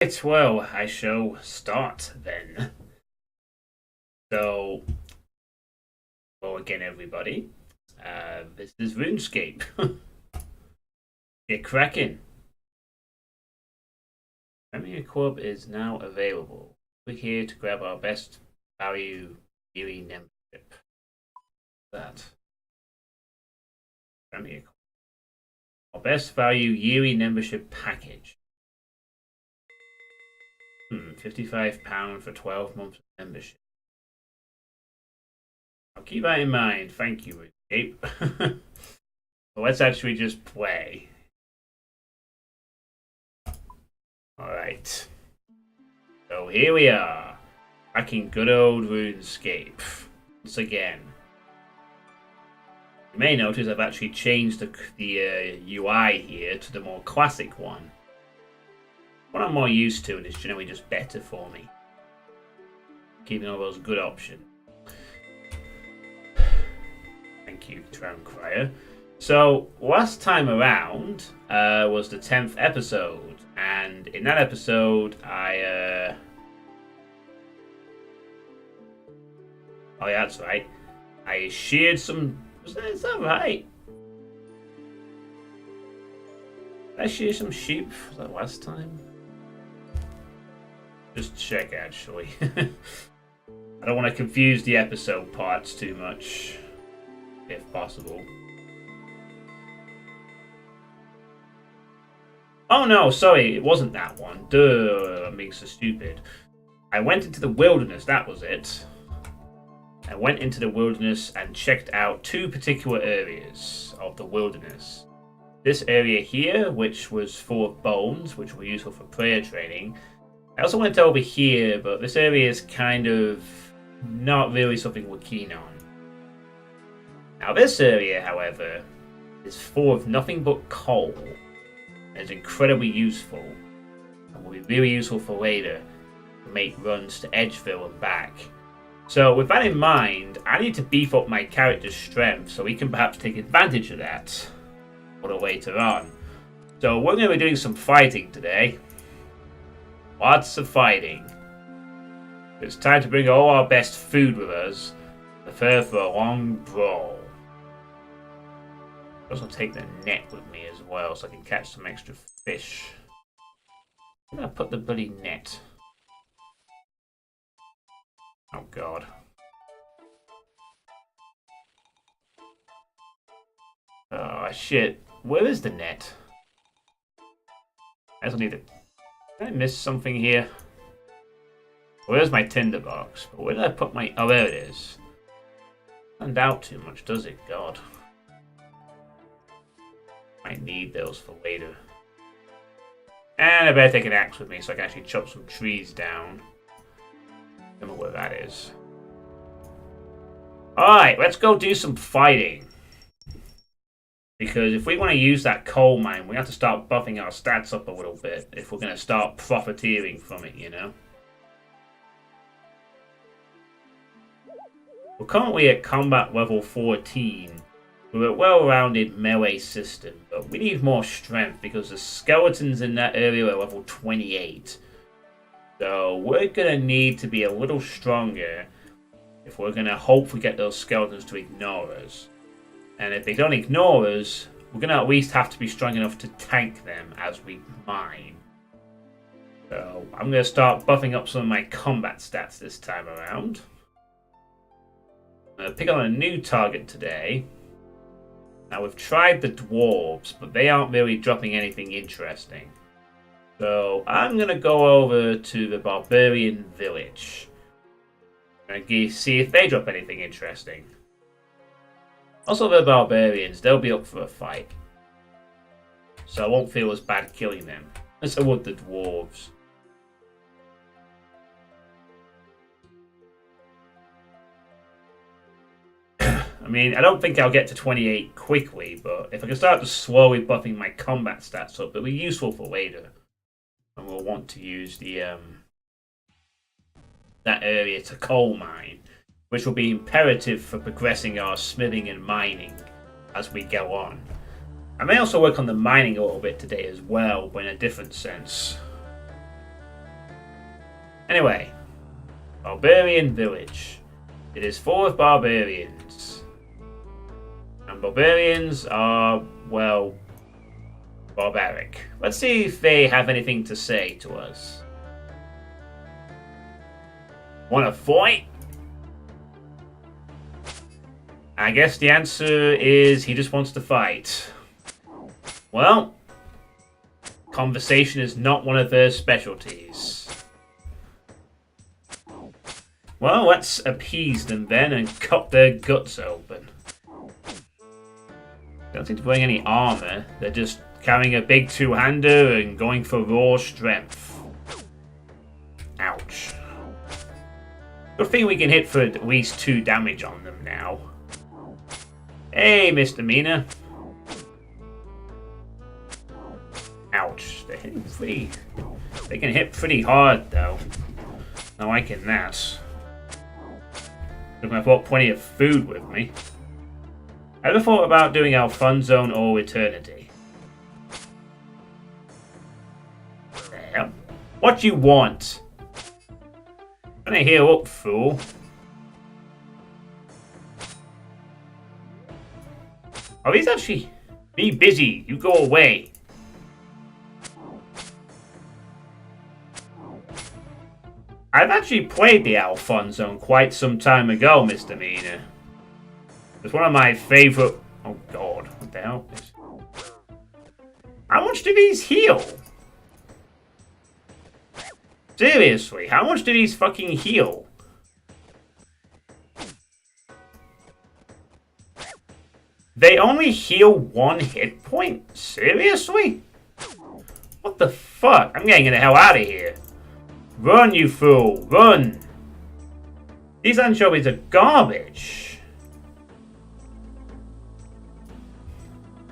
Right, well, I shall start then. So, hello again, everybody. This is Runescape. Get cracking. Premier Club is now available. Click here to grab our best value yearly membership. That. Premier Club. Our best value yearly membership package. £55 for 12 months of membership. I'll keep that in mind. Thank you, Runescape. Well, let's actually just play. Alright. So here we are. Back in good old RuneScape. Once again. You may notice I've actually changed the UI here to the more classic one. What I'm more used to, and it's generally just better for me. Keeping all those good options. Thank you, Drown Crier. So, last time around was the 10th episode, and in that episode, oh yeah, that's right. I sheared some. Is that right? Did I shear some sheep? Was that last time? Just check, actually. I don't want to confuse the episode parts too much, if possible. Oh no, sorry, it wasn't that one. Duh, I'm being so stupid. I went into the wilderness, that was it. I went into the wilderness and checked out two particular areas of the wilderness. This area here, which was full of bones, which were useful for prayer training. I also went over here, but this area is kind of not really something we're keen on. Now this area, however, is full of nothing but coal. And is incredibly useful. And will be really useful for later to make runs to Edgeville and back. So with that in mind, I need to beef up my character's strength so we can perhaps take advantage of that a little later on. So we're going to be doing some fighting today. Lots of fighting. It's time to bring all our best food with us. Prepare for a long brawl. I'll also take the net with me as well so I can catch some extra fish. Where did I put the bloody net? Oh god. Oh shit. Where is the net? I also need to... Did I miss something here? Where's my tinderbox? Where did I put my... Oh, there it is. Doesn't doubt too much, does it? God. I need those for later. And I better take an axe with me so I can actually chop some trees down. I don't know where that is. Alright, let's go do some fighting. Because if we want to use that coal mine, we have to start buffing our stats up a little bit if we're going to start profiteering from it, you know? We're currently at combat level 14 with a well-rounded melee system, but we need more strength because the skeletons in that area are level 28. So we're going to need to be a little stronger if we're going to hopefully get those skeletons to ignore us. And if they don't ignore us, we're going to at least have to be strong enough to tank them as we mine. So I'm going to start buffing up some of my combat stats this time around. I'm going to pick on a new target today. Now we've tried the dwarves, but they aren't really dropping anything interesting. So I'm going to go over to the Barbarian village. And see if they drop anything interesting. Also the Barbarians, they'll be up for a fight. So I won't feel as bad killing them as I would the dwarves. I mean, I don't think I'll get to 28 quickly, but if I can start to slowly buffing my combat stats up, it'll be useful for later. And we'll want to use the that area to coal mine, which will be imperative for progressing our smithing and mining as we go on. I may also work on the mining a little bit today as well, but in a different sense. Anyway, Barbarian Village. It is full of barbarians. And barbarians are, well, barbaric. Let's see if they have anything to say to us. Wanna fight? I guess the answer is he just wants to fight. Well, conversation is not one of their specialties. Well, let's appease them then and cut their guts open. Don't seem to bring any armor. They're just carrying a big two-hander and going for raw strength. Ouch. Good thing we can hit for at least 2 damage on them now. Hey, misdemeanor. Ouch. They're hitting pretty... They can hit pretty hard, though. Not liking that. I've got plenty of food with me. Ever thought about doing our fun zone or eternity? There. What you want? Gonna heal up, fool. Oh, he's actually... Be busy. You go away. I've actually played the Owl Fun Zone quite some time ago, Misdemeanor. It's one of my favourite... Oh, God. What the hell? How much do these heal? Seriously, how much do these fucking heal? They only heal 1 hit point? Seriously? What the fuck? I'm getting the hell out of here. Run, you fool! Run! These anchovies are garbage.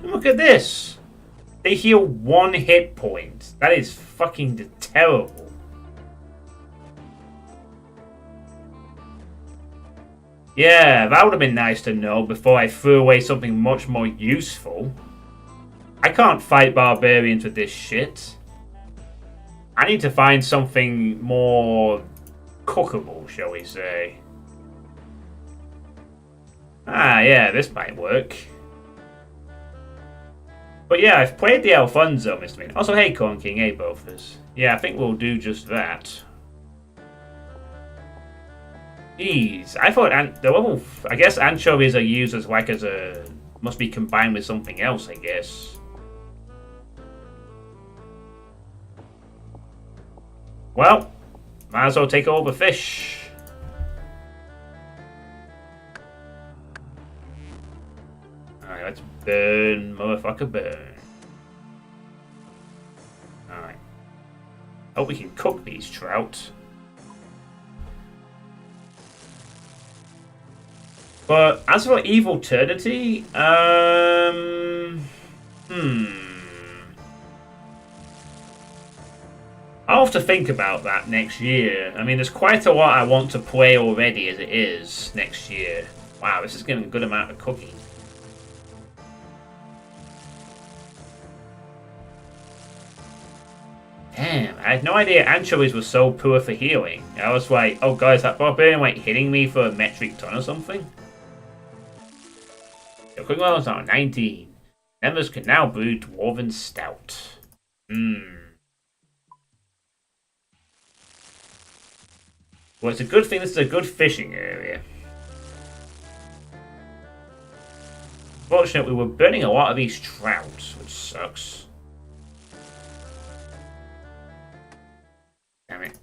Look at this. They heal 1 hit point. That is fucking terrible. Yeah, that would have been nice to know before I threw away something much more useful. I can't fight barbarians with this shit. I need to find something more cookable, shall we say. Ah, yeah, this might work. But yeah, I've played the Alfonso, Mr. Mean. Also, hey, Corn King, hey, both of us. Yeah, I think we'll do just that. Jeez, I thought I guess anchovies are used as like as a... Must be combined with something else, I guess. Well, might as well take all the fish. Alright, let's burn, motherfucker, burn. Alright. Hope we can cook these trout. But as for Evil Eternity, I'll have to think about that next year. I mean, there's quite a lot I want to play already as it is next year. Wow, this is getting a good amount of cooking. Damn, I had no idea anchovies were so poor for healing. I was like, oh guys, that barbarian like hitting me for a metric ton or something? Your cooking levels are 19. Members can now brew Dwarven Stout. Well, it's a good thing this is a good fishing area. Fortunately, we're burning a lot of these trout, which sucks. Damn it.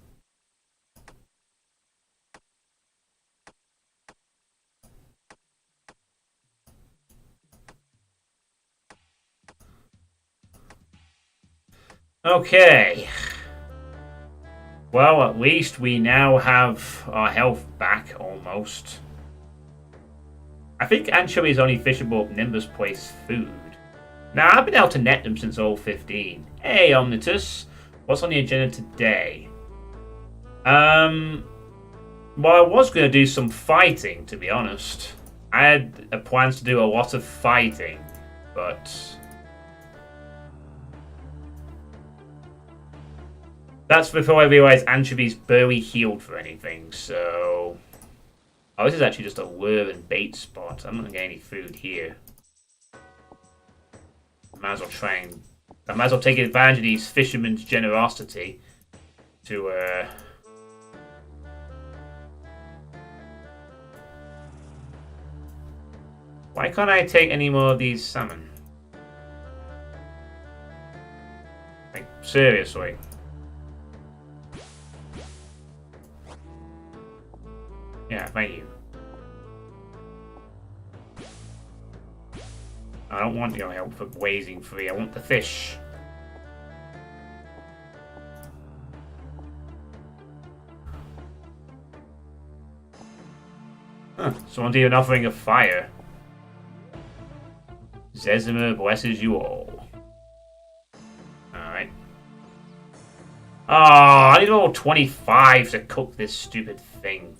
Okay. Well, at least we now have our health back, almost. I think anchovy is only fishable at Nimbus Place food. Now, I've been able to net them since all 15. Hey, Omnitus. What's on the agenda today? Well, I was going to do some fighting, to be honest. I had plans to do a lot of fighting, but... That's before I realised anchovies barely healed for anything, so... Oh, this is actually just a lure and bait spot. I'm not going to get any food here. Might as well try and... I might as well take advantage of these fishermen's generosity to, Why can't I take any more of these salmon? Like, seriously. Yeah, thank you. I don't want your help for blazing free. I want the fish. Huh. Someone's even offering a fire. Zezima blesses you all. Alright. Oh, I need level 25 to cook this stupid thing.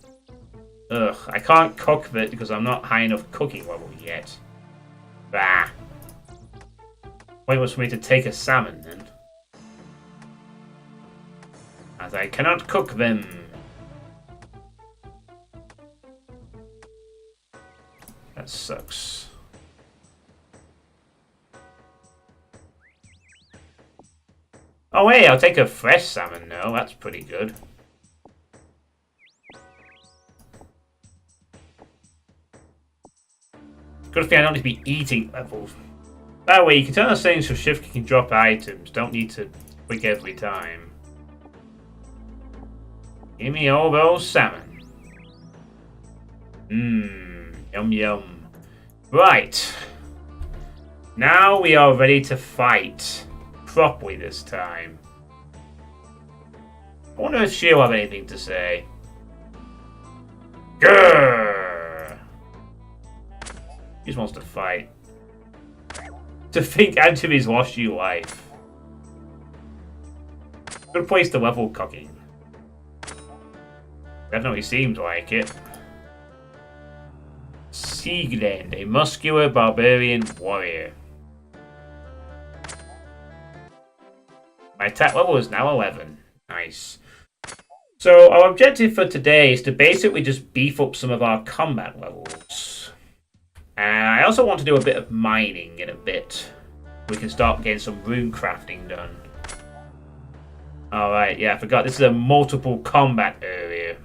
Ugh, I can't cook it because I'm not high enough cooking level yet. Bah. Point was for me to take a salmon then. As I cannot cook them. That sucks. Oh hey, I'll take a fresh salmon now. That's pretty good. Good thing I don't need to be eating levels. That way, you can turn on settings for shift you can drop items. Don't need to click every time. Give me all those salmon. Mmm, yum yum. Right. Now we are ready to fight. Properly this time. I wonder if she'll have anything to say. Grrr! He just wants to fight. To think anchovies lost you life. Good place to level cooking. Definitely seems like it. Siegland, a muscular barbarian warrior. My attack level is now 11. Nice. So our objective for today is to basically just beef up some of our combat levels. And I also want to do a bit of mining in a bit. We can start getting some runecrafting done. Alright, yeah, I forgot. This is a multiple combat area.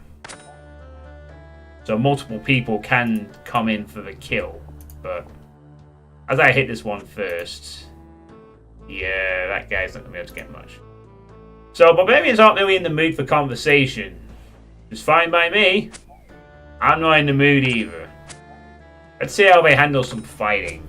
So multiple people can come in for the kill. But as I hit this one first... Yeah, that guy's not going to be able to get much. So, barbarians aren't really in the mood for conversation. It's fine by me. I'm not in the mood either. Let's see how they handle some fighting.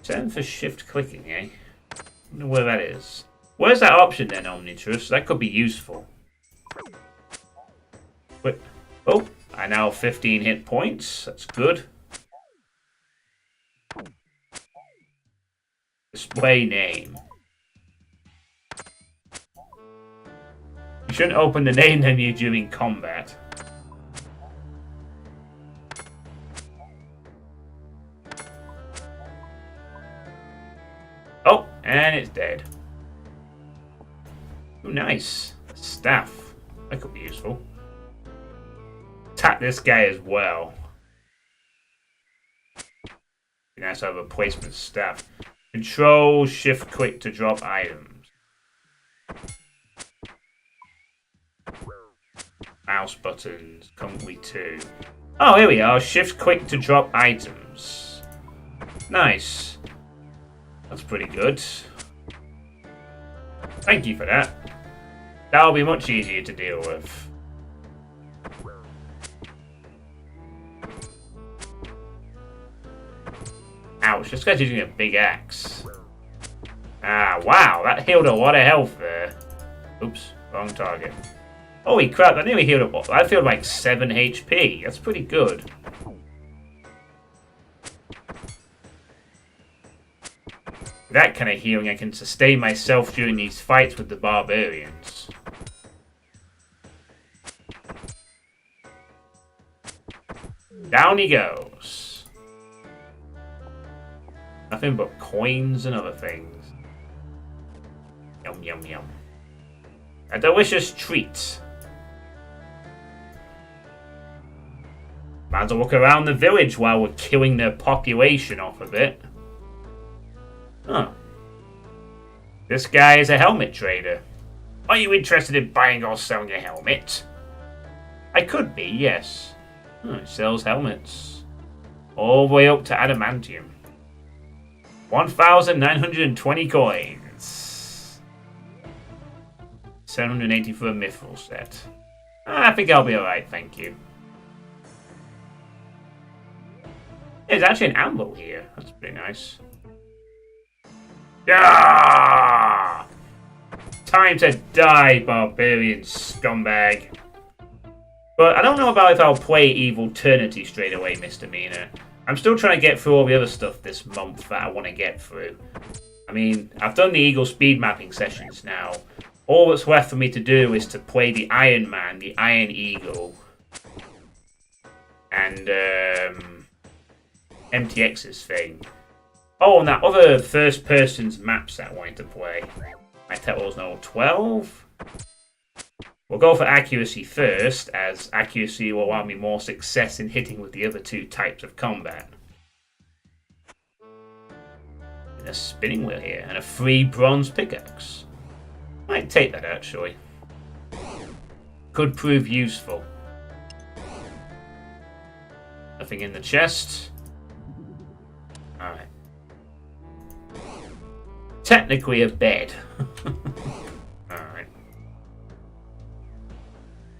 7 for shift clicking, eh? I wonder where that is. Where's that option then, Omnitrus? That could be useful. Wait. Oh, I now have 15 hit points. That's good. Display name. You shouldn't open the name menu during combat. Oh, and it's dead. Ooh, nice. Staff. That could be useful. Attack this guy as well. Be nice to have a replacement staff. Control shift click to drop items. Mouse buttons, currently 2. Oh, here we are. Shift click to drop items. Nice. That's pretty good. Thank you for that. That'll be much easier to deal with. Ouch, this guy's using a big axe. Ah, wow, that healed a lot of health there. Oops, wrong target. Holy crap, that nearly healed a... I feel like 7 HP. That's pretty good. With that kind of healing, I can sustain myself during these fights with the barbarians. Down he goes. Nothing but coins and other things. Yum, yum, yum. A delicious treat. Might as well look around the village while we're killing the population off a bit. Huh. This guy is a helmet trader. Are you interested in buying or selling a helmet? I could be, yes. He sells helmets. All the way up to adamantium. 1,920 coins. 780 for a mithril set. I think I'll be alright, thank you. There's actually an ammo here. That's pretty nice. Yeah! Time to die, barbarian scumbag. But I don't know about if I'll play Evil Eternity straight away, misdemeanor. I'm still trying to get through all the other stuff this month that I want to get through. I mean, I've done the Eagle speed mapping sessions now. All that's left for me to do is to play the Iron Man, the Iron Eagle, and MTX's thing. Oh, and that other first person's maps that I wanted to play. My total's now 12. We'll go for accuracy first, as accuracy will allow me more success in hitting with the other two types of combat. And a spinning wheel here, and a free bronze pickaxe. Might take that actually. Could prove useful. Nothing in the chest. Alright. Technically a bed. Alright.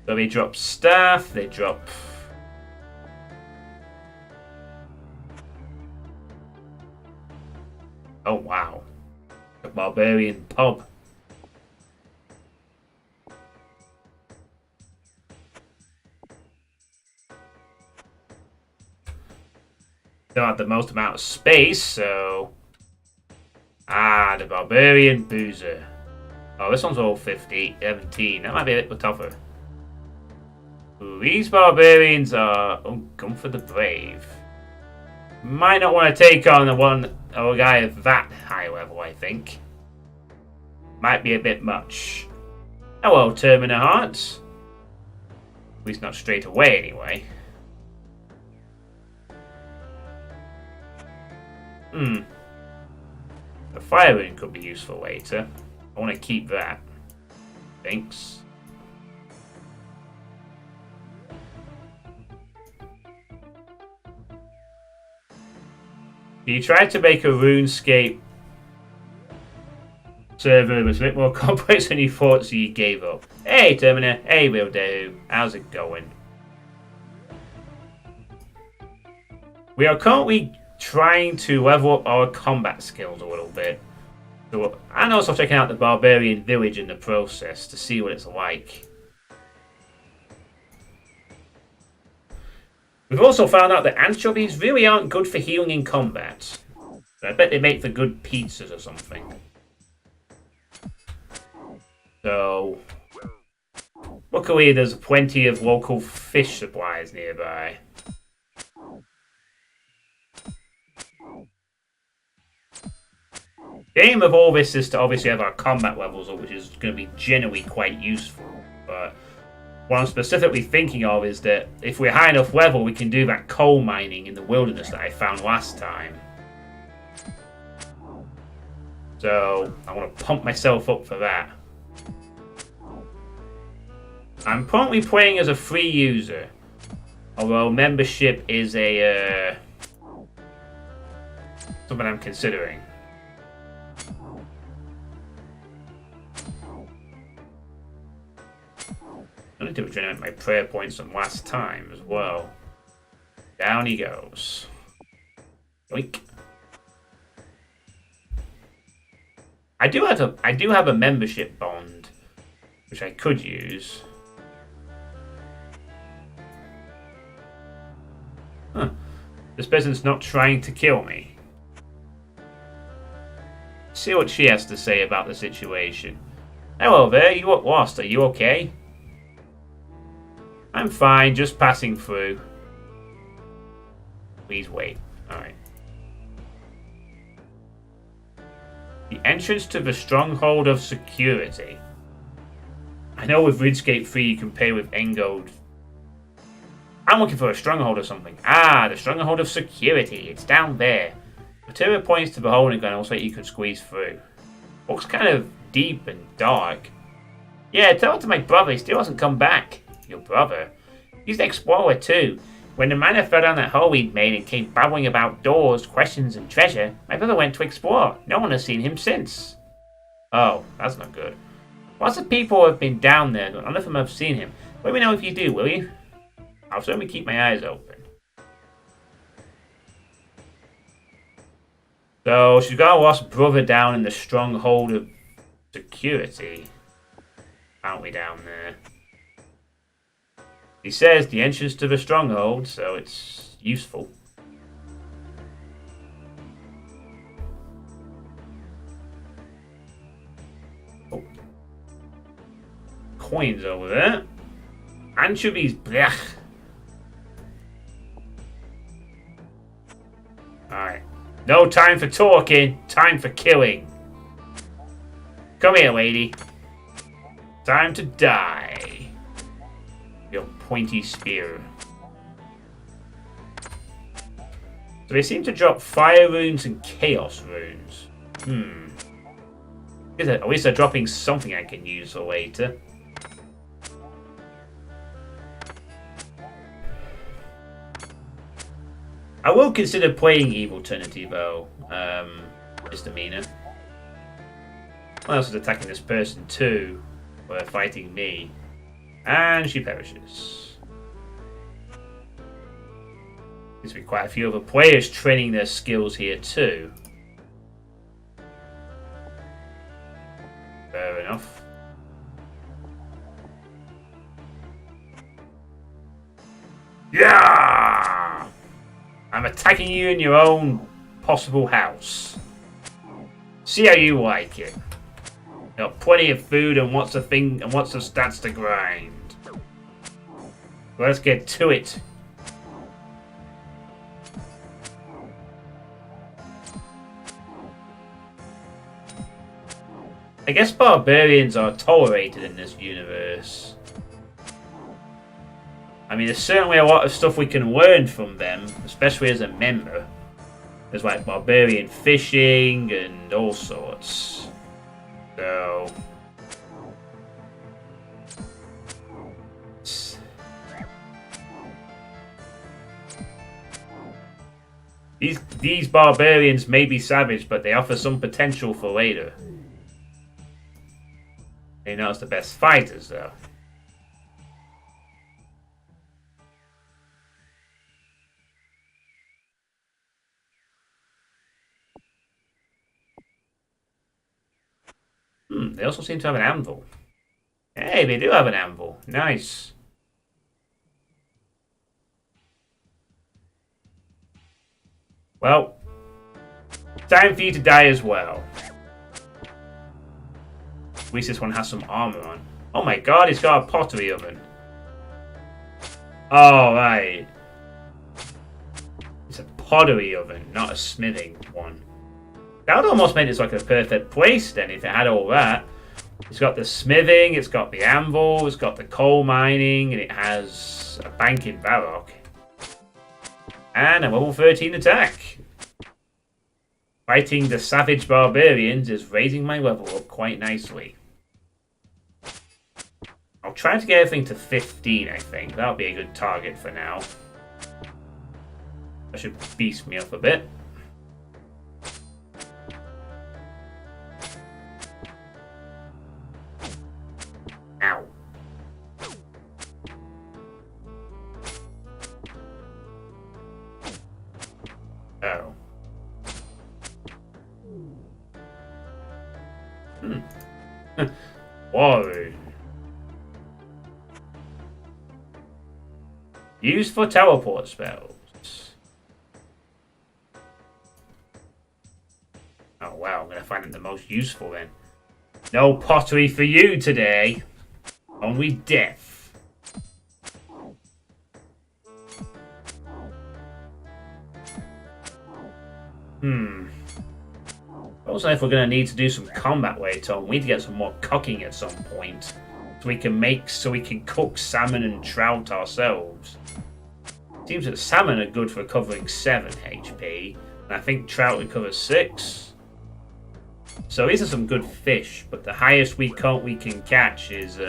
So they drop staff, they drop... Oh wow. A barbarian pub. Don't have the most amount of space, so... Ah, the Barbarian Boozer. Oh, this one's all 17. That might be a bit tougher. Ooh, these Barbarians are... Oh, gun for the brave. Might not want to take on a guy of that high level, I think. Might be a bit much. Hello, Termina Hearts. At least not straight away, anyway. The fire rune could be useful later. I want to keep that. Thanks. You tried to make a Runescape server that was a bit more complex than you thought, so you gave up. Hey, Terminator. Hey, Will Do. How's it going? We are currently trying to level up our combat skills a little bit. So, and also checking out the Barbarian village in the process to see what it's like. We've also found out that anchovies really aren't good for healing in combat. I bet they make for good pizzas or something. So, luckily there's plenty of local fish supplies nearby. The aim of all this is to obviously have our combat levels up, which is going to be generally quite useful. But what I'm specifically thinking of is that if we're high enough level, we can do that coal mining in the wilderness that I found last time. So I want to pump myself up for that. I'm currently playing as a free user, although membership is a something I'm considering. I need to regenerate my prayer points from last time as well. Down he goes. Yoink. I do have a membership bond, which I could use. Huh. This person's not trying to kill me. See what she has to say about the situation. Hello there, you look lost. Are you okay? I'm fine, just passing through. Please wait. Alright. The entrance to the stronghold of security. I know with Runescape 3 you can pay with Engold. I'm looking for a stronghold or something. Ah, the stronghold of security. It's down there. Material points to the hole in the gun, also you can squeeze through. Looks kind of deep and dark. Yeah, tell it to my brother, he still hasn't come back. Your brother? He's an explorer too. When the miner fell down that hole we'd made and came babbling about doors, questions and treasure, my brother went to explore. No one has seen him since. Oh, that's not good. Lots of people have been down there, but none of them have seen him. Let me know if you do, will you? I'll certainly keep my eyes open. So, she's got a lost brother down in the stronghold of security. Aren't we down there? He says the entrance to the stronghold, so it's useful. Oh. Coins over there. Anchovies, blech. Alright. No time for talking, time for killing. Come here, lady. Time to die. Your pointy spear. So they seem to drop fire runes and chaos runes. At least they're dropping something I can use for later. I will consider playing Evil Trinity though, misdemeanor. Someone else is attacking this person too, or fighting me. And she perishes. Seems to be quite a few other players training their skills here too. Fair enough. Yeah! I'm attacking you in your own possible house. See how you like it. Got plenty of food and what's the thing and what's the stats to grind. Let's get to it. I guess barbarians are tolerated in this universe. I mean, there's certainly a lot of stuff we can learn from them, especially as a member. There's like barbarian fishing and all sorts. So... These barbarians may be savage, but they offer some potential for later. They're not the best fighters, though. They also seem to have an anvil. Hey, they do have an anvil. Nice. Well, time for you to die as well. At least this one has some armor on. Oh my god, it's got a pottery oven. Oh, right. It's a pottery oven, not a smithing one. That would almost make this like a perfect place then if it had all that. It's got the smithing, it's got the anvil, it's got the coal mining, and it has a bank in Varrock. And a level 13 attack. Fighting the savage barbarians is raising my level up quite nicely. I'll try to get everything to 15, I think. That'll be a good target for now. That should beast me up a bit. Ow. Oh. Whoa. Used for teleport spells. Oh wow, I'm going to find it the most useful then. No pottery for you today. Only death. Also, if we're going to need to do some combat later on, we need to get some more cooking at some point. So we can cook salmon and trout ourselves. Seems that salmon are good for recovering 7 HP. And I think trout recover 6. So these are some good fish, but the highest we can catch is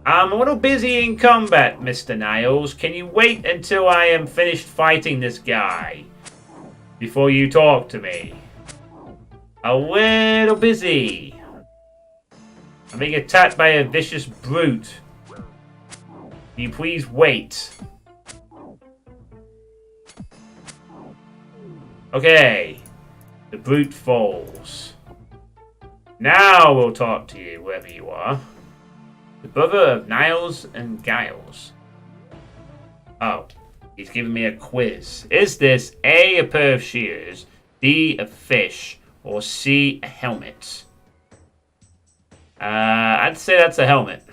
I'm a little busy in combat, Mr. Niles. Can you wait until I am finished fighting this guy before you talk to me? A little busy. I'm being attacked by a vicious brute. Can you please wait? Okay. The brute falls. Now we'll talk to you, wherever you are. The brother of Niles and Giles. Oh, he's giving me a quiz. Is this A, a pair of shears, D, a fish, or C, a helmet? I'd say that's a helmet.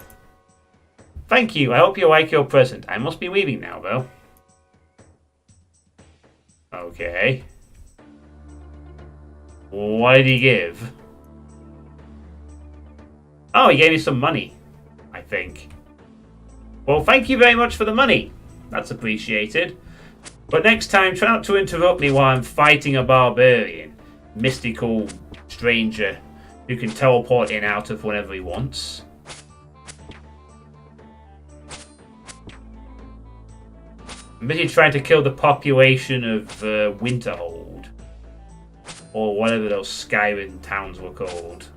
Thank you. I hope you like your present. I must be leaving now, though. Okay. What did he give? Oh, he gave me some money, I think. Well, thank you very much for the money. That's appreciated. But next time, try not to interrupt me while I'm fighting a barbarian. Mystical stranger who can teleport in and out of whenever he wants. I'm busy trying to kill the population of Winterhold. Or whatever those Skyrim towns were called.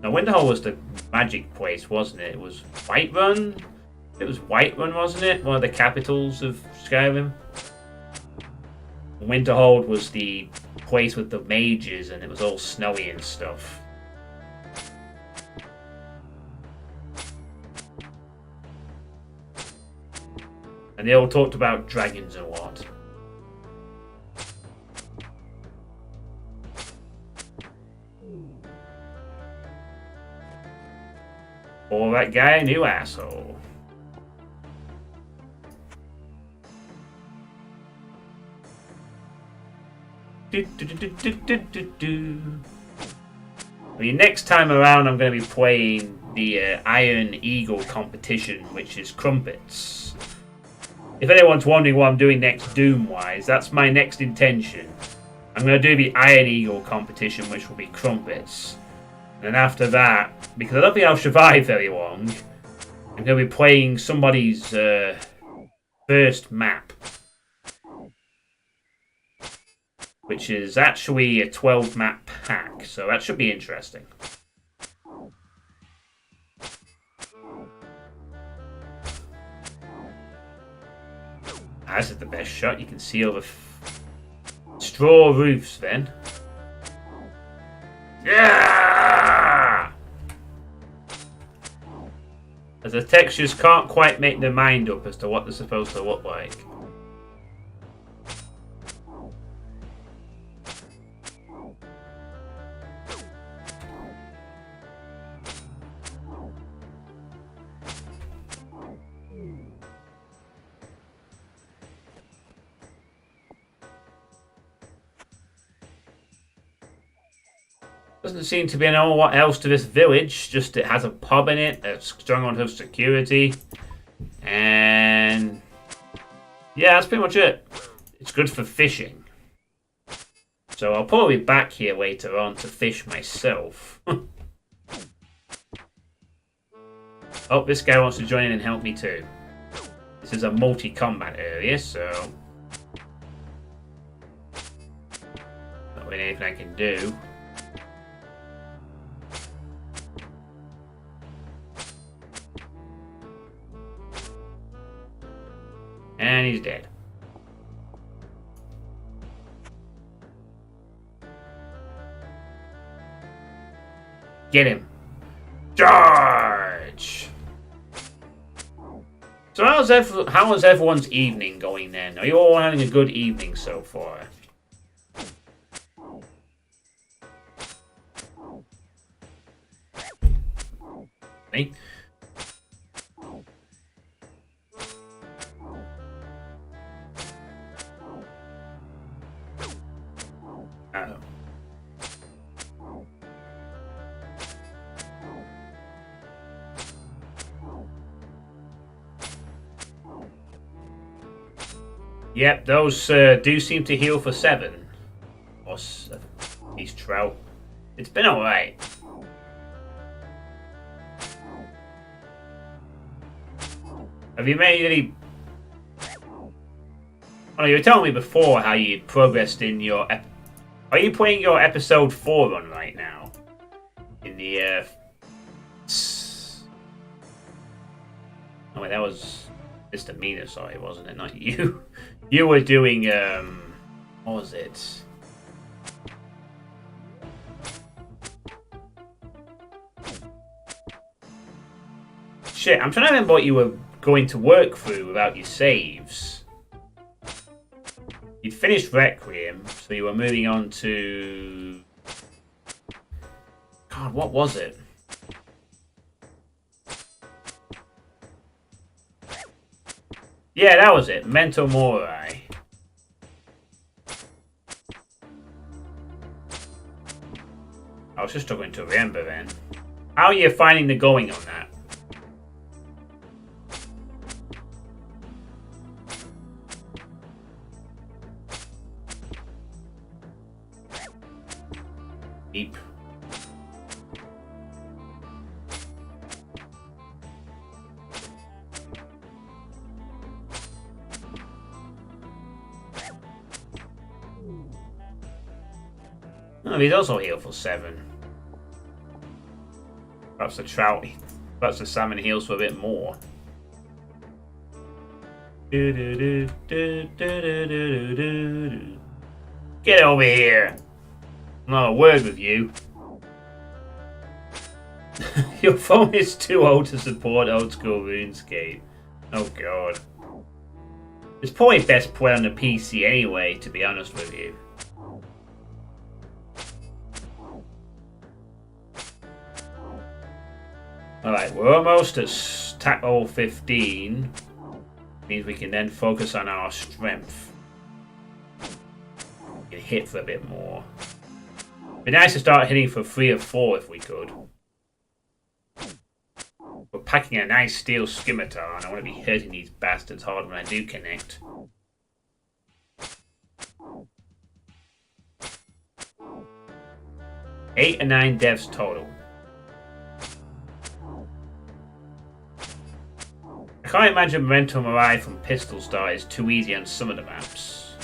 Now, Winterhold was the magic place, wasn't it? It was Whiterun? It was Whiterun, wasn't it? One of the capitals of Skyrim. Winterhold was the place with the mages, and it was all snowy and stuff. And they all talked about dragons and what. Or that guy, a new asshole. I mean, next time around I'm going to be playing the Iron Eagle competition, which is crumpets. If anyone's wondering what I'm doing next Doom-wise, that's my next intention. I'm going to do the Iron Eagle competition, which will be crumpets. And after that, because I don't think I'll survive very long, I'm going to be playing somebody's first map. Which is actually a 12-map pack, so that should be interesting. This is the best shot. You can see over straw roofs then. Yeah! As the textures can't quite make their mind up as to what they're supposed to look like. Doesn't seem to be an all what else to this village, just it has a pub in it that's strung on of security. And yeah, that's pretty much it. It's good for fishing. So I'll probably be back here later on to fish myself. Oh, this guy wants to join in and help me too. This is a multi-combat area, so not really anything I can do. And he's dead. Get him. Charge! So how is everyone's evening going then? Are you all having a good evening so far? Me? Yep, those do seem to heal for 7. Or these trout. It's been alright. Have you made any... Oh, you were telling me before how you progressed in your... Are you putting your episode 4 on right now? In the... Oh wait, that was Mr. Mina, sorry, wasn't it? Not you. You were doing, what was it? Shit, I'm trying to remember what you were going to work through without your saves. You'd finished Requiem, so you were moving on to... God, what was it? Yeah, that was it. Mental Mori. I was just struggling to remember then. How are you finding the going on that? Deep. Oh, he's also healed for 7. Perhaps the trout, perhaps the salmon heals for a bit more. Get over here! Not a word with you. Your phone is too old to support old school RuneScape. Oh god. It's probably best played on the PC anyway, to be honest with you. Alright, we're almost at stack all 15. Means we can then focus on our strength. We can hit for a bit more. It'd be nice to start hitting for 3 or 4 if we could. We're packing a nice steel scimitar and I want to be hurting these bastards hard when I do connect. Eight and 9 deaths total. I can't imagine Mental Mori from Pistol Star is too easy on some of the maps.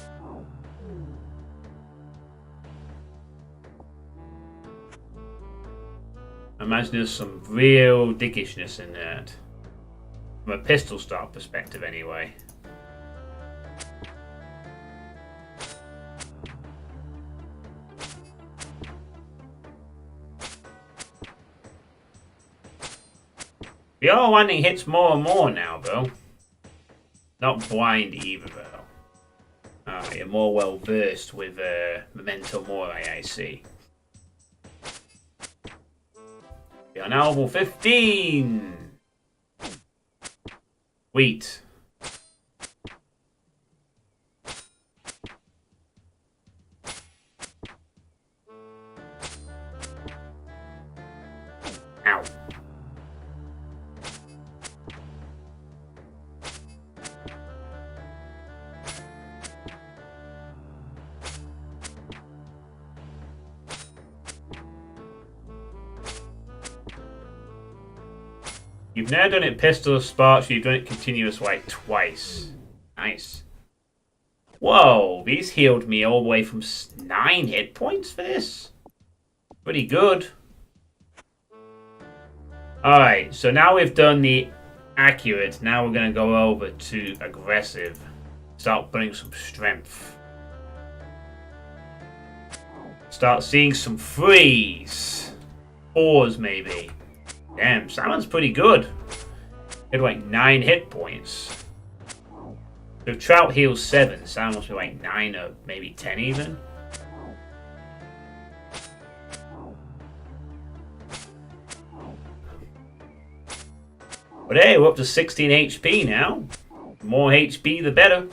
I imagine there's some real dickishness in that. From a Pistol Star perspective anyway. The other one hits more and more now, though. Not blind either, though. You're more well versed with Memento Mori, I see. We are now level 15! Wheat. Ow. You've now done it pistol sparks, you've done it continuous like twice. Nice. Whoa, these healed me all the way from 9 hit points for this. Pretty good. Alright, so now we've done the accurate, now we're going to go over to aggressive. Start putting some strength. Start seeing some 3s. 4s maybe. Damn, Salmon's pretty good. He had like 9 hit points. If Trout heals 7, Salmon must be like 9 or maybe 10 even. But hey, we're up to 16 HP now. The more HP, the better.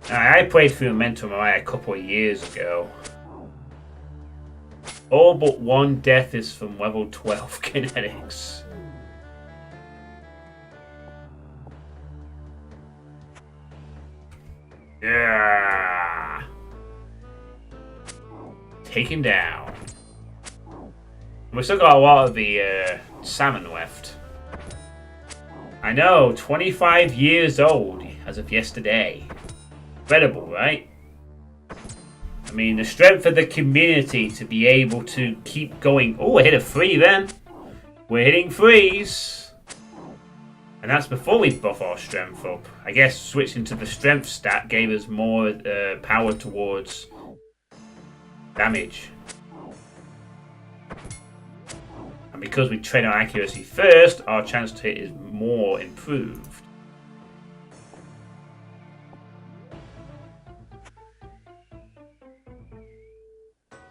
I played through Memento Mori a couple of years ago. All but one death is from level 12 kinetics. Yeah. Take him down. We still got a lot of the salmon left. I know, 25 years old as of yesterday. Incredible, right? I mean, the strength of the community to be able to keep going. Oh, I hit a 3 then. We're hitting 3s. And that's before we buff our strength up. I guess switching to the strength stat gave us more power towards damage. And because we train our accuracy first, our chance to hit is more improved.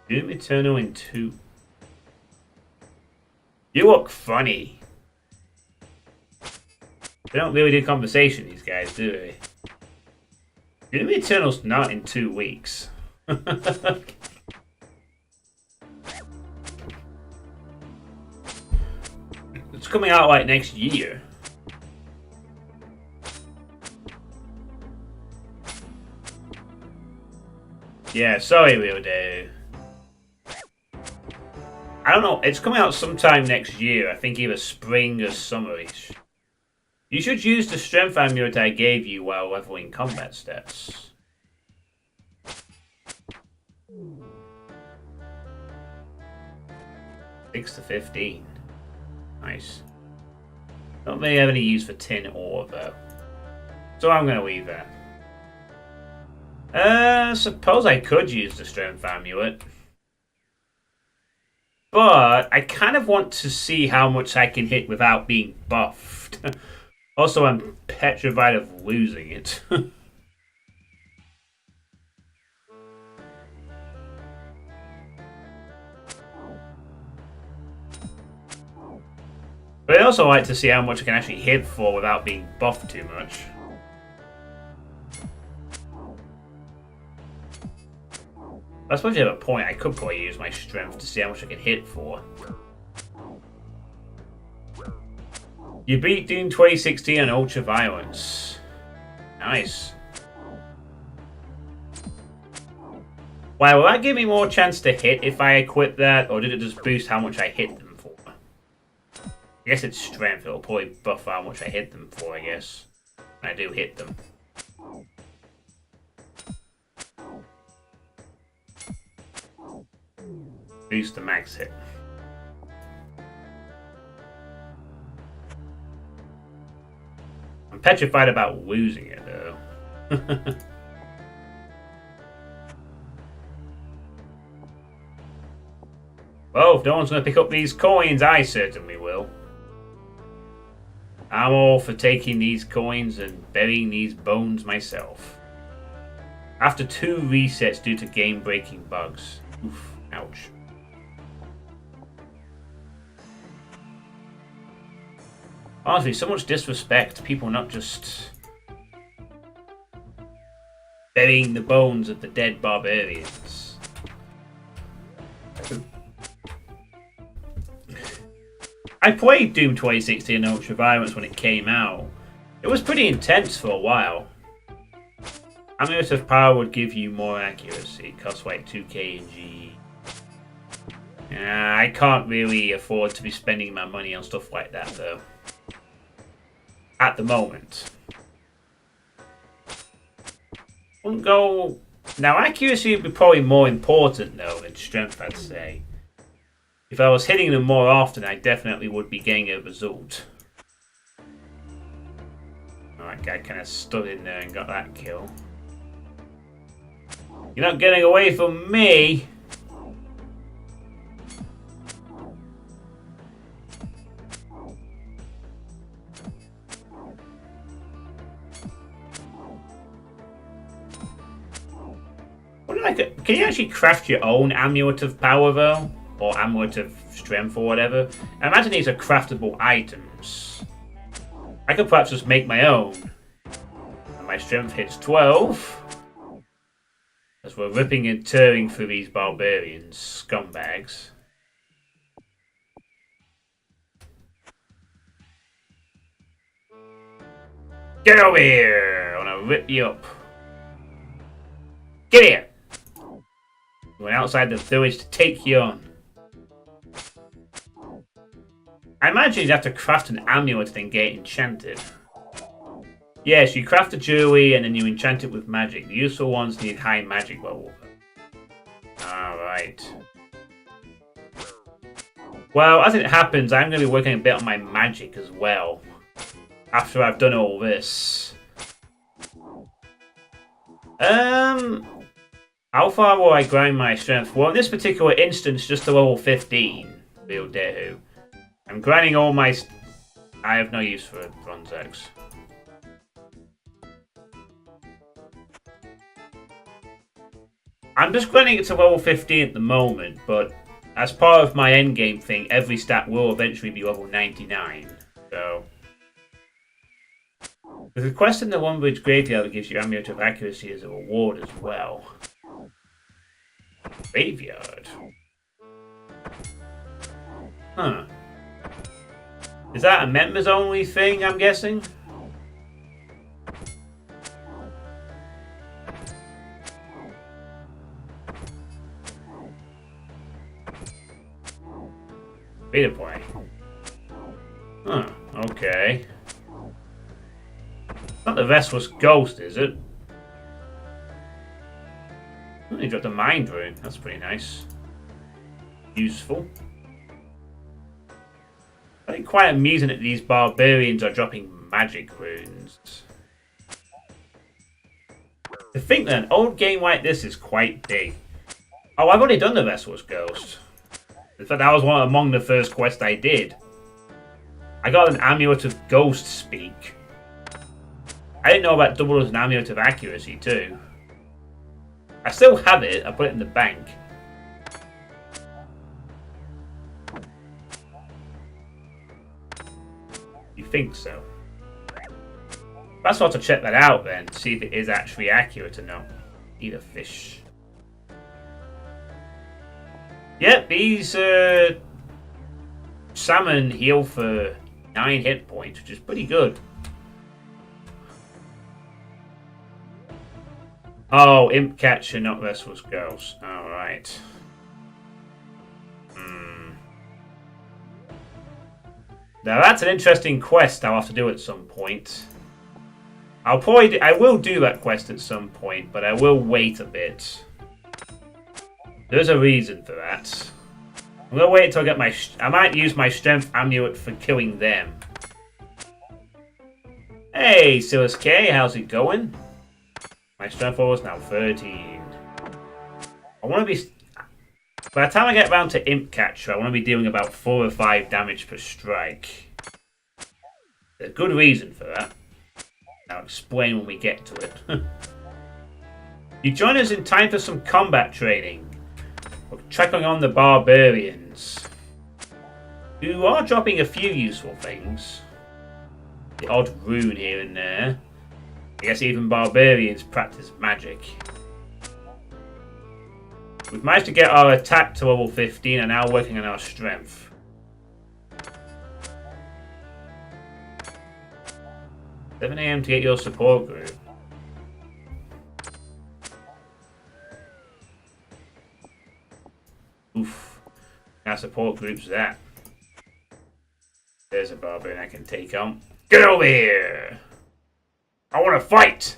Doom Eternal in 2. You look funny. They don't really do conversation, these guys, do they? Doom Eternal's not in 2 weeks. It's coming out like next year. Yeah, sorry, Real Day. I don't know, it's coming out sometime next year. I think either spring or summerish. You should use the strength amulet I gave you while leveling combat stats. Six to 15. Nice. Don't really have any use for tin ore though. So I'm gonna leave that. Suppose I could use the strength amulet. But I kind of want to see how much I can hit without being buffed. Also, I'm petrified of losing it. But I also like to see how much I can actually hit for without being buffed too much. I suppose you have a point. I could probably use my strength to see how much I can hit for. You beat Doom 2016 on Ultra Violence. Nice. Wow, will that give me more chance to hit if I equip that, or did it just boost how much I hit them for? I guess it's strength. It'll probably buff how much I hit them for, I guess. I do hit them. Boost the max hit. I'm petrified about losing it, though. Well, if no one's going to pick up these coins, I certainly will. I'm all for taking these coins and burying these bones myself. After 2 resets due to game-breaking bugs. Oof, ouch. Honestly, so much disrespect. People not just burying the bones of the dead barbarians. I played Doom 2016 Ultra Violence when it came out. It was pretty intense for a while. Amulet of Power would give you more accuracy. It costs like 2k in GE. I can't really afford to be spending my money on stuff like that though. At the moment. Wouldn't go... Now accuracy would be probably more important though than strength, I'd say. If I was hitting them more often, I definitely would be getting a result. That guy kind of stood in there and got that kill. You're not getting away from me! Can you actually craft your own Amulet of Power though? Or Amulet of Strength or whatever? I imagine these are craftable items. I could perhaps just make my own. And my strength hits 12. As we're ripping and tearing through these barbarians, scumbags. Get over here! I want to rip you up. Get here! We went outside the village to take you on. I imagine you'd have to craft an amulet and then get it enchanted. Yes, you craft a jewelry and then you enchant it with magic. The useful ones need high magic level. Alright. Well, as it happens, I'm going to be working a bit on my magic as well. After I've done all this. How far will I grind my strength? Well, in this particular instance, just to level 15. Real Dehu. I'm grinding all my... I have no use for a bronze axe. I'm just grinding it to level 15 at the moment, but as part of my endgame thing, every stat will eventually be level 99. So... There's a quest in the One Bridge Graveyard that gives you Amulet of Accuracy as a reward as well. Graveyard? Huh. Is that a members only thing, I'm guessing? Beta point. Huh, okay. Not the Restless Ghost, is it? Oh, he dropped a Mind Rune. That's pretty nice. Useful. I think quite amusing that these barbarians are dropping magic runes. To think that an old game like this is quite big. Oh, I've already done the Restless Ghost. In fact, that was one among the first quests I did. I got an Amulet of Ghost Speak. I didn't know about double as an Amulet of Accuracy too. I still have it, I put it in the bank. You think so? That's what to check that out then, see if it is actually accurate or not. Eat a fish. Yep, these salmon heal for 9 hit points, which is pretty good. Oh, Imp Catcher, not Restless Ghost. Alright. Now that's an interesting quest I'll have to do at some point. I will do that quest at some point, but I will wait a bit. There's a reason for that. I'm gonna wait until I get my... I might use my strength amulet for killing them. Hey, Silas K, how's it going? My strength level is now 13. I want to be... By the time I get around to Imp Catcher, I want to be dealing about 4 or 5 damage per strike. There's a good reason for that. I'll explain when we get to it. You join us in time for some combat training. We're tracking on the Barbarians. Who are dropping a few useful things. The odd rune here and there. I guess even Barbarians practice magic. We've managed to get our attack to level 15 and now working on our strength. $7 AM to get your support group. Oof. Our support group's that. There's a Barbarian I can take on. Get over here! I want to fight!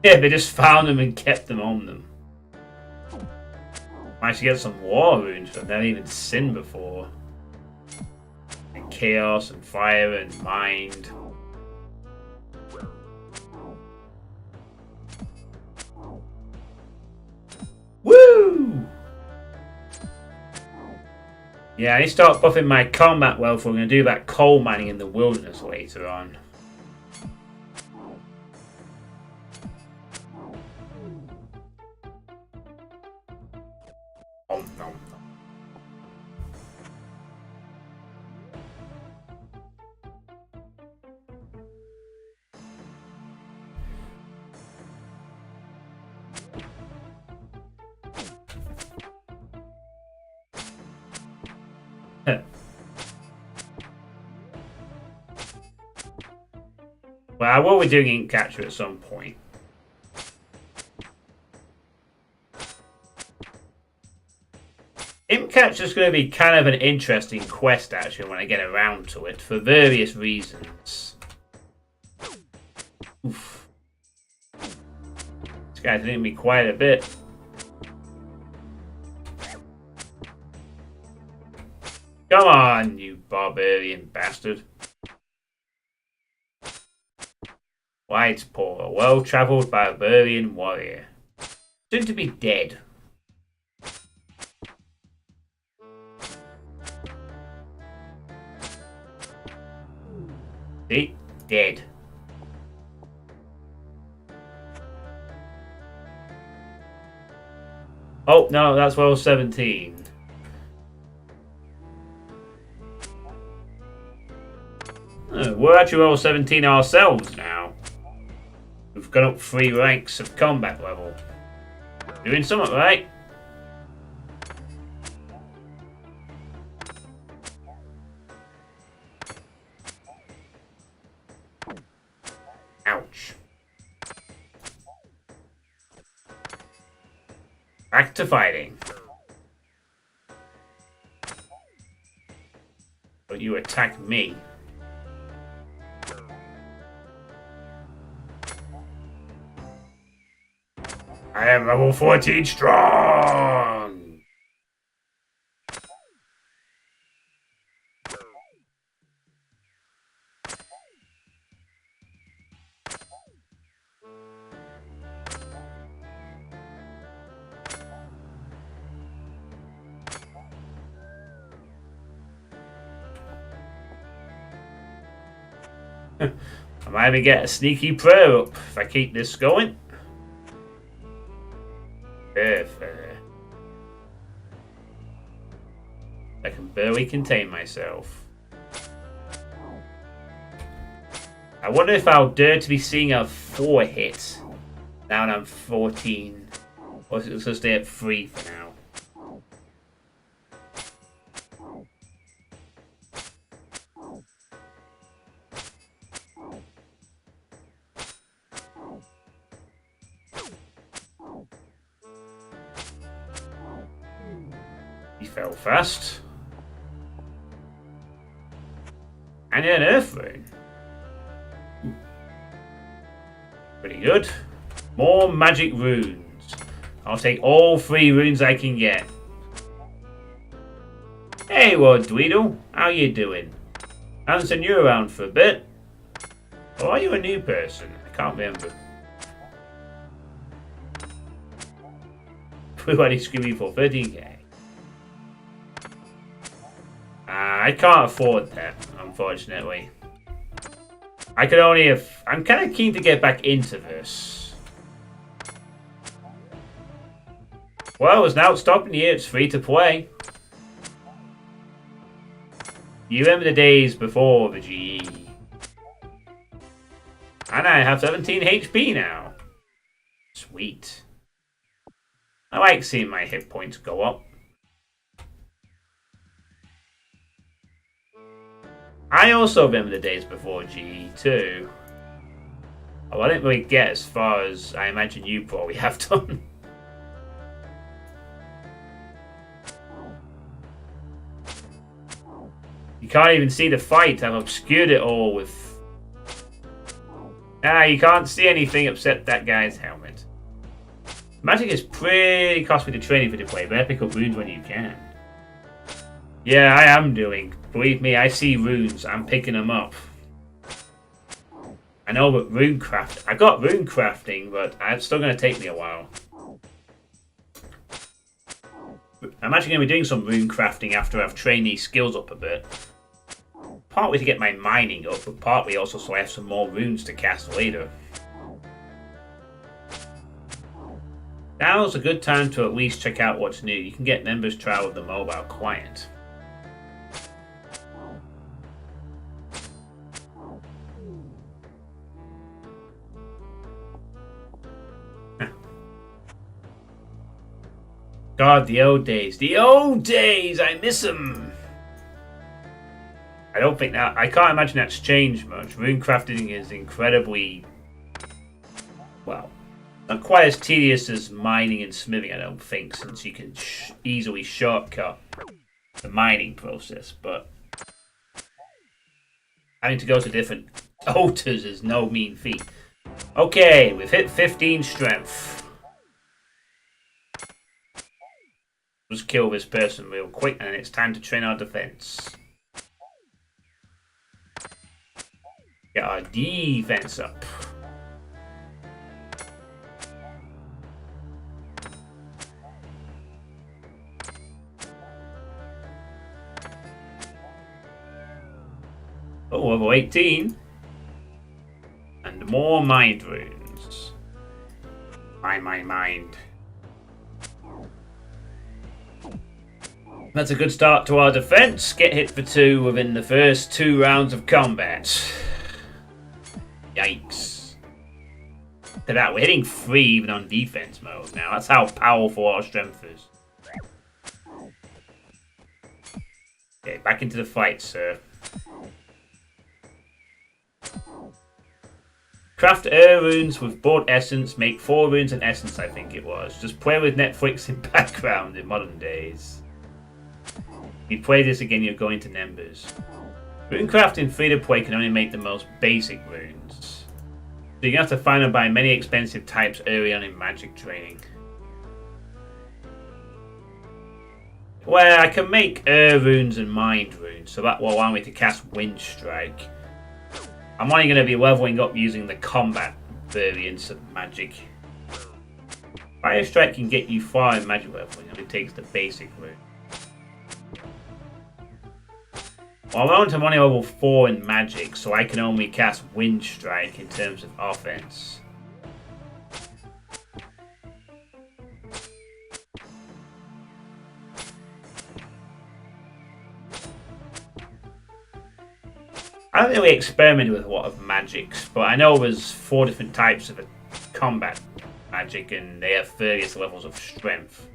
Yeah, they just found them and kept them on them. Managed to get some war runes that I've never even seen before. And chaos and fire and mind. Woo! Yeah, I need to start buffing my combat wealth. We're going to do that coal mining in the wilderness later on. But I will be doing ink capture at some point. Ink capture is going to be kind of an interesting quest actually when I get around to it for various reasons. Oof. This guy's hitting me quite a bit. Come on, you barbarian bastard. White's Paw, a well-travelled barbarian warrior. Soon to be dead. See? Dead. Oh, no, that's well 17. Oh, we're actually level 17 ourselves now. We've got up 3 ranks of combat level. Doing something right. Ouch. Back to fighting. But you attack me. I am level 14 strong! I might even get a sneaky prayer up if I keep this going. Perfect. I can barely contain myself. I wonder if I'll dare to be seeing a 4 hit now that I'm 14. Or is it going to stay at 3 for now? He fell fast. And an earth rune. Pretty good. More magic runes. I'll take all 3 runes I can get. Hey, Lord Dweedle. How you doing? I haven't seen you around for a bit. Or are you a new person? I can't remember. What are you screaming for? 13k. I can't afford that, unfortunately. I could only have... I'm kind of keen to get back into this. Well, it's now stopping you. It's free to play. You remember the days before the GE. And I have 17 HP now. Sweet. I like seeing my hit points go up. I also remember the days before GE too. Oh, I didn't really get as far as I imagine you probably have done. You can't even see the fight. I've obscured it all with... you can't see anything except that guy's helmet. Magic is pretty costly to training for the play. Better pick up runes when you can. Yeah, I am doing. Believe me, I see runes. I'm picking them up. I know, but Runecraft... I got Runecrafting, but it's still going to take me a while. I'm actually going to be doing some Runecrafting after I've trained these skills up a bit. Partly to get my mining up, but partly also so I have some more runes to cast later. Now's a good time to at least check out what's new. You can get members trial of the mobile client. God, the old days. The old days! I miss them! I don't think that... I can't imagine that's changed much. Runecrafting is incredibly... well, not quite as tedious as mining and smithing, I don't think, since you can easily shortcut the mining process, but having to go to different altars is no mean feat. Okay, we've hit 15 strength. Let's kill this person real quick, and it's time to train our defense. Get our defense up. Oh, level 18. And more mind runes. Mind. That's a good start to our defense. Get hit for 2 within the first 2 rounds of combat. Yikes. Look at that, we're hitting 3 even on defense mode now. That's how powerful our strength is. Okay, back into the fight, sir. Craft runes with board essence. Make 4 runes in essence, I think it was. Just play with Netflix in background in modern days. If you play this again, you're going to Numbers. Runecrafting free-to-play can only make the most basic runes. So you're going to have to find and buy many expensive types early on in magic training. Well, I can make runes and mind runes, so that will allow me to cast Wind Strike. I'm only going to be leveling up using the combat variants of magic. Fire Strike can get you far in magic leveling, and it takes the basic route. Well, I'm only level 4 in magic, so I can only cast Wind Strike in terms of offense. I haven't really experimented with a lot of magics, but I know there's 4 different types of combat magic, and they have various levels of strength.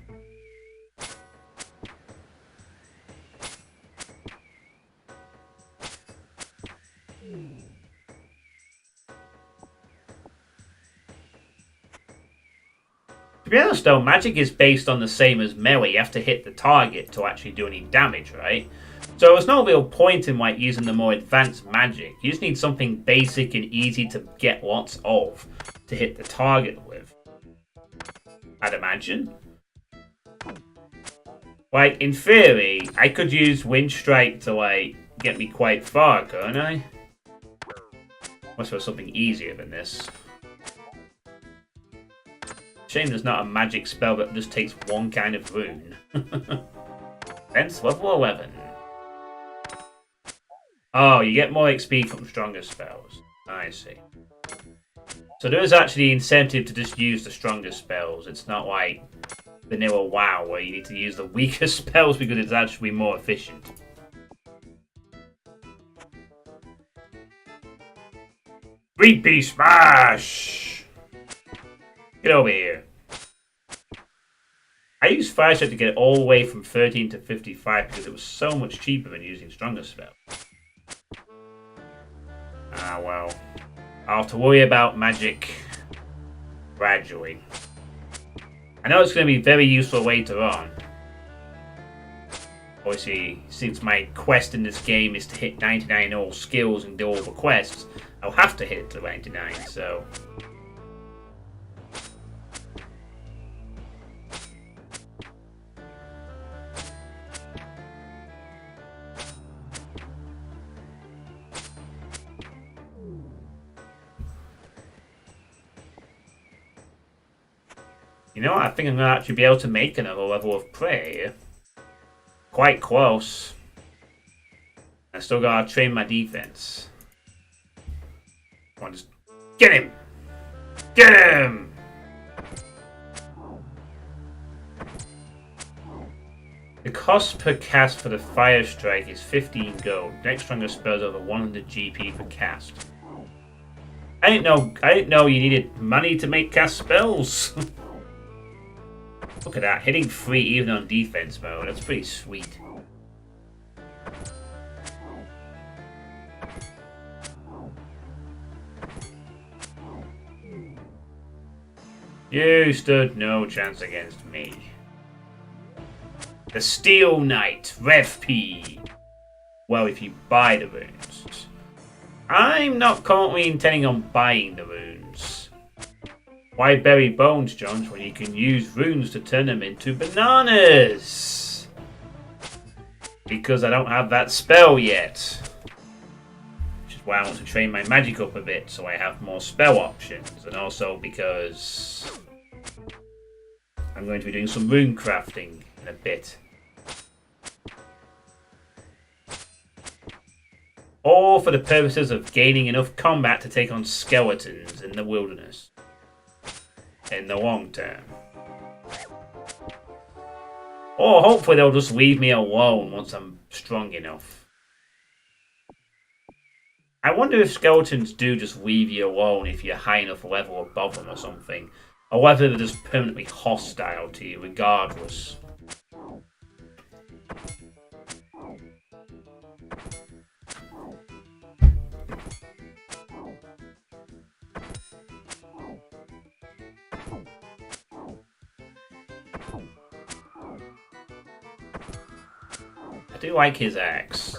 To be honest though, magic is based on the same as melee. You have to hit the target to actually do any damage, right? So there's no real point in like using the more advanced magic. You just need something basic and easy to get lots of to hit the target with, I'd imagine. Like, in theory, I could use Wind Strike to like get me quite far, couldn't I? Must have something easier than this. Shame there's not a magic spell that just takes one kind of rune. Hence level 11. Oh, you get more XP from stronger spells. I see. So there is actually incentive to just use the stronger spells. It's not like vanilla WoW where you need to use the weaker spells because it's actually more efficient. Repeat Smash! Get over here. I used Fire Strike to get it all the way from 13 to 55 because it was so much cheaper than using stronger spells. Ah, well. I'll have to worry about magic gradually. I know it's going to be very useful later on. Obviously, since my quest in this game is to hit 99 in all skills and do all the quests, I'll have to hit it to 99, so... You know what? I think I'm going to actually be able to make another level of prey. Quite close. I still got to train my defense. Come on, just get him! Get him! The cost per cast for the Fire Strike is 15 gold. Next strongest spells over 100 GP per cast. I didn't know you needed money to make cast spells. Look at that, hitting 3 even on defense mode. That's pretty sweet. You stood no chance against me. The Steel Knight, Rev P. Well, if you buy the runes. I'm not currently intending on buying the runes. Why bury bones, Jones, when you can use runes to turn them into bananas? Because I don't have that spell yet. Which is why I want to train my magic up a bit so I have more spell options. And also because I'm going to be doing some runecrafting in a bit. All for the purposes of gaining enough combat to take on skeletons in the wilderness. In the long term. Or hopefully they'll just leave me alone once I'm strong enough. I wonder if skeletons do just leave you alone if you're high enough level above them or something. Or whether they're just permanently hostile to you regardless. I do like his axe.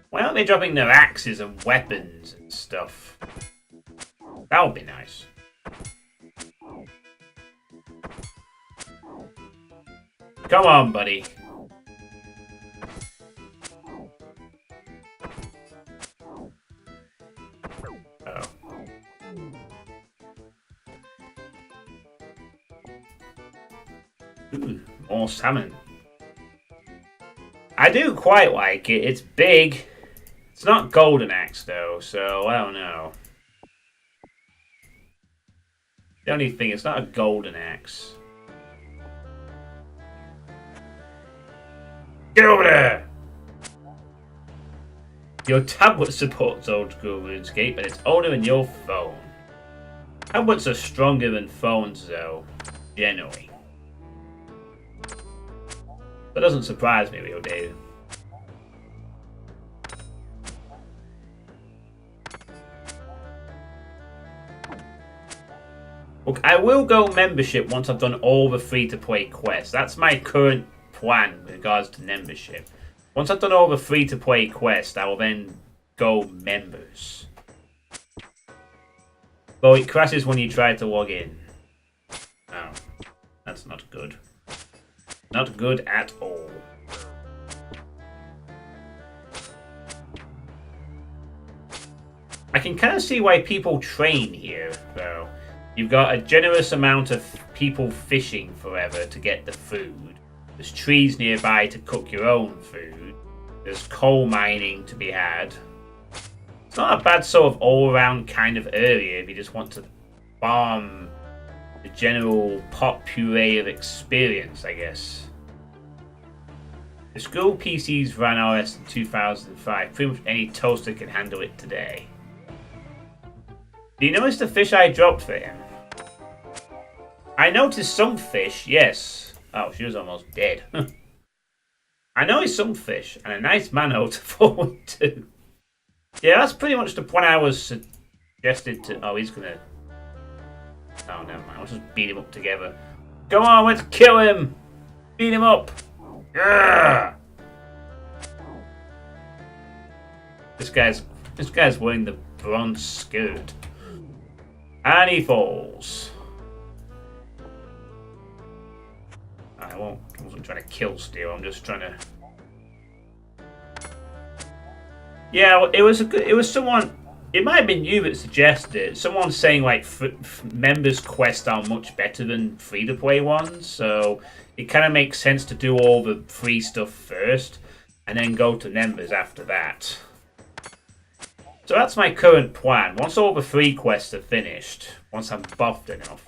Why aren't they dropping their axes and weapons and stuff? That would be nice. Come on, buddy. Oh. Ooh, more salmon. I do quite like it. It's big. It's not golden axe though, so I don't know. The only thing, it's not a golden axe. Get over there! Your tablet supports old school Runescape, and it's older than your phone. Tablets are stronger than phones though, generally. That doesn't surprise me, real Dave. Look, I will go membership once I've done all the free-to-play quests. That's my current plan with regards to membership. Once I've done all the free-to-play quests, I will then go members. Though it crashes when you try to log in. Oh, that's not good. Not good at all. I can kind of see why people train here, though. You've got a generous amount of people fishing forever to get the food. There's trees nearby to cook your own food. There's coal mining to be had. It's not a bad sort of all-around kind of area if you just want to farm the general pot puree of experience, I guess. The school PCs ran RS in 2005. Pretty much any toaster can handle it today. Do you notice the fish I dropped for him? I noticed some fish, yes. Oh, she was almost dead. I noticed some fish, and a nice manhole to fall into. Yeah, that's pretty much the plan I was suggested to... Oh, he's gonna... Oh, never mind. I'll just beat him up together. Come on, let's kill him! Beat him up! Yeah! This guy's wearing the bronze skirt. And he falls. I wasn't trying to kill Steel, I'm just trying to... Yeah, it was someone... It might have been you that suggested it. Someone saying, like, members' quests are much better than free-to-play ones, so it kind of makes sense to do all the free stuff first, and then go to members after that. So that's my current plan. Once all the free quests are finished, once I'm buffed enough,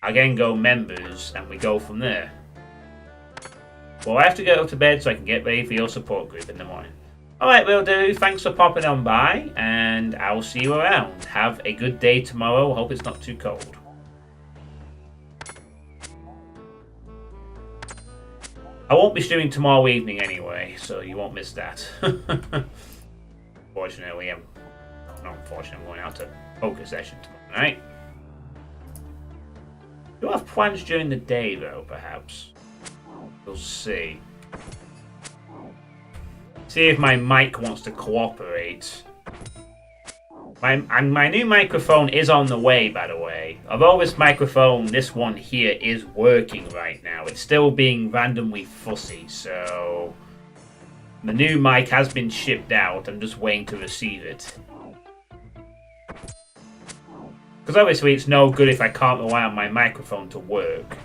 I then go members, and we go from there. Well, I have to go to bed so I can get ready for your support group in the morning. Alright, will do. Thanks for popping on by, and I'll see you around. Have a good day tomorrow. Hope it's not too cold. I won't be streaming tomorrow evening anyway, so you won't miss that. Fortunately, I'm going out to poker session tomorrow night. Do I have plans during the day, though, perhaps? We'll see. See if my mic wants to cooperate. My new microphone is on the way, by the way. Although this microphone, this one here, is working right now, it's still being randomly fussy, so... The new mic has been shipped out, I'm just waiting to receive it. Because obviously it's no good if I can't rely on my microphone to work.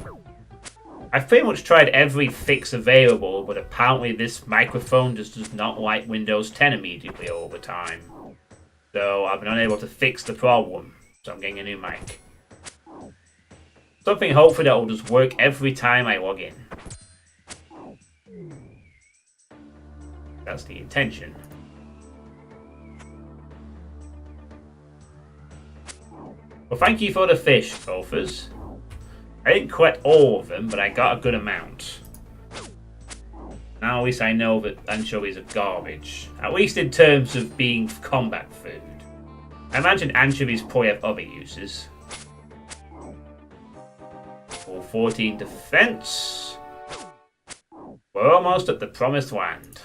I've pretty much tried every fix available, but apparently this microphone just does not like Windows 10 immediately all the time. So I've been unable to fix the problem. So I'm getting a new mic. Something hopefully that will just work every time I log in. That's the intention. Well, thank you for the fish, Gophers. I didn't collect all of them, but I got a good amount. Now at least I know that anchovies are garbage. At least in terms of being combat food. I imagine anchovies probably have other uses. Full 14 defense. We're almost at the promised land.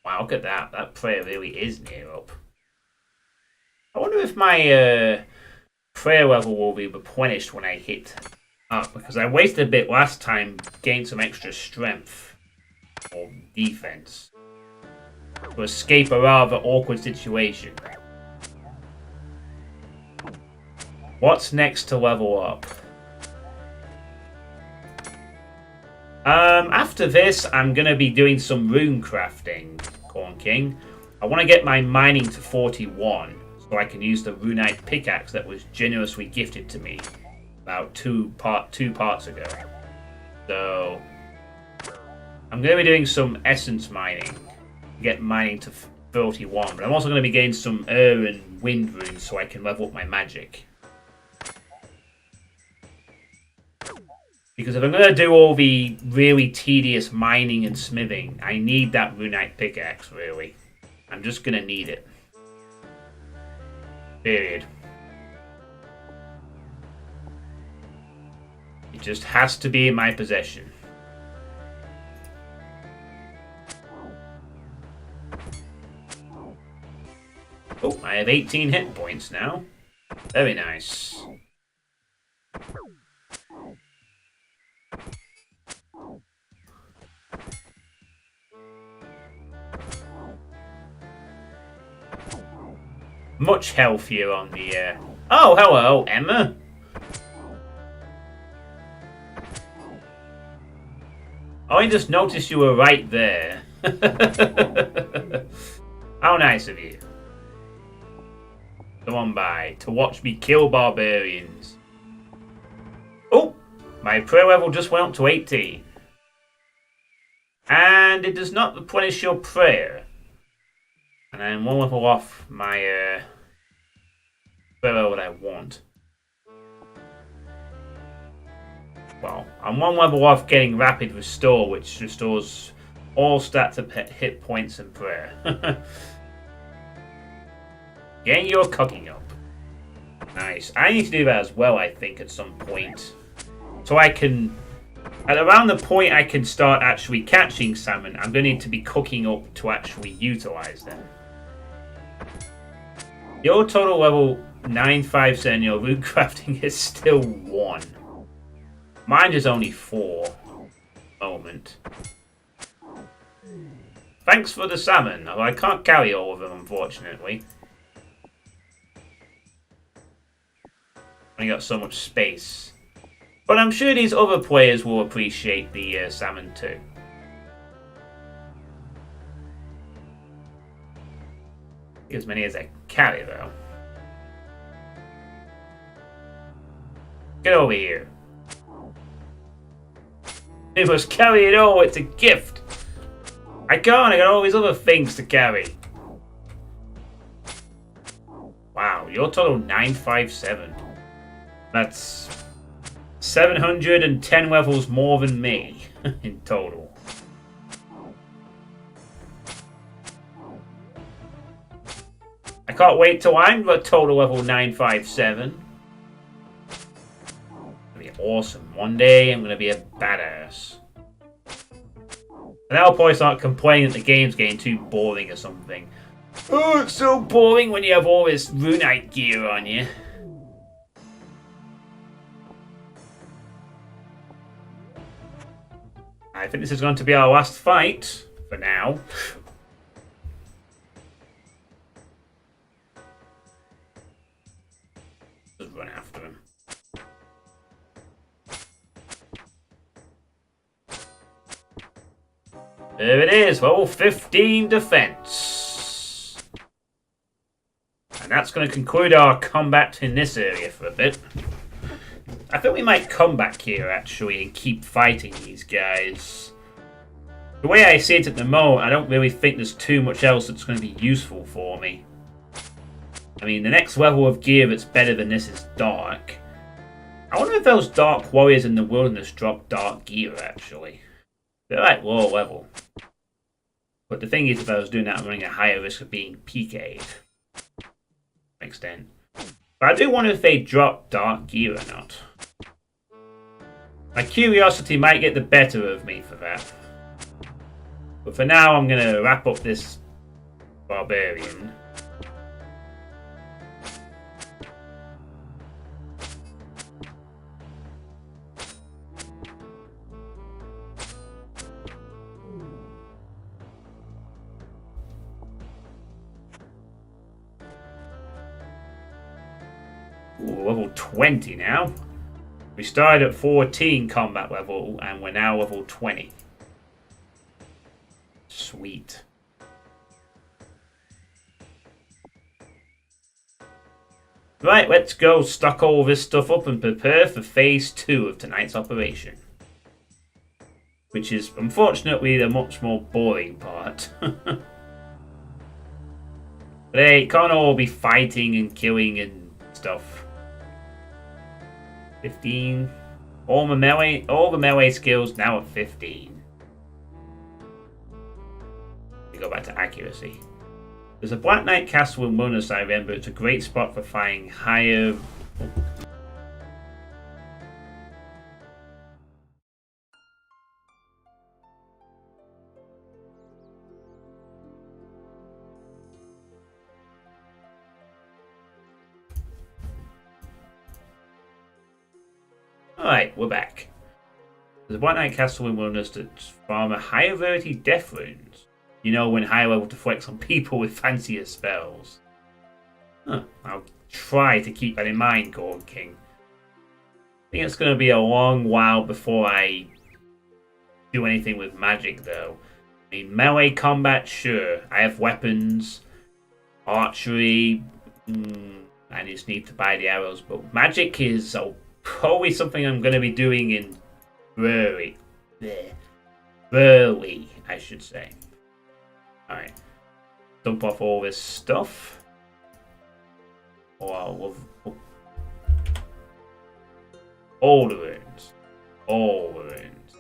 Wow, look at that. That prayer really is near up. I wonder if my prayer level will be replenished when I hit up, because I wasted a bit last time, gained some extra strength or defense to escape a rather awkward situation. What's next to level up? After this, I'm going to be doing some runecrafting, Corn King. I want to get my mining to 41, so I can use the runite pickaxe that was generously gifted to me about two parts ago. So, I'm going to be doing some essence mining to get mining to 31, but I'm also going to be getting some air and wind runes so I can level up my magic. Because if I'm going to do all the really tedious mining and smithing, I need that runite pickaxe, really. I'm just going to need it. Period. It just has to be in my possession. Oh, I have 18 hit points now. Very nice. Much healthier on the Oh, hello, Emma. Oh, I just noticed you were right there. How nice of you. Come on by to watch me kill barbarians. Oh, my prayer level just went up to 18. And it does not replenish your prayer. And I'm one level off my prayer what I want. Well, I'm one level off getting rapid restore, which restores all stats of hit points and prayer. Getting your cooking up. Nice. I need to do that as well, I think, at some point. So I can... At around the point I can start actually catching salmon, I'm going to need to be cooking up to actually utilize them. Your total level 957 and your runecrafting is still 1. Mine is only 4. Moment. Thanks for the salmon, although I can't carry all of them, unfortunately. I got so much space. But I'm sure these other players will appreciate the salmon too. As many as I carry, though. Get over here. You must carry it all, it's a gift. I can't, I got all these other things to carry. Wow, your total 957. That's 710 levels more than me in total. I can't wait till I'm a total level 957. It'll be awesome. One day I'm gonna be a badass. And I'll probably start complaining that the game's getting too boring or something. Oh, it's so boring when you have all this Runite gear on you. I think this is going to be our last fight, for now. Just run after him. There it is, level 15 defense. And that's going to conclude our combat in this area for a bit. I think we might come back here, actually, and keep fighting these guys. The way I see it at the moment, I don't really think there's too much else that's going to be useful for me. I mean, the next level of gear that's better than this is dark. I wonder if those dark warriors in the wilderness drop dark gear, actually. They're like low level. But the thing is, if I was doing that, I'm running a higher risk of being PK'd. Extent. But I do wonder if they drop dark gear or not. My curiosity might get the better of me for that. But for now, I'm going to wrap up this Barbarian. Ooh, level 20 now. We started at 14 combat level and we're now level 20. Sweet. Right, let's go stock all this stuff up and prepare for phase 2 of tonight's operation. Which is unfortunately the much more boring part. But hey, it can't all be fighting and killing and stuff. 15. All the melee skills now at 15. We go back to accuracy. There's a Black Knight Castle in Wilderness, I remember. It's a great spot for finding higher... Alright, we're back. There's a Black Knight Castle in Wilderness that farm a higher rarity death runes. You know, when higher level to flex on people with fancier spells. Huh, I'll try to keep that in mind, Gorn King. I think it's going to be a long while before I do anything with magic, though. I mean, melee combat, sure. I have weapons, archery, I just need to buy the arrows. But magic is probably something I'm going to be doing in early, I should say. Alright. Dump off all this stuff. Oh, I love... all the runes. All the runes.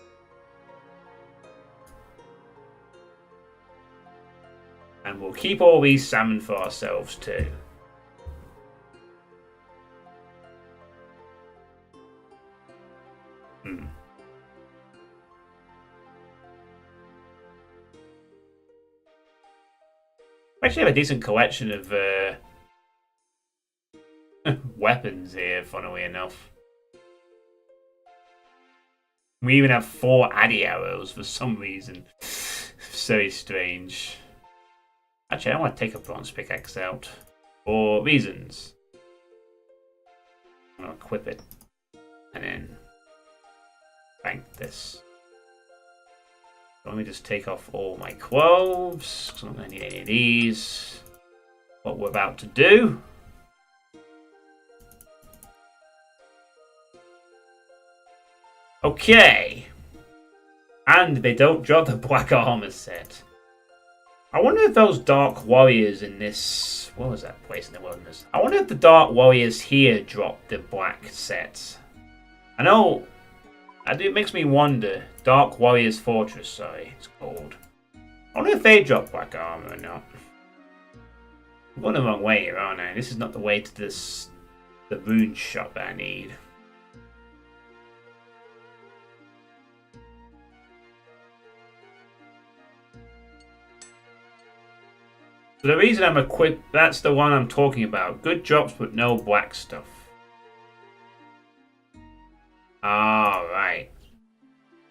And we'll keep all these salmon for ourselves too. I actually have a decent collection of weapons here, funnily enough. We even have 4 Addy arrows for some reason. Very strange. Actually, I want to take a bronze pickaxe out for reasons. I'm going to equip it and then bank this. Let me just take off all my clothes, because I'm not going to need any of these. What we're about to do. Okay. And they don't drop the black armor set. I wonder if those dark warriors in this... what was that place in the wilderness? I wonder if the dark warriors here drop the black sets. I know... it makes me wonder. Dark Warriors Fortress, sorry, it's called. I wonder if they drop black armor or not. I'm going the wrong way here, aren't I? This is not the way to the rune shop that I need. So the reason I'm equipped, that's the one I'm talking about. Good drops but no black stuff. Alright.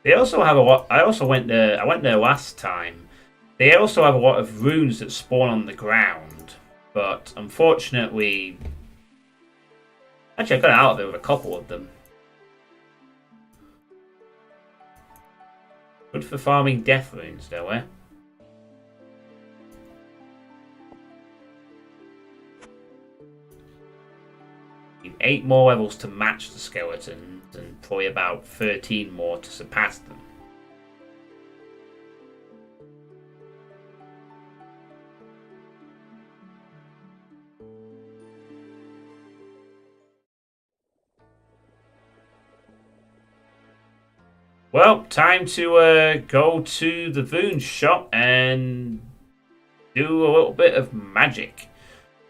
They also have a lot, I went there last time. They also have a lot of runes that spawn on the ground. But unfortunately, actually I got out of it with a couple of them. Good for farming death runes though, eh? Need 8 more levels to match the skeletons and probably about 13 more to surpass them. Well, time to go to the rune shop and do a little bit of magic.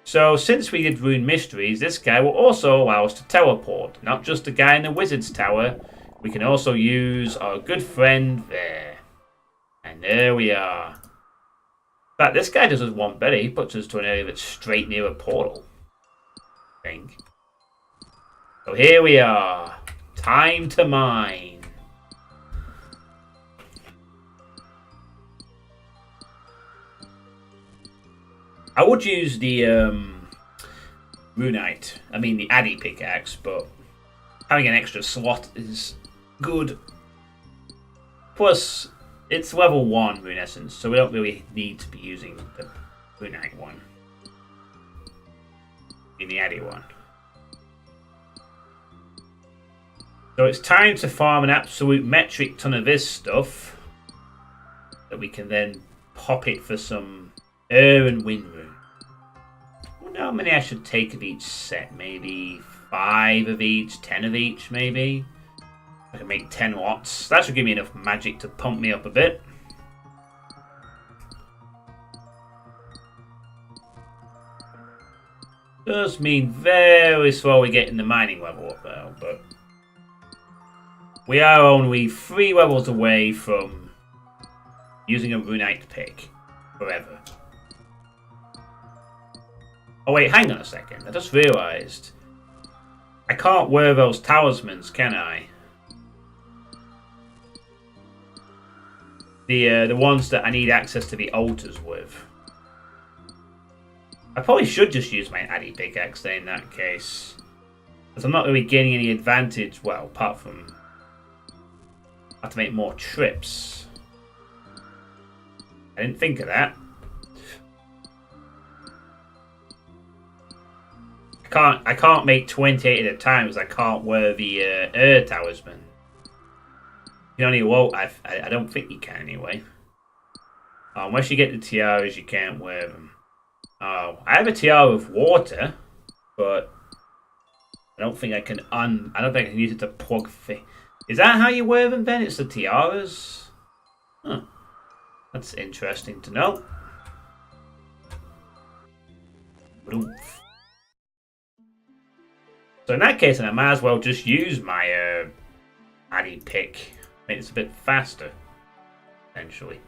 So, since we did Rune Mysteries, this guy will also allow us to teleport. Not just the guy in the Wizard's Tower. We can also use our good friend there. And there we are. In fact, this guy does us one better. He puts us to an area that's straight near a portal. I think. So here we are. Time to mine. I would use the the Addy pickaxe, but having an extra slot is good. Plus, it's level 1 Rune Essence, so we don't really need to be using the Runite one. In the Addy one. So it's time to farm an absolute metric ton of this stuff. That we can then pop it for some air and wind rune. I wonder how many I should take of each set. Maybe 5 of each, 10 of each, maybe. I can make 10 lots. That should give me enough magic to pump me up a bit. Does mean very slowly getting the mining level up though, but we are only 3 levels away from using a Runite pick forever. Oh wait, hang on a second. I just realised I can't wear those talismans, can I? The ones that I need access to the altars with. I probably should just use my Addy pickaxe then in that case. Because I'm not really gaining any advantage, well, apart from I have to make more trips. I didn't think of that. I can't make 28 at a time because I can't wear the air talisman. You only won't. I don't think you can anyway. Unless you get the tiaras, you can't wear them. Oh, I have a tiara of water, but I don't think I can I don't think I can use it to plug. Is that how you wear them then? It's the tiaras. Huh. That's interesting to know. So in that case, then I might as well just use my Addy pick. Make this a bit faster, essentially.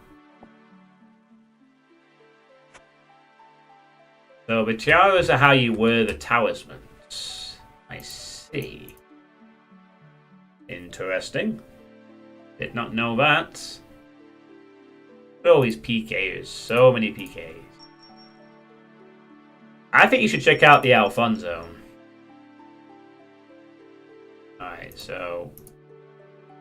So the tiaras are how you wear the talismans. I see. Interesting. Did not know that. All these PKs. So many PKs. I think you should check out the Alfonso. Alright, so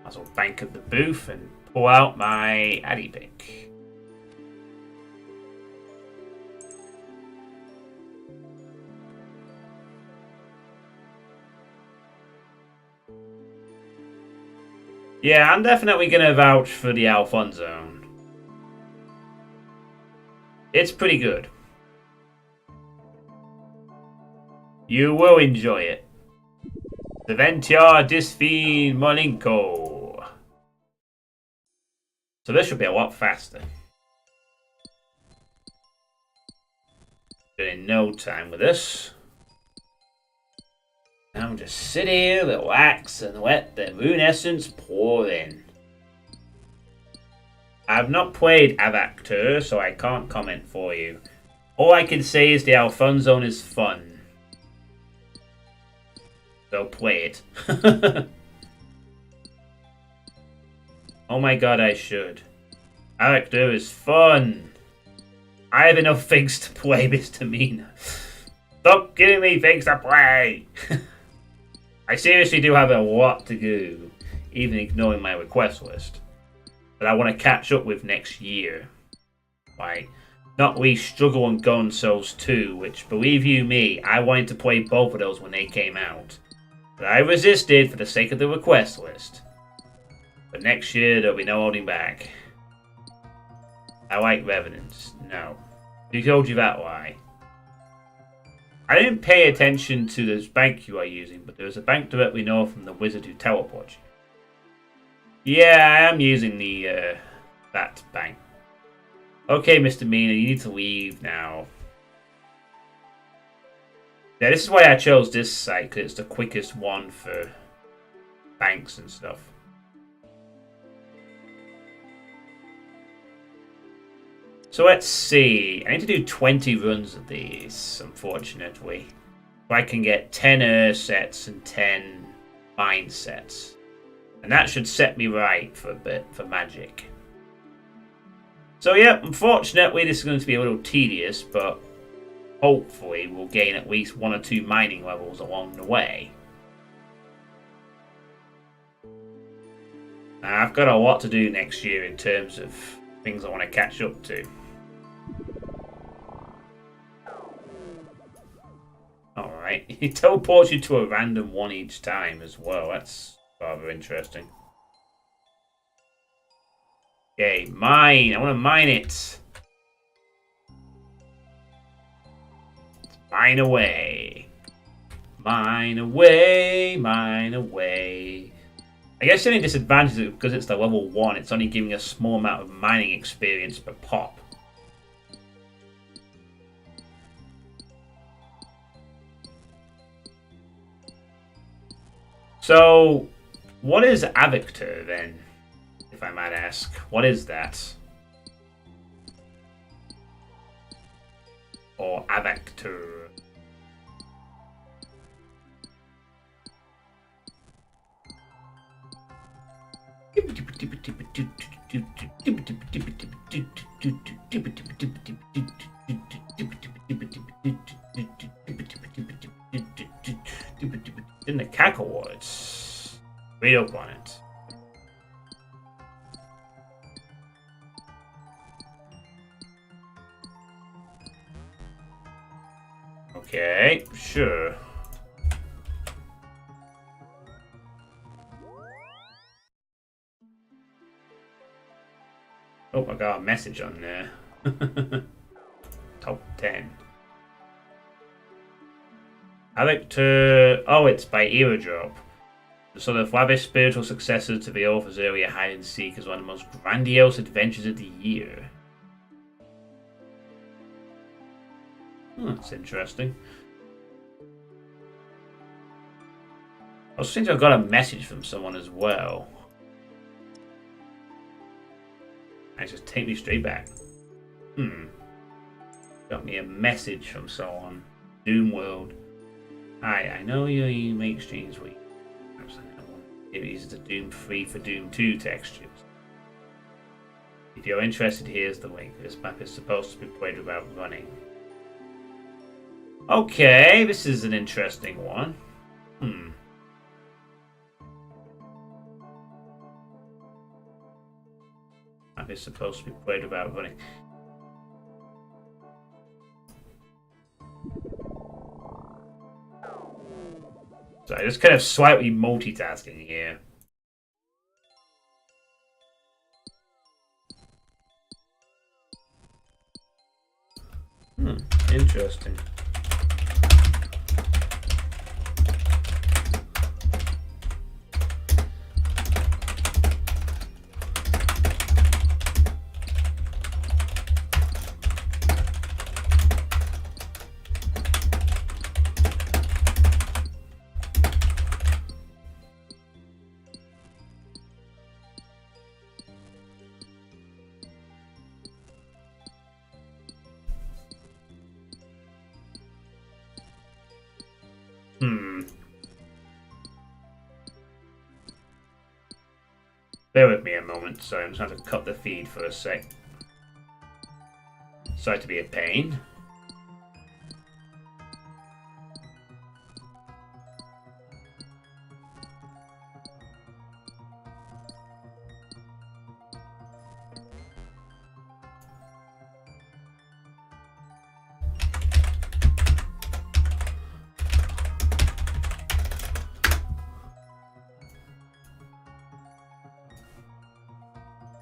I'll bank at the booth and pull out my Addy pick. Yeah, I'm definitely going to vouch for the Alfonso. It's pretty good. You will enjoy it. The Ventia Disfin Molinko. So this should be a lot faster. in no time with this. Now just sit here, relax, and let the rune essence pour in. I've not played Avactor, so I can't comment for you. All I can say is the Alfun Zone is fun. So play it. Oh my god, I should. Avactor is fun. I have enough things to play, Mr. Mina. Stop giving me things to play! I seriously do have a lot to do, even ignoring my request list, that I want to catch up with next year. Like, not least Struggle and Gun Souls 2, which, believe you me, I wanted to play both of those when they came out. But I resisted for the sake of the request list. But next year, there'll be no holding back. I like Revenants. No. Who told you that lie? I didn't pay attention to this bank you are using, but there's a bank directly north from the wizard who teleports you. Yeah, I am using the, that bank. Okay, Mr. Mina, you need to leave now. Yeah, this is why I chose this site, because it's the quickest one for banks and stuff. So let's see. I need to do 20 runs of these, unfortunately. So I can get 10 Earth sets and 10 Mind sets. And that should set me right for a bit for magic. So yeah, unfortunately this is going to be a little tedious, but hopefully we'll gain at least 1 or 2 mining levels along the way. Now, I've got a lot to do next year in terms of things I want to catch up to. Alright, it teleports you to a random one each time as well. That's rather interesting. Okay, mine. I want to mine it. Mine away. Mine away. Mine away. I guess the only disadvantage is because it's the level 1, it's only giving a small amount of mining experience per pop. So, what is Avactor then, if I might ask? What is that? Or Avactor? In the cackle words. Read up on it. Okay, sure. Oh, I got a message on there. Top 10. I like to... Oh, it's by Era Drop. The sort of lavish spiritual successor to the author's earlier hide and seek is one of the most grandiose adventures of the year. That's interesting. I was thinking I got a message from someone as well. I just take me straight back. Got me a message from someone. Doom World. Hi, I know you make streams week. It is the Doom 3 for Doom 2 textures. If you're interested, here's the link. This map is supposed to be played without running. Okay, this is an interesting one. Map is supposed to be played without running. So I just kind of slightly multitasking here. Interesting. Bear with me a moment. Sorry, I'm just going to cut the feed for a sec. Sorry to be a pain.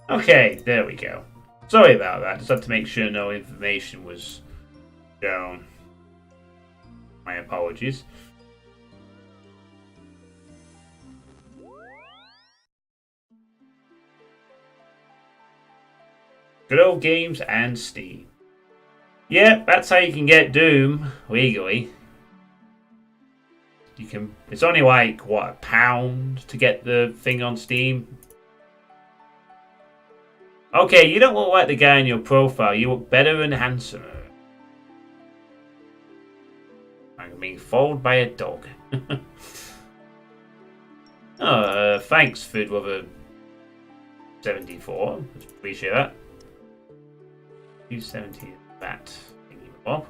Okay, there we go. Sorry about that. Just had to make sure no information was shown. My apologies. Good old games and Steam. Yeah, that's how you can get Doom legally. You can. It's only like what, £1 to get the thing on Steam. Okay, you don't look like the guy in your profile. You look better and handsomer. I'm being followed by a dog. Oh, thanks, Food Lover 74. Appreciate that. 270 that. Well,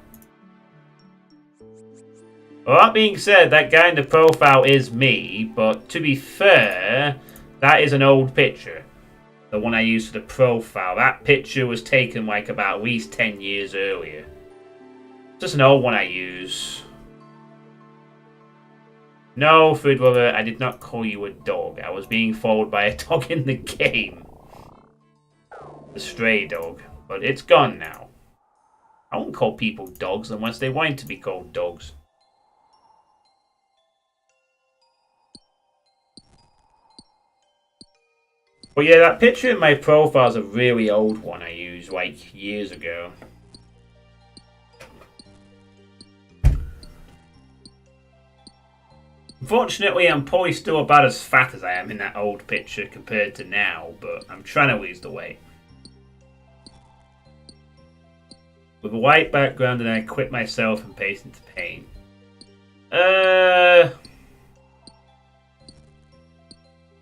that being said, that guy in the profile is me, but to be fair, that is an old picture. The one I used for the profile. That picture was taken like about at least 10 years earlier. Just an old one I use. No, Food Lover, I did not call you a dog. I was being followed by a dog in the game. The stray dog. But it's gone now. I won't call people dogs unless they want to be called dogs. But yeah, that picture in my profile is a really old one I used like years ago. Unfortunately, I'm probably still about as fat as I am in that old picture compared to now, but I'm trying to lose the weight. With a white background, and I quit myself and paste into paint.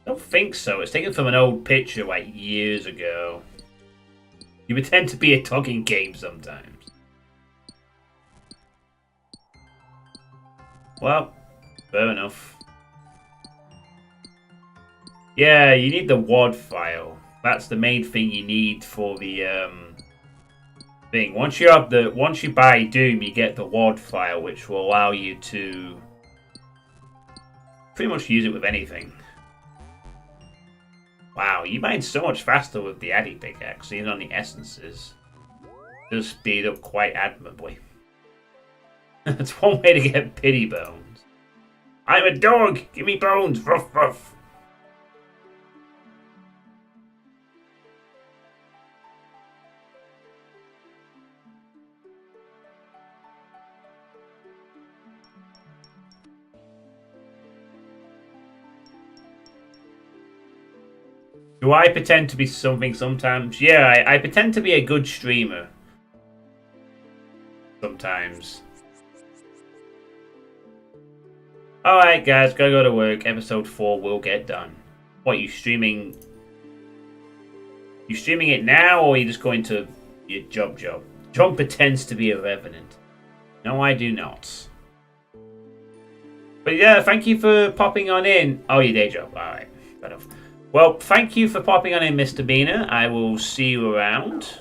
Don't think so. It's taken from an old picture like years ago. You pretend to be a dog in games sometimes. Well, fair enough. Yeah, you need the WAD file. That's the main thing you need for the thing. Once you buy Doom, you get the WAD file, which will allow you to pretty much use it with anything. Wow, you mine so much faster with the Addy pickaxe, even on the essences. Does speed up quite admirably. That's one way to get pity bones. I'm a dog! Give me bones! Ruff ruff! Do I pretend to be something sometimes? Yeah, I pretend to be a good streamer. Sometimes. Alright guys, gotta go to work. Episode 4 will get done. What, you streaming? You streaming it now, or are you just going to your job? John pretends to be a revenant. No, I do not. But yeah, thank you for popping on in. Oh, your day job. Alright, fair enough. Well, thank you for popping on in, Mr. Beaner. I will see you around.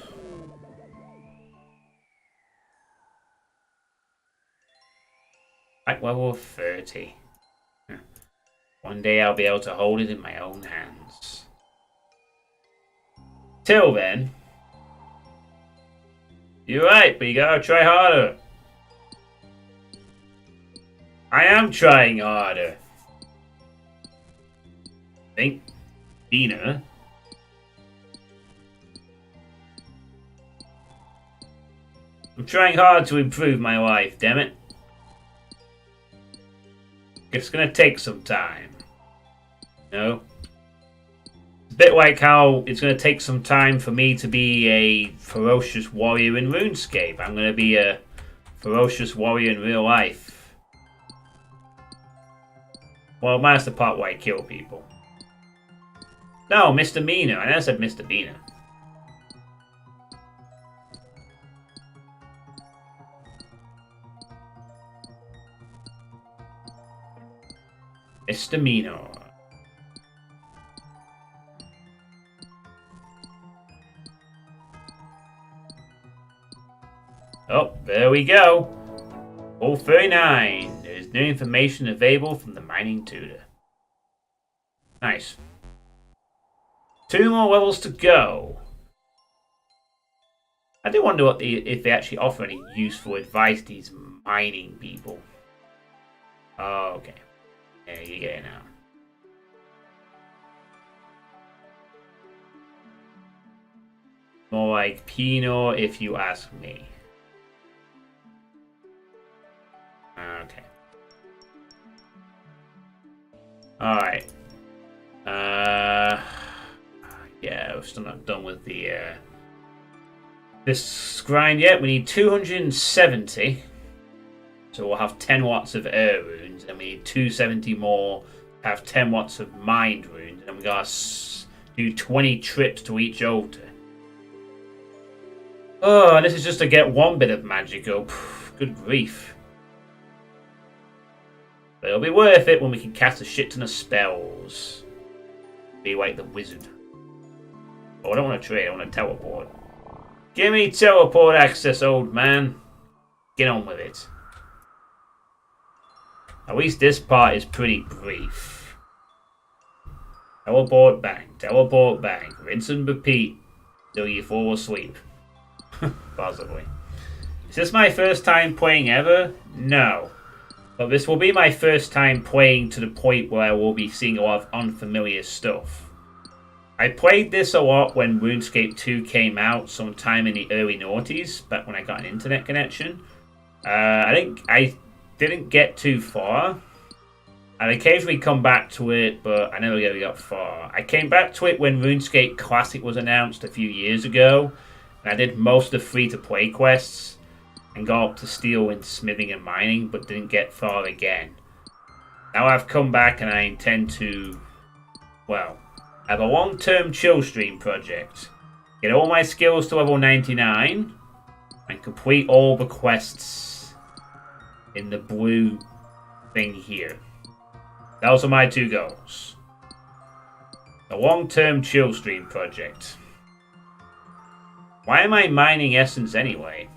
At level 30. One day I'll be able to hold it in my own hands. Till then, you're right, but you gotta try harder. I am trying harder. Think, Beaner. I'm trying hard to improve my life, damn it. It's gonna take some time. No? It's a bit like how it's gonna take some time for me to be a ferocious warrior in Runescape. I'm gonna be a ferocious warrior in real life. Well, minus the part where I kill people. No, misdemeanor. I never said misdemeanor. Misdemeanor. Oh, there we go. 439. There's new information available from the mining tutor. Nice. 2 more levels to go. I do wonder what if they actually offer any useful advice to these mining people. Oh, okay. Yeah, you get it now. More like Pinot, if you ask me. Okay. Alright. Yeah, we're still not done with the this grind yet. We need 270. So we'll have 10 watts of air runes, and we need 270 more to have 10 watts of mind runes, and we gotta do 20 trips to each altar. Oh, and this is just to get 1 bit of magic up. Good grief. But it'll be worth it when we can cast a shit ton of spells. Be like the wizard. Oh, I don't want to trade, I want to teleport. Give me teleport access, old man. Get on with it. At least this part is pretty brief. Teleport bang, rinse and repeat till you fall asleep. Possibly. Is this my first time playing ever? No. But this will be my first time playing to the point where I will be seeing a lot of unfamiliar stuff. I played this a lot when Runescape 2 came out sometime in the early noughties, back when I got an internet connection. I think I didn't get too far. I'd occasionally come back to it, but I never really got far. I came back to it when RuneScape Classic was announced a few years ago, and I did most of the free-to-play quests, and got up to steel and smithing and mining, but didn't get far again. Now I've come back and I intend to, well, have a long-term chill stream project. Get all my skills to level 99, and complete all the quests in the blue thing here. Those are my 2 goals. A long-term chill stream project. Why am I mining essence anyway?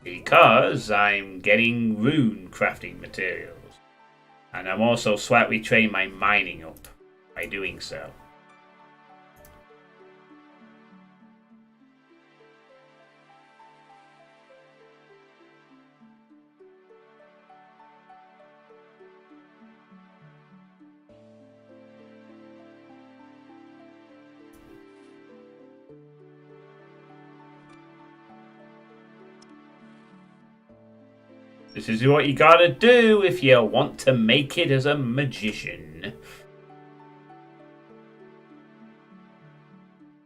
Because I'm getting rune crafting materials. And I'm also slightly training my mining up by doing so. This is what you gotta do if you want to make it as a magician.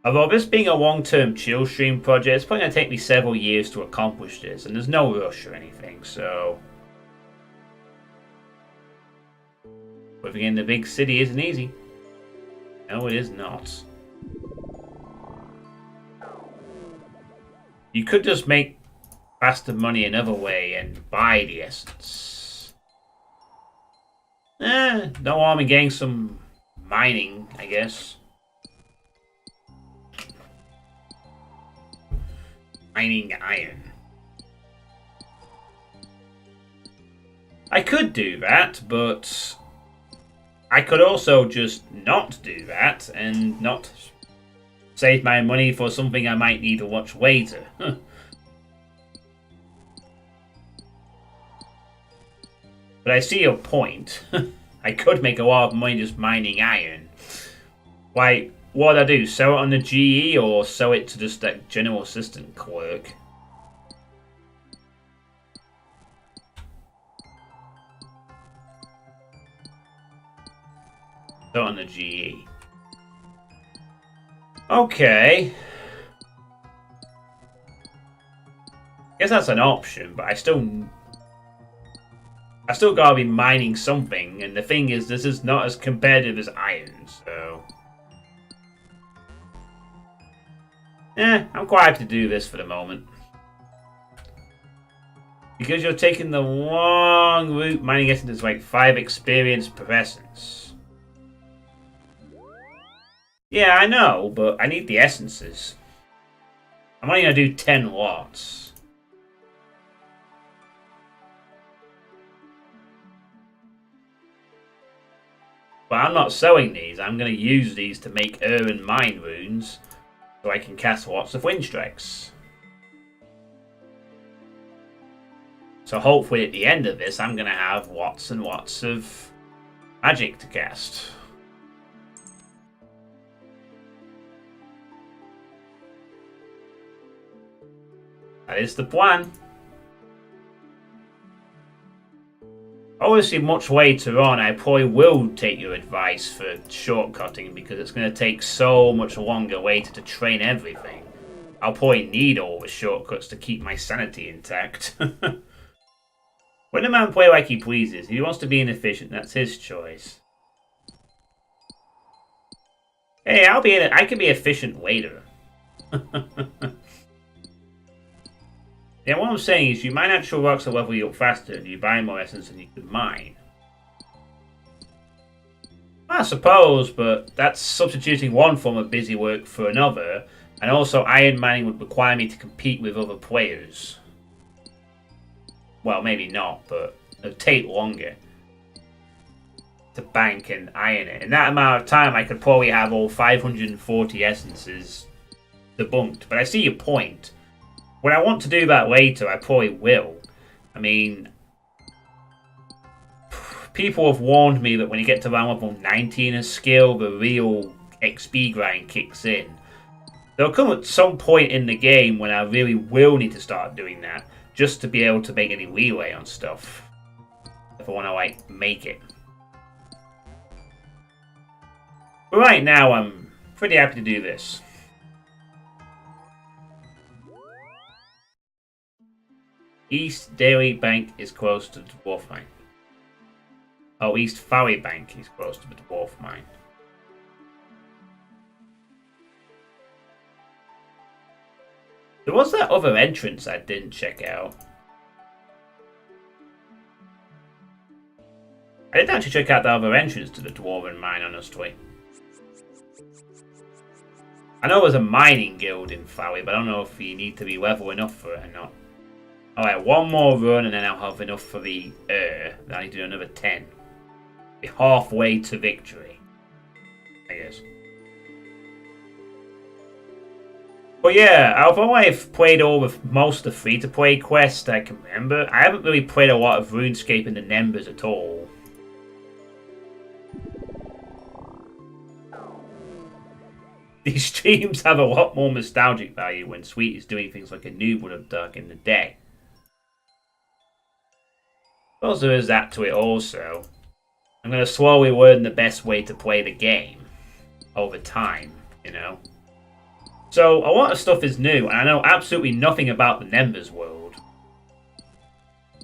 Although this being a long-term chill stream project, it's probably going to take me several years to accomplish this, and there's no rush or anything, so... living in the big city isn't easy. No, it is not. You could just make faster money another way and buy the essence. No harm in getting some mining, I guess. Mining iron. I could do that, but I could also just not do that and not save my money for something I might need to watch later. But I see your point. I could make a lot of money just mining iron. Why, what would I do? Sell it on the GE or sell it to just that general assistant clerk? Sell it on the GE. Okay. Guess that's an option, but I still gotta be mining something, and the thing is, this is not as competitive as iron, so... I'm quite happy to do this for the moment. Because you're taking the wrong route, mining essence is like 5 experience per essence. Yeah, I know, but I need the essences. I'm only going to do 10 lots. But I'm not sewing these. I'm going to use these to make and mine runes so I can cast lots of wind strikes. So hopefully at the end of this, I'm going to have lots and lots of magic to cast. That is the plan. Obviously, much later on, I probably will take your advice for shortcutting because it's going to take so much longer later to train everything. I'll probably need all the shortcuts to keep my sanity intact. When a man play like he pleases, if he wants to be inefficient, that's his choice. Hey, I can be efficient later. Yeah, what I'm saying is you mine actual rocks will level you up faster and you buy more essence than you could mine. I suppose, but that's substituting one form of busy work for another, and also iron mining would require me to compete with other players. Well, maybe not, but it would take longer to bank and iron it. In that amount of time, I could probably have all 540 essences debunked. But I see your point. When I want to do that later, I probably will. I mean, people have warned me that when you get to around level 90 in a skill, the real XP grind kicks in. There'll come at some point in the game when I really will need to start doing that, just to be able to make any leeway on stuff. If I want to, like, make it. But right now, I'm pretty happy to do this. East Daily Bank is close to the Dwarf Mine. Oh, East Valley Bank is close to the Dwarf Mine. There was that other entrance I didn't check out. I didn't actually check out the other entrance to the Dwarven Mine, honestly. I know there's a mining guild in Valley, but I don't know if you need to be level enough for it or not. Alright, one more run and then I'll have enough for the then I need to do another 10. Be halfway to victory, I guess. But yeah, although I've played all of most of the free-to-play quests I can remember, I haven't really played a lot of RuneScape and the Members at all. These streams have a lot more nostalgic value when Sweet is doing things like a noob would have done in the day. Well, there is that to it also. I'm going to slowly learn the best way to play the game over time, you know. So, a lot of stuff is new, and I know absolutely nothing about the Members world.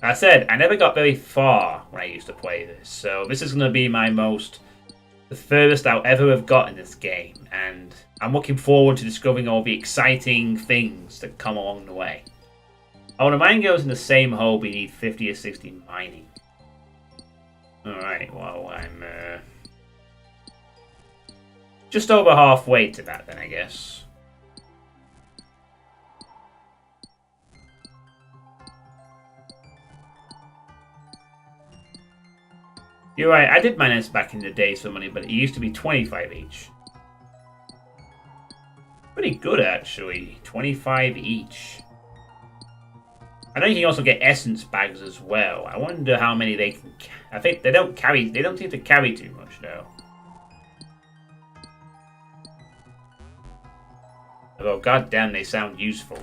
I said, I never got very far when I used to play this, so this is going to be the furthest I'll ever have got in this game, and I'm looking forward to discovering all the exciting things that come along the way. Oh, when a mine goes in the same hole, we need 50 or 60 mining. Alright, well, I'm just over halfway to that then, I guess. You're right, I did mine this back in the days for money, but it used to be 25 each. Pretty good, actually. 25 each. I know you can also get essence bags as well. I wonder how many they can. I think they don't seem to carry too much though. Although, goddamn, they sound useful.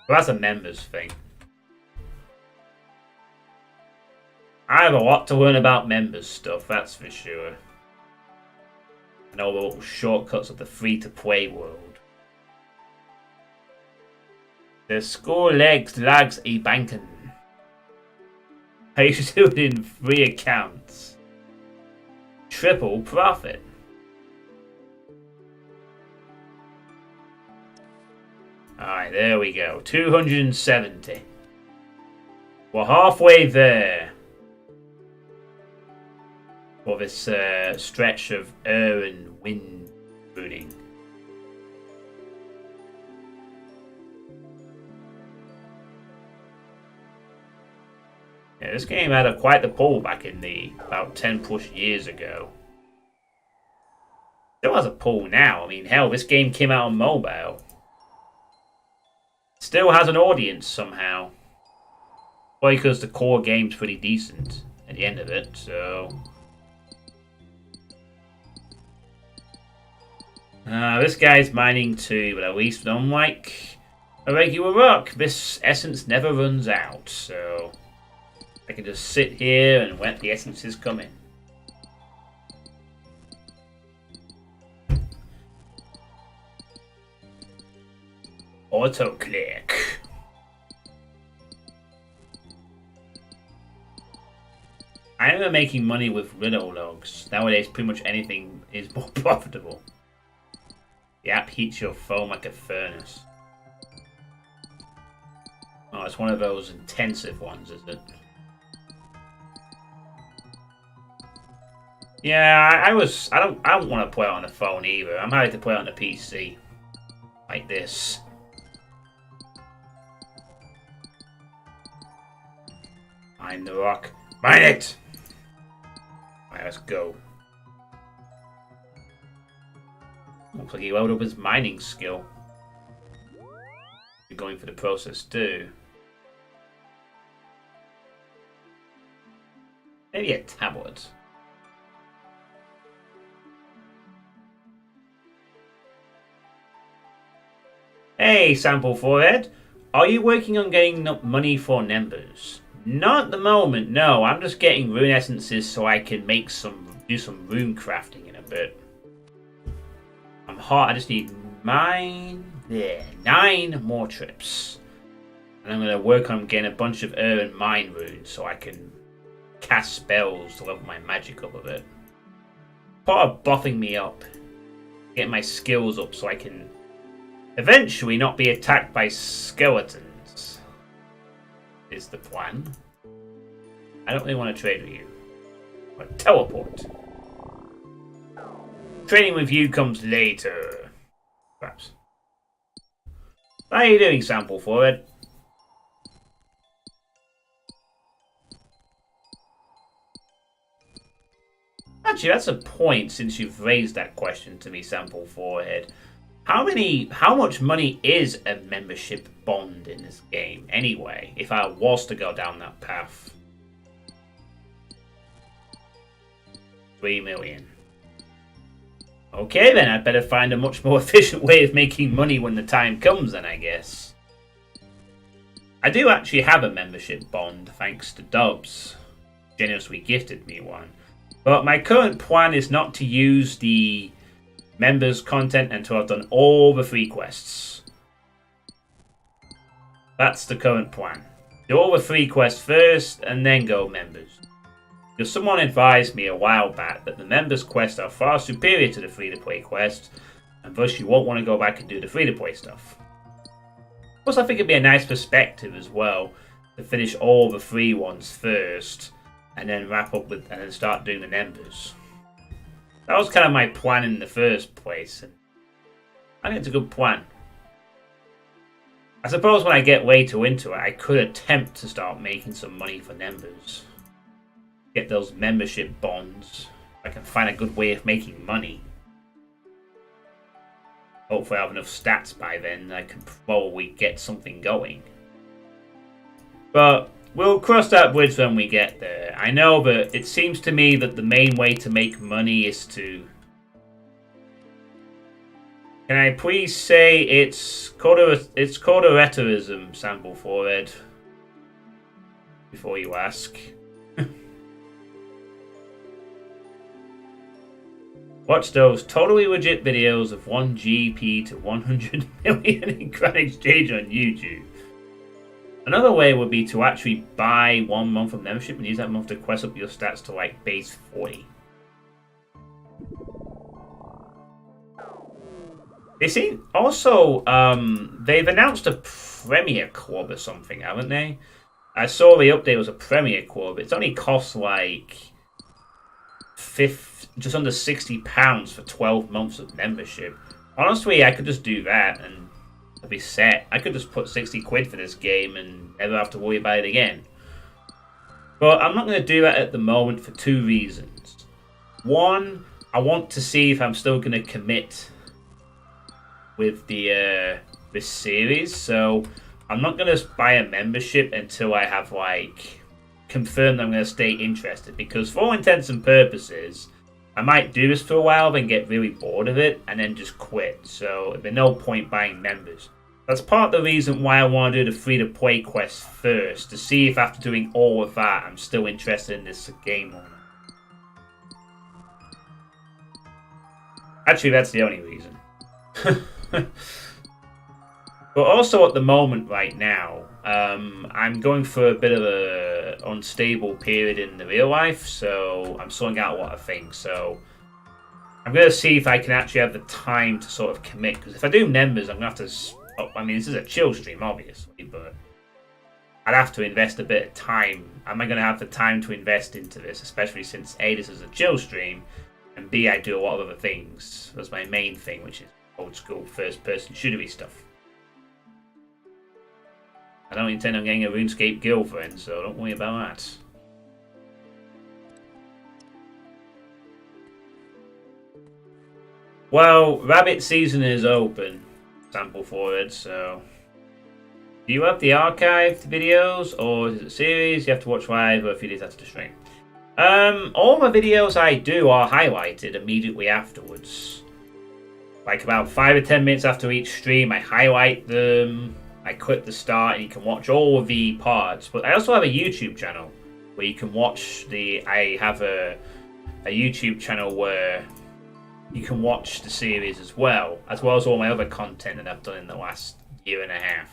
Well, that's a members thing. I have a lot to learn about members stuff, that's for sure. And all the little shortcuts of the free-to-play world. The score legs lags a banken. How you do it in 3 accounts? Triple profit. Alright, there we go. 270. We're halfway there. For this stretch of air and wind ruining. Yeah, this game had quite the pull back in the about 10 plus years ago. Still has a pull now. I mean, hell, this game came out on mobile. Still has an audience somehow. Well, because the core game's pretty decent at the end of it, so. This guy's mining too, but at least unlike a regular rock, this essence never runs out, so I can just sit here and let the essences come in. Auto click. I remember making money with willow logs. Nowadays, pretty much anything is more profitable. The app heats your foam like a furnace. Oh, it's one of those intensive ones, is it? Yeah, I don't want to play it on the phone either. I'm happy to play it on the PC. Like this. Mine the rock. Mine it! Alright, let's go. Looks like he leveled up his mining skill. You're going for the process too. Maybe a tablet. Hey, Sample Forehead. Are you working on getting money for members? Not at the moment, no. I'm just getting rune essences so I can do some rune crafting in a bit. I'm hot. I just need 9 more trips. And I'm going to work on getting a bunch of air and mine runes so I can cast spells to level my magic up a bit. Part of buffing me up. Get my skills up so I can eventually not be attacked by skeletons. Is the plan. I don't really want to trade with you. But teleport. Trading with you comes later. Perhaps. How are you doing, Sample Forehead? Actually, that's a point since you've raised that question to me, Sample Forehead. How much money is a membership bond in this game, anyway, if I was to go down that path? 3 million. Okay then, I'd better find a much more efficient way of making money when the time comes then, I guess. I do actually have a membership bond, thanks to Dubs. Generously gifted me one. But my current plan is not to use the members content until I've done all the free quests. That's the current plan. Do all the free quests first and then go members. Because someone advised me a while back that the members quests are far superior to the free-to-play quests, and thus you won't want to go back and do the free-to-play stuff. Plus I think it'd be a nice perspective as well to finish all the free ones first and then wrap up with and then start doing the members. That was kind of my plan in the first place, and I think it's a good plan. I suppose when I get way too into it, I could attempt to start making some money for members. Get those membership bonds. I can find a good way of making money. Hopefully I have enough stats by then I can probably get something going. But we'll cross that bridge when we get there. I know, but it seems to me that the main way to make money is to... Can I please say it's rhetoricism, Sample Forehead? Before you ask. Watch those totally legit videos of 1 GP to 100 million in Grand Exchange on YouTube. Another way would be to actually buy 1 month of membership and use that month to quest up your stats to like base 40. They seem also they've announced a Premier Club or something, haven't they? I saw the update was a Premier Club. It's only cost like just under £60 for 12 months of membership. Honestly, I could just do that and I'd be set. I could just put 60 quid for this game and never have to worry about it again. But I'm not going to do that at the moment for 2 reasons. One, I want to see if I'm still going to commit with the this series, so I'm not going to buy a membership until I have like confirmed I'm going to stay interested, because for all intents and purposes I might do this for a while then get really bored of it and then just quit, so there's no point buying members. That's part of the reason why I want to do the free-to-play quest first, to see if after doing all of that I'm still interested in this game or not. Actually, that's the only reason. But also at the moment right now, I'm going for a bit of a unstable period in the real life, so I'm sorting out a lot of things. So I'm going to see if I can actually have the time to sort of commit, because if I do members, I'm going to have to... I mean, this is a chill stream, obviously, but I'd have to invest a bit of time. Am I going to have the time to invest into this, especially since A, this is a chill stream, and B, I do a lot of other things. That's my main thing, which is old school first-person shootery stuff. I don't intend on getting a Runescape girlfriend, so don't worry about that. Well, rabbit season is open, sample forward, so... Do you have the archived videos, or is it a series? You have to watch live or a few days after the stream. All my videos I do are highlighted immediately afterwards. Like about 5 or 10 minutes after each stream, I highlight them. I click the start and you can watch all of the parts. But I also have a YouTube channel where you can watch the... I have a YouTube channel where you can watch the series as well as all my other content that I've done in the last year and a half.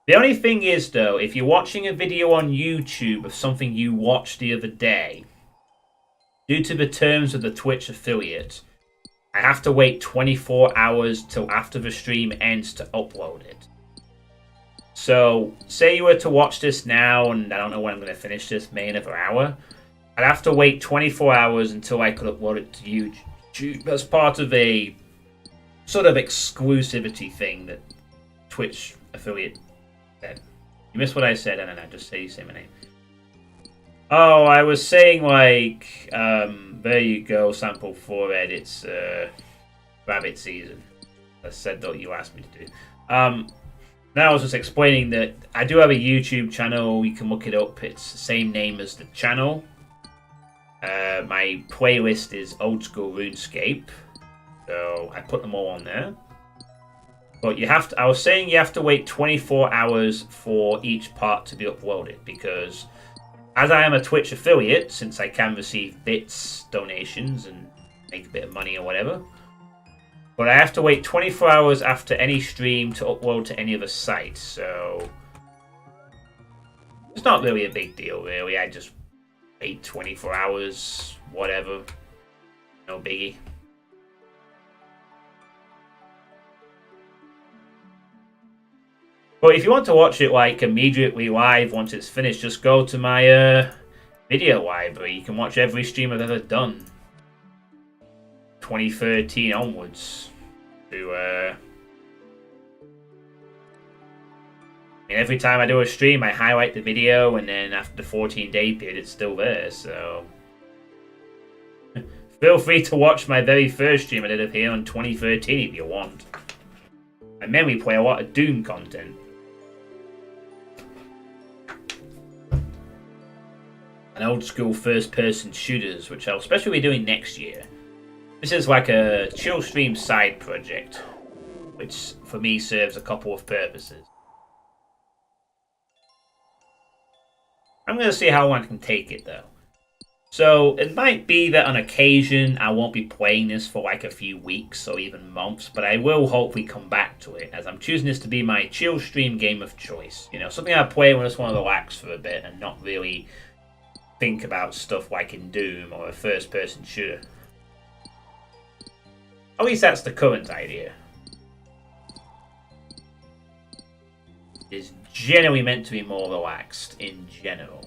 The only thing is, though, if you're watching a video on YouTube of something you watched the other day, due to the terms of the Twitch affiliate, I have to wait 24 hours till after the stream ends to upload it. So, say you were to watch this now, and I don't know when I'm going to finish this, maybe another hour, I'd have to wait 24 hours until I could upload it to YouTube as part of a sort of exclusivity thing that Twitch affiliate said. You missed what I said, I don't know, just say my name. Oh, I was saying, like, there you go, sample 4 Ed, it's rabbit season. I said that you asked me to do. Now I was just explaining that I do have a YouTube channel, you can look it up, it's the same name as the channel. My playlist is Old School RuneScape, so I put them all on there. But you have to, I was saying you have to wait 24 hours for each part to be uploaded, because as I am a Twitch affiliate, since I can receive bits, donations, and make a bit of money or whatever, but I have to wait 24 hours after any stream to upload to any other site, so it's not really a big deal, really. I just wait 24 hours, whatever, no biggie. But if you want to watch it like immediately live once it's finished, just go to my video library. You can watch every stream I've ever done, 2013 onwards. I mean, every time I do a stream, I highlight the video, and then after the 14-day period, it's still there. So feel free to watch my very first stream I did up here on 2013 if you want. I mainly play a lot of Doom content. And old school first-person shooters, which I'll especially be doing next year. This is like a chill stream side project, which for me serves a couple of purposes. I'm going to see how long I can take it, though. So it might be that on occasion I won't be playing this for like a few weeks or even months, but I will hopefully come back to it, as I'm choosing this to be my chill stream game of choice. You know, something I play when I just want to relax for a bit and not really think about stuff like in Doom or a first-person shooter. At least that's the current idea. It's generally meant to be more relaxed in general.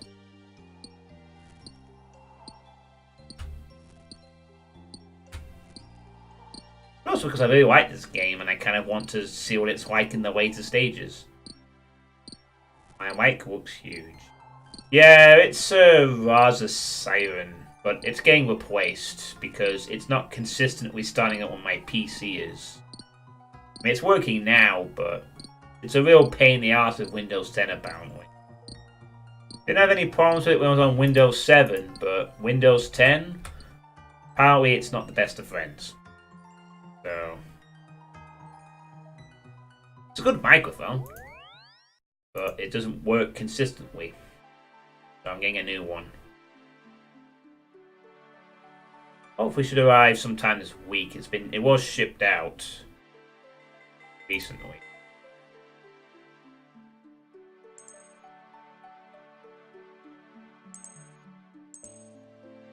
Also because I really like this game and I kind of want to see what it's like in the later stages. My mic looks huge. Yeah, it's a Raza Siren, but it's getting replaced because it's not consistently starting up when my PC is. I mean, it's working now, but it's a real pain in the ass with Windows 10 apparently. Didn't have any problems with it when I was on Windows 7, but Windows 10, apparently it's not the best of friends. So, it's a good microphone, but it doesn't work consistently. So I'm getting a new one. Hopefully, should arrive sometime this week. It was shipped out recently.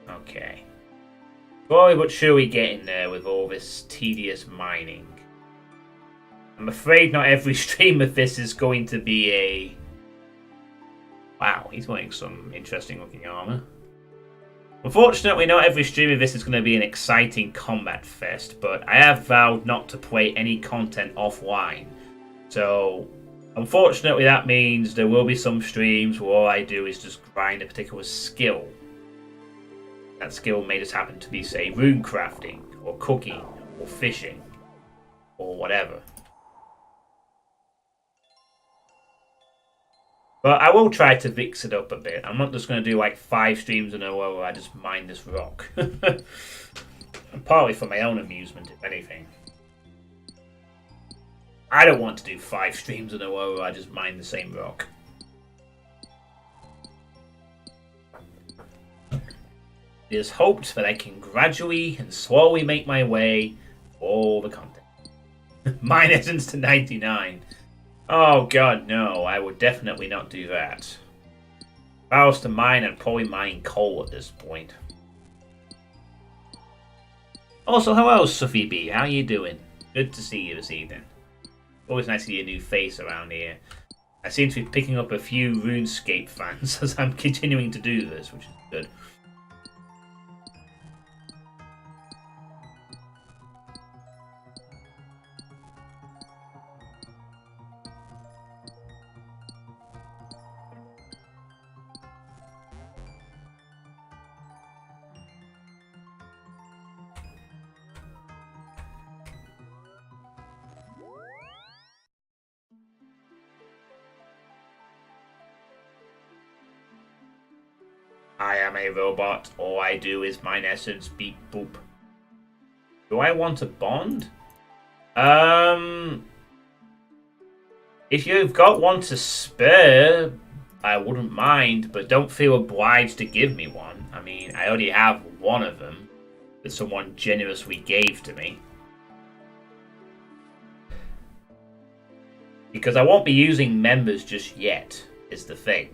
Okay. Slowly but surely getting there with all this tedious mining. I'm afraid not every stream of this is going to be a... Wow, he's wearing some interesting looking armor. Unfortunately, not every stream of this is going to be an exciting combat fest, but I have vowed not to play any content offline. So, unfortunately, that means there will be some streams where all I do is just grind a particular skill. That skill may just happen to be, say, runecrafting, or cooking, or fishing, or whatever. But I will try to mix it up a bit. I'm not just going to do like 5 streams in a row where I just mine this rock. Partly for my own amusement, if anything. I don't want to do 5 streams in a row where I just mine the same rock. It is hoped that I can gradually and slowly make my way for all the content. Mine essence to 99. Oh god, no, I would definitely not do that. If I was to mine, I'd probably mine coal at this point. Also, hello, Suitepee. How you doing? Good to see you this evening. Always nice to see a new face around here. I seem to be picking up a few Runescape fans as I'm continuing to do this, which is good. I am a robot. All I do is mine essence, beep boop. Do I want a bond? If you've got one to spare, I wouldn't mind, but don't feel obliged to give me one. I mean, I already have one of them that someone generously gave to me. Because I won't be using members just yet, is the thing.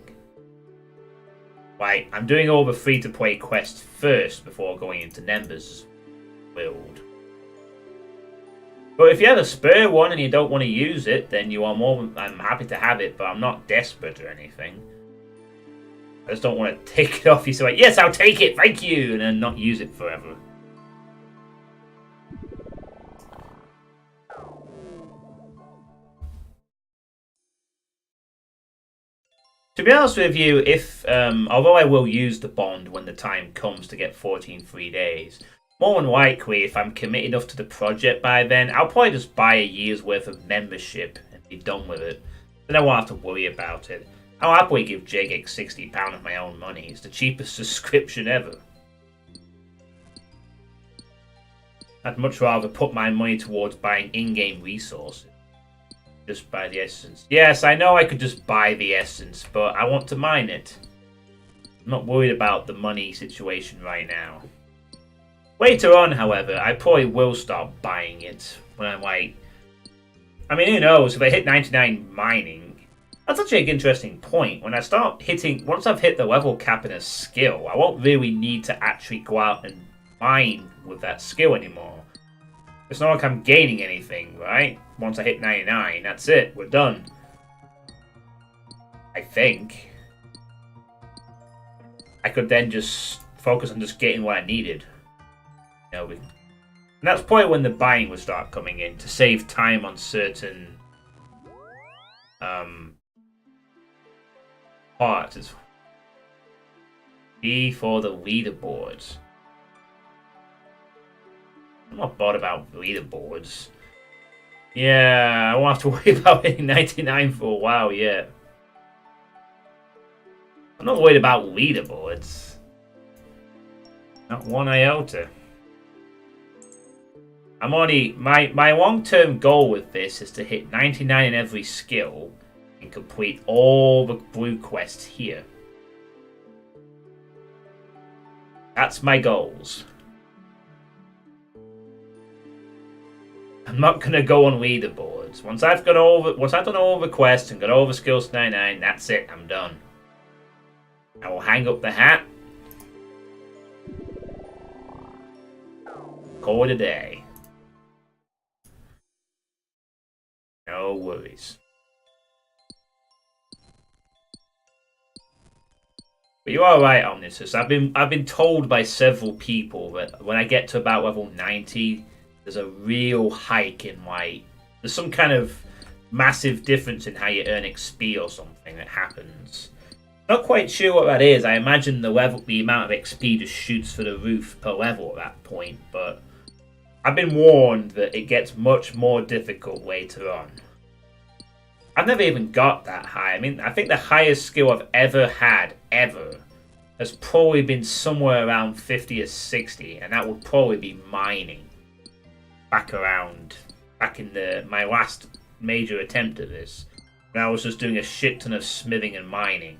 Like, I'm doing all the free-to-play quests first before going into members build. But if you have a spare one and you don't want to use it, then you are I'm happy to have it, but I'm not desperate or anything. I just don't want to take it off you, so like, yes, I'll take it, thank you, and then not use it forever. To be honest with you, if although I will use the bond when the time comes to get 14 free days, more than likely, if I'm committed enough to the project by then, I'll probably just buy a year's worth of membership and be done with it. Then I won't have to worry about it. I'll happily give JGEG £60 of my own money. It's the cheapest subscription ever. I'd much rather put my money towards buying in-game resources. Just buy the essence. Yes, I know I could just buy the essence, but I want to mine it. I'm not worried about the money situation right now. Later on, however, I probably will start buying it when I'm like... I mean, who knows, if I hit 99 mining, that's actually an interesting point. When I start hitting... Once I've hit the level cap in a skill, I won't really need to actually go out and mine with that skill anymore. It's not like I'm gaining anything, right? Once I hit 99, that's it, we're done. I think. I could then just focus on just getting what I needed. You know, and that's probably when the buying would start coming in, to save time on certain parts. E for the leaderboards. I'm not bothered about leaderboards. Yeah, I won't have to worry about hitting 99 for a while yet. I'm not worried about leaderboards. Not one iota. I'm only... My long-term goal with this is to hit 99 in every skill and complete all the blue quests here. That's my goals. I'm not gonna go on leaderboards. Once I've done all the quests and got all the skills to 99, that's it. I'm done. I will hang up the hat. Call it a day. No worries. But you are right on this. I've been told by several people that when I get to about level 90, there's a real hike in like there's some kind of massive difference in how you earn XP or something that happens. Not quite sure what that is. I imagine the amount of XP just shoots for the roof per level at that point, but I've been warned that it gets much more difficult later on. I've never even got that high. I mean, I think the highest skill I've ever had, has probably been somewhere around 50 or 60, and that would probably be mining. Back in my last major attempt at this, when I was just doing a shit ton of smithing and mining.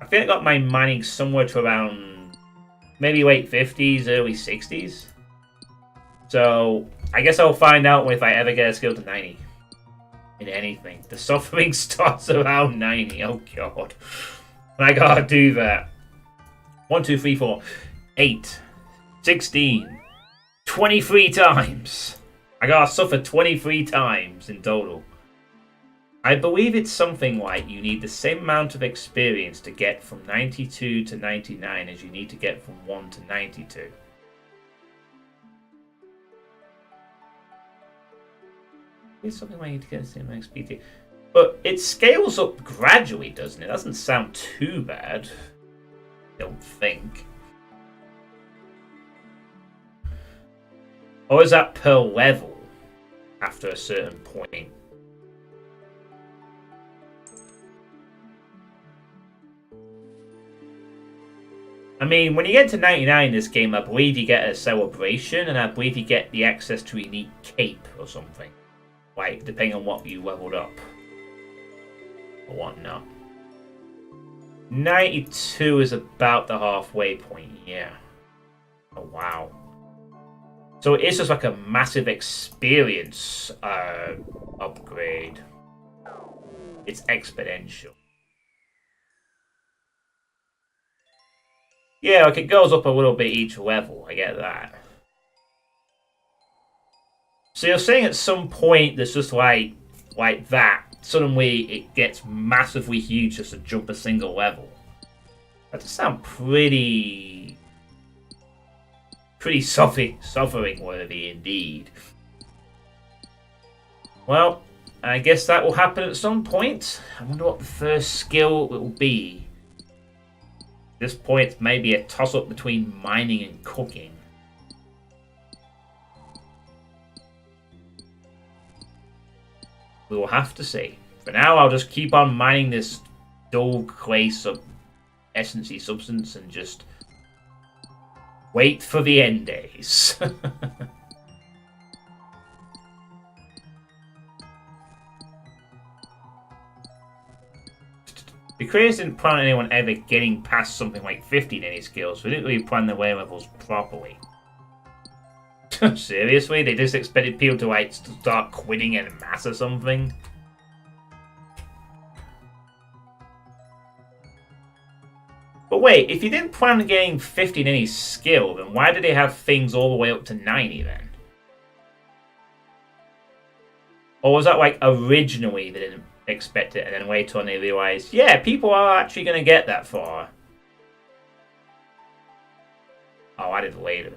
I think I got my mining somewhere to around maybe late 50s, early 60s. So I guess I'll find out if I ever get a skill to 90. In anything. The suffering starts around 90. Oh god. And I gotta do that. 1, 2, 3, 4, 8, 16, 23 times. I gotta suffer 23 times in total. I believe it's something like you need the same amount of experience to get from 92 to 99 as you need to get from 1 to 92. It's something like you need to get the same XP. But it scales up gradually, doesn't it? It doesn't sound too bad. I don't think. Or is that per level after a certain point? I mean, when you get to 99 in this game, I believe you get a celebration, and I believe you get the access to a unique cape or something. Like, depending on what you leveled up. Or whatnot. 92 is about the halfway point, yeah. Oh, wow. So it is just like a massive experience upgrade. It's exponential. Yeah, like it goes up a little bit each level, I get that. So you're saying at some point there's just like that, suddenly it gets massively huge just to jump a single level. That does sound pretty suffering worthy indeed. Well, I guess that will happen at some point. I wonder what the first skill will be. At this point, maybe a toss-up between mining and cooking. We will have to see. For now, I'll just keep on mining this dull clay essence-y substance and just wait for the end days. The creators didn't plan on anyone ever getting past something like 50 in any skills, so they didn't really plan their way levels properly. Seriously? They just expected people to like start quitting en masse or something? But wait, if you didn't plan on getting 50 in any skill, then why did they have things all the way up to 90 then? Or was that like originally they didn't expect it and then later on they realized, yeah, people are actually going to get that far? Oh, I did later.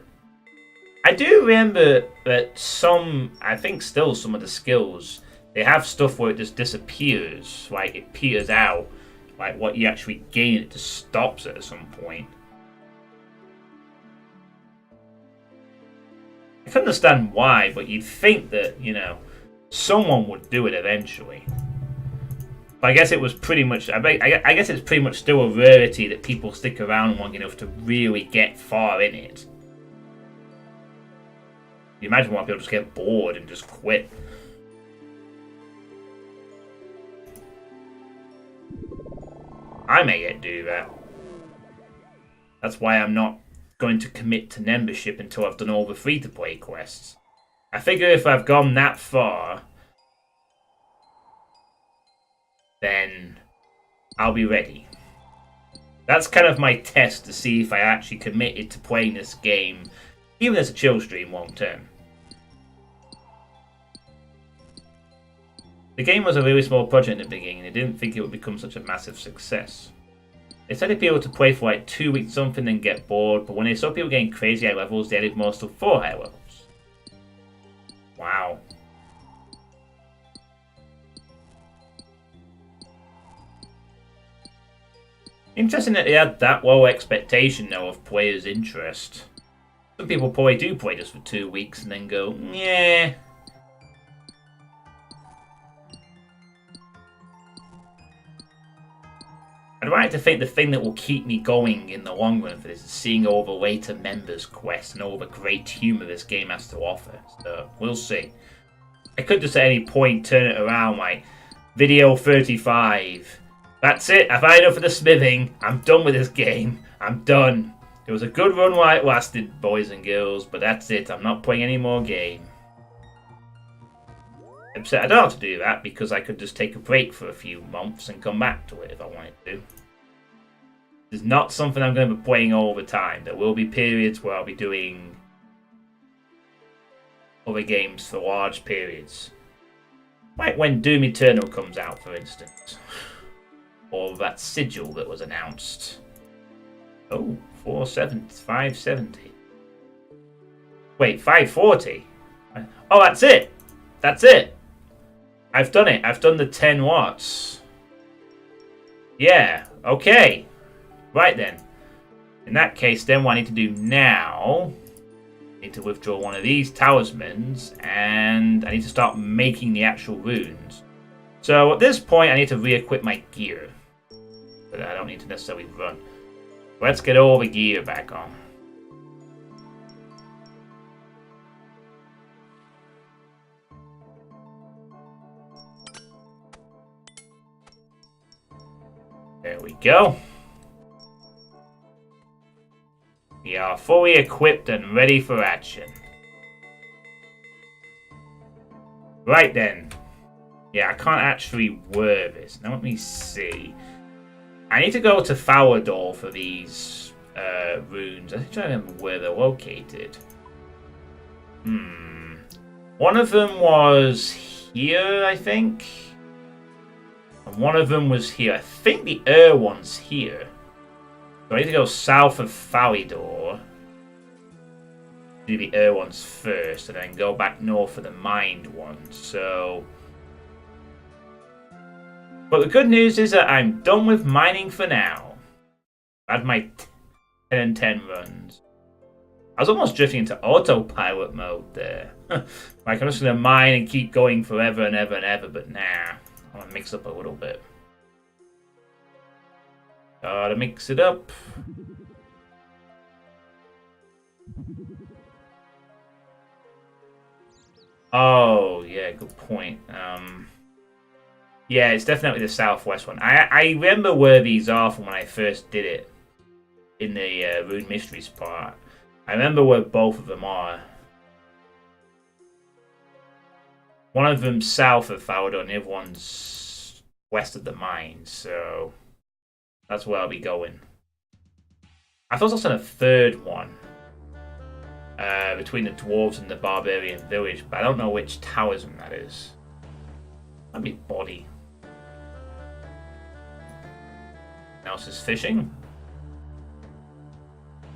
I do remember that I think still some of the skills, they have stuff where it just disappears, like it peters out, like what you actually gain, it just stops at some point. I can understand why, but you'd think that, you know, someone would do it eventually. But I guess it was pretty much, I guess it's pretty much still a rarity that people stick around long enough to really get far in it. You imagine why people just get bored and just quit. I may yet do that. That's why I'm not going to commit to membership until I've done all the free-to-play quests. I figure if I've gone that far, then I'll be ready. That's kind of my test to see if I actually committed to playing this game, even as a chill stream long term. The game was a really small project in the beginning, and I didn't think it would become such a massive success. They said they'd be able to play for like 2 weeks something and get bored, but when they saw people getting crazy high levels, they added more stuff for high levels. Wow. Interesting that they had that low expectation though of players' interest. Some people probably do play just for 2 weeks and then go, yeah. I'd like to think the thing that will keep me going in the long run for this is seeing all the later members' quests and all the great humour this game has to offer. So, we'll see. I could just at any point turn it around like, video 35. That's it, I've had enough of the smithing. I'm done with this game. I'm done. It was a good run while it lasted, boys and girls, but that's it. I'm not playing any more game. Except I don't have to do that because I could just take a break for a few months and come back to it if I wanted to. It's not something I'm going to be playing all the time. There will be periods where I'll be doing other games for large periods. Like when Doom Eternal comes out, for instance. Or that sigil that was announced. Oh, 570. Wait, 540? Oh, that's it! That's it! I've done it. I've done the 10 watts. Yeah, okay. Right then. In that case, then what I need to do now, I need to withdraw one of these talismans, and I need to start making the actual runes. So at this point, I need to re-equip my gear. But I don't need to necessarily run. Let's get all the gear back on. There we go. We are fully equipped and ready for action. Right then. Yeah, I can't actually wear this. Now let me see. I need to go to Falador for these runes. I'm trying to remember where they're located. One of them was here, I think. And one of them was here. I think the one's here. So I need to go south of Falador. Do the ones first, and then go back north for the mined ones. So... But the good news is that I'm done with mining for now. I had my 10 and 10 runs. I was almost drifting into autopilot mode there. Like I'm just going to mine and keep going forever and ever and ever, but nah. I'm going to mix up a little bit. Gotta mix it up. Oh, yeah, good point. Yeah, it's definitely the southwest one. I remember where these are from when I first did it in the Rune Mysteries part. I remember where both of them are. One of them's south of Falador and the other one's west of the mines, so that's where I'll be going. I thought I was on a third one between the dwarves and the barbarian village, but I don't know which talisman that is. Might be body. Else is fishing.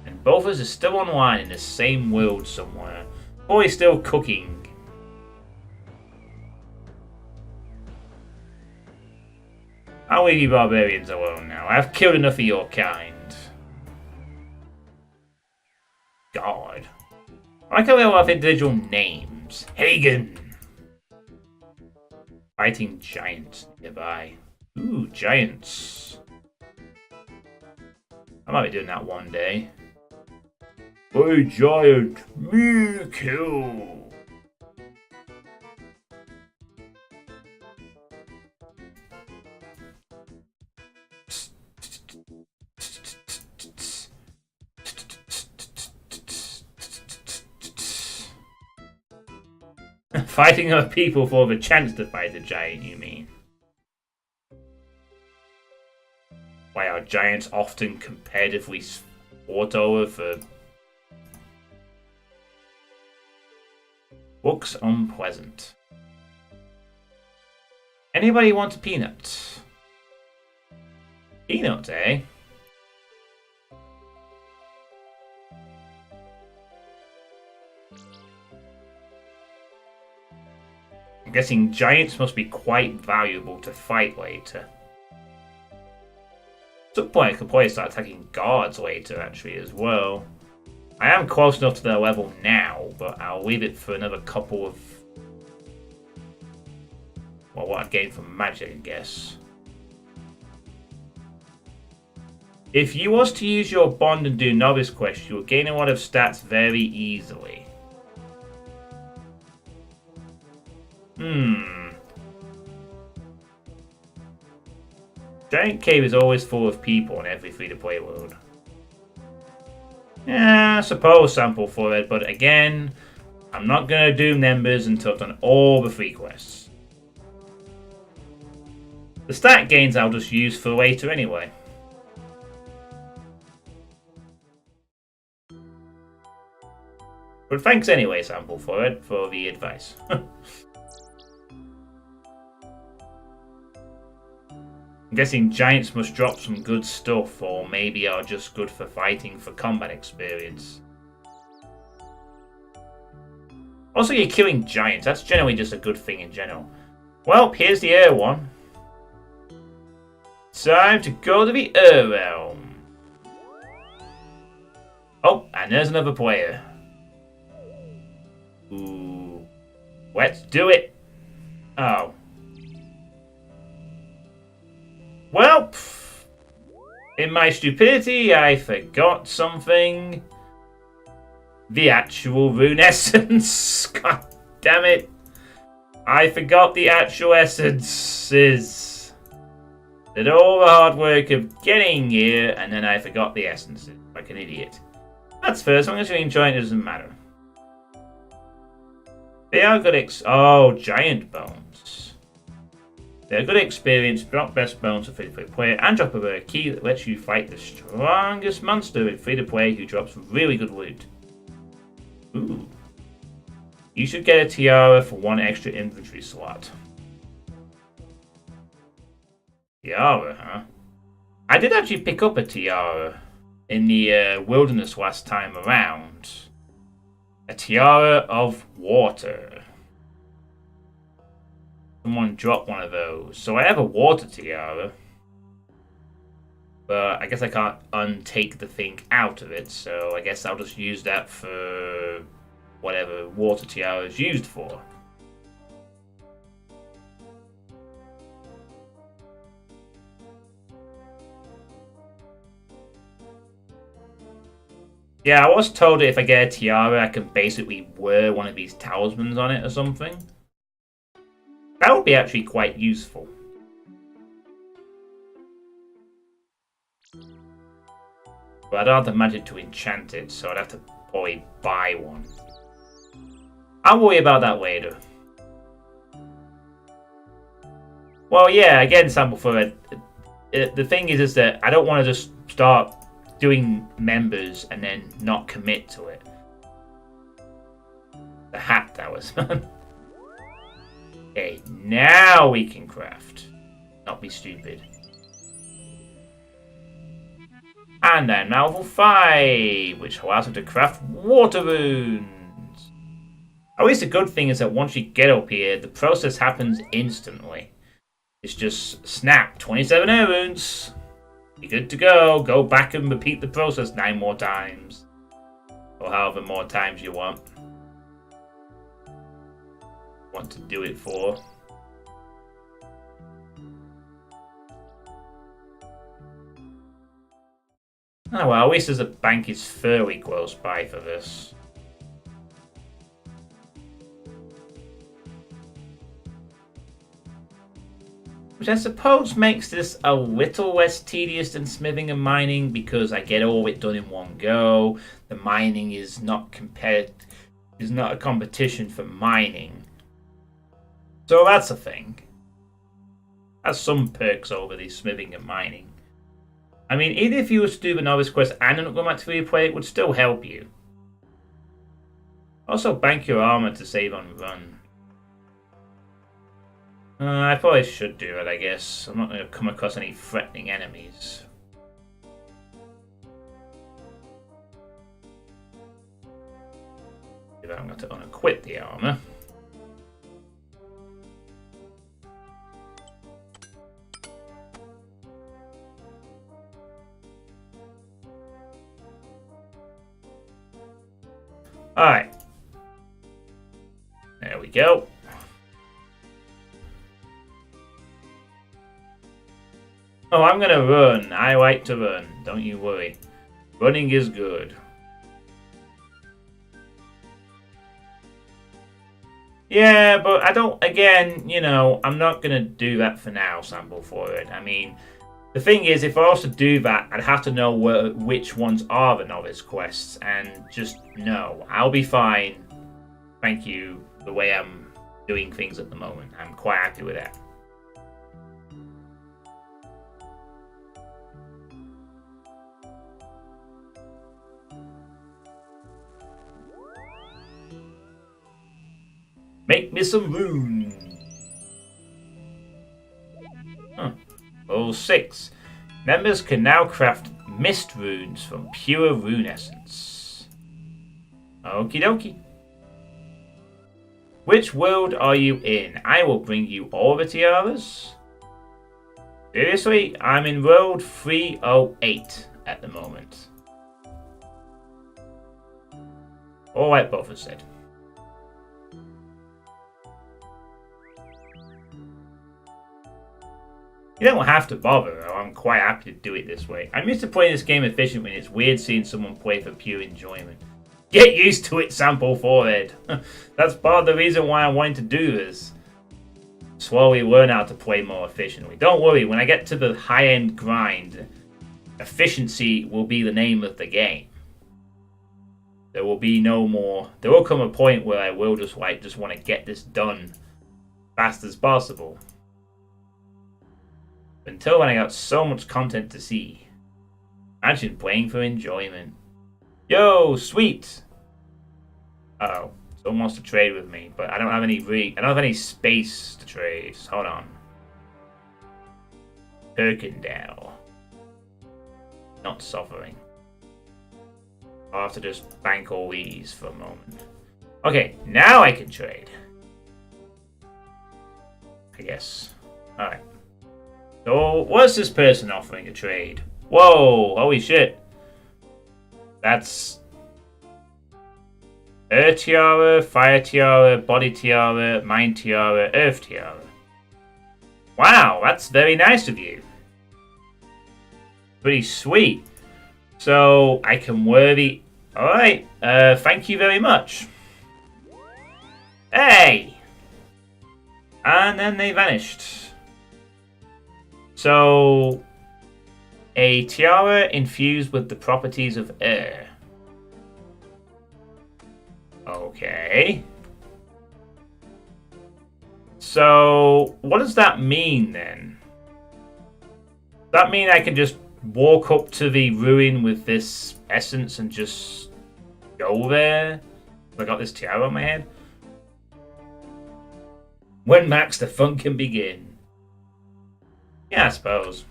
And both of us are still online in the same world somewhere. Or he's still cooking. I'll leave you barbarians alone now. I've killed enough of your kind. God. I like how they all have individual names. Hagen! Fighting giants nearby. Ooh, giants. I might be doing that one day. Hey, giant! Me kill! Fighting other people for the chance to fight a giant, you mean? Why are giants often competitively fought over for... Looks unpleasant. Anybody want a peanut? Peanut, eh? I'm guessing giants must be quite valuable to fight later. At some point I could probably start attacking guards later actually as well. I am close enough to their level now, but I'll leave it for another couple of... well, what I'd gain from magic, I guess. If you was to use your bond and do novice quests, you will gain a lot of stats very easily. Giant Cave is always full of people in every free-to-play world. Yeah, I suppose sample for it, but again, I'm not going to do numbers until I've done all the free quests. The stat gains I'll just use for later anyway. But thanks anyway, sample for it, for the advice. I'm guessing giants must drop some good stuff, or maybe are just good for fighting for combat experience. Also, you're killing giants. That's generally just a good thing in general. Well, here's the air one. Time to go to the air realm. Oh, and there's another player. Ooh. Let's do it. Oh. Well, in my stupidity, I forgot something. The actual rune essence. God damn it. I forgot the actual essences. Did all the hard work of getting here, and then I forgot the essences. Like an idiot. That's fair, as long as you're enjoying it, doesn't matter. They are good oh, giant bones. They're good experience, drop best bones for free-to-play player, and drop a rare key that lets you fight the strongest monster in free-to-play who drops really good loot. Ooh. You should get a tiara for 1 extra inventory slot. Tiara, huh? I did actually pick up a tiara in the wilderness last time around. A tiara of water. Someone dropped one of those. So I have a water tiara. But I guess I can't untake the thing out of it. So I guess I'll just use that for whatever water tiara is used for. Yeah, I was told that if I get a tiara, I can basically wear one of these talismans on it or something. That would be actually quite useful. But I don't have the magic to enchant it, so I'd have to probably buy one. I'll worry about that later. Well, yeah, again, sample for it. The thing is that I don't want to just start doing members and then not commit to it. The hat that was. Okay, now we can craft. Not be stupid. And then level 5, which allows us to craft water runes. At least the good thing is that once you get up here, the process happens instantly. It's just snap, 27 air runes. You're good to go. Go back and repeat the process 9 more times. Or however more times you want to do it for. Oh well, at least there's a bank is fairly close by for this. Which I suppose makes this a little less tedious than smithing and mining because I get all of it done in one go. The mining is not a competition for mining. So that's a thing. Has some perks over the smithing and mining. I mean, even if you were to do the novice quest and not go back to replay, it would still help you. Also, bank your armor to save on run. I probably should do it, I guess. I'm not going to come across any threatening enemies. I'm going to unequip the armor. Alright. There we go. Oh, I'm gonna run. I like to run. Don't you worry. Running is good. Yeah, but I don't, again, you know, I'm not gonna do that for now, sample for it. I mean, the thing is, if I was to do that, I'd have to know which ones are the novice quests, and just no, I'll be fine. Thank you, the way I'm doing things at the moment. I'm quite happy with that. Make me some runes. Huh. Level 6. Members can now craft mist runes from pure rune essence. Okie dokie. Which world are you in? I will bring you all the tiaras. Seriously? I'm in world 308 at the moment. All like both have said. You don't have to bother, though. I'm quite happy to do it this way. I'm used to playing this game efficiently, and it's weird seeing someone play for pure enjoyment. Get used to it, Sample Forehead. That's part of the reason why I wanted to do this. Slowly learn how to play more efficiently. Don't worry, when I get to the high-end grind, efficiency will be the name of the game. There will be no more... There will come a point where I will just want to get this done fast as possible. Until then, I got so much content to see. Imagine playing for enjoyment. Yo, sweet! Uh-oh, someone wants to trade with me, but I don't have any space to trade. Hold on. Kirkendale. Not suffering. I'll have to just bank all these for a moment. Okay, now I can trade. I guess. Alright. So, what's this person offering a trade? Whoa, holy shit. That's Air Tiara, Fire Tiara, Body Tiara, Mind Tiara, Earth Tiara. Wow, that's very nice of you. Pretty sweet. So, I can wear the... Alright, thank you very much. Hey! And then they vanished. So, A tiara infused with the properties of air. Okay. So, what does that mean then? Does that mean I can just walk up to the ruin with this essence and just go there? I got this tiara on my head. When max, the fun can begin. Yeah, I suppose.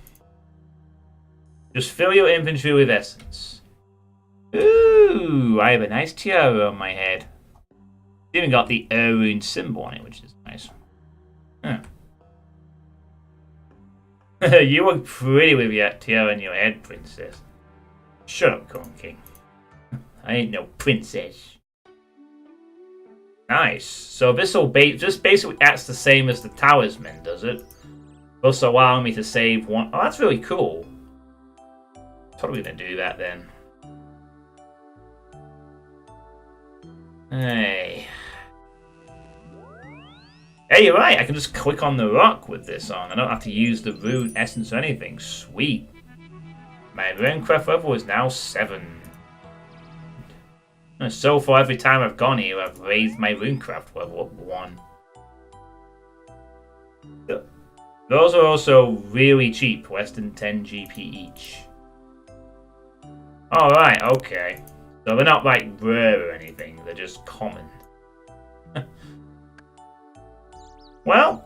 Just fill your inventory with essence. Ooh, I have a nice tiara on my head. Even got the rune symbol on it, which is nice. Huh. You look pretty with your tiara on your head, princess. Shut up, Corn King. I ain't no princess. Nice. So this will just basically acts the same as the talisman, does it? Thus allowing me to save one. Oh, that's really cool. Probably gonna do that then. Hey. Hey, you're right. I can just click on the rock with this on. I don't have to use the rune essence or anything. Sweet. My Runecraft level is now 7. And so far, every time I've gone here, I've raised my Runecraft level up 1. Those are also really cheap, less than 10 GP each. Alright, okay. So they're not like rare or anything, they're just common. Well,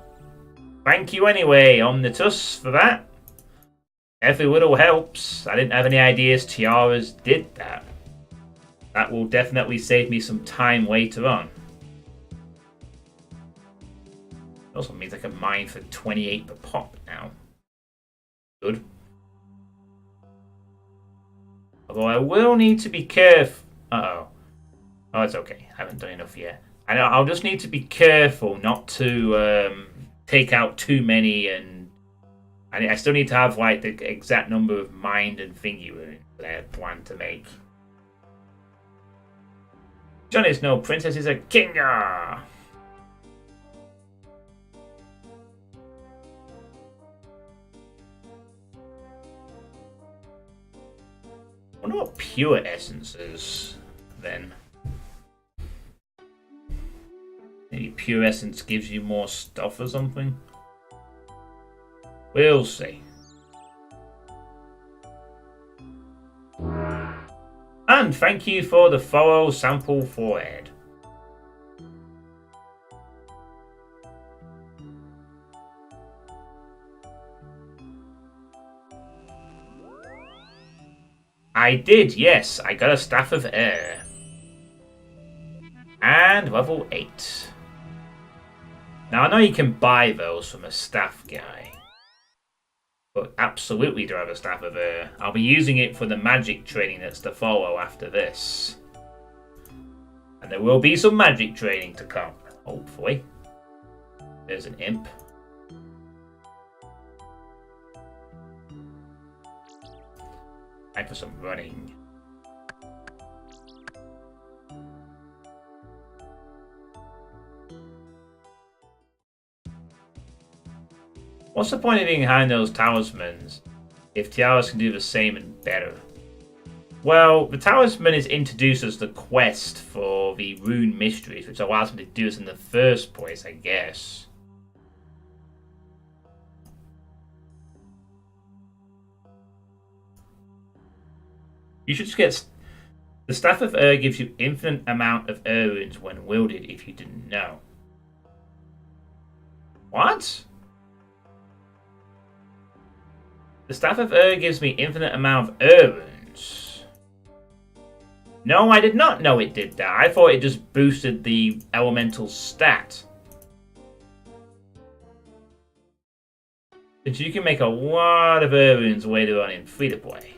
thank you anyway, Omnitus, for that. Every little helps. I didn't have any ideas tiaras did that. That will definitely save me some time later on. It also means I can mine for 28 per pop now. Good. Although I will need to be careful. Uh-oh. Oh, it's okay. I haven't done enough yet. I'll just need to be careful not to take out too many, and I still need to have like the exact number of mind and thingy runes that I had planned to make. John is no princess, is a kinga. I wonder what pure essence is then. Maybe pure essence gives you more stuff or something. We'll see. And thank you for the follow sample for Ed. I did, yes. I got a Staff of Air. And level 8. Now, I know you can buy those from a staff guy. But absolutely do I have a Staff of Air. I'll be using it for the magic training that's to follow after this. And there will be some magic training to come, hopefully. There's an imp. Time for some running. What's the point of being behind those talismans if tiaras can do the same and better? Well, the talisman is introduced as the quest for the rune mysteries, which allows me to do this in the first place, I guess. You should just get... The Staff of Air gives you infinite amount of air runes when wielded, if you didn't know. What? The Staff of Air gives me infinite amount of air runes. No, I did not know it did that. I thought it just boosted the elemental stat. But you can make a lot of air runes later on in free-to-play.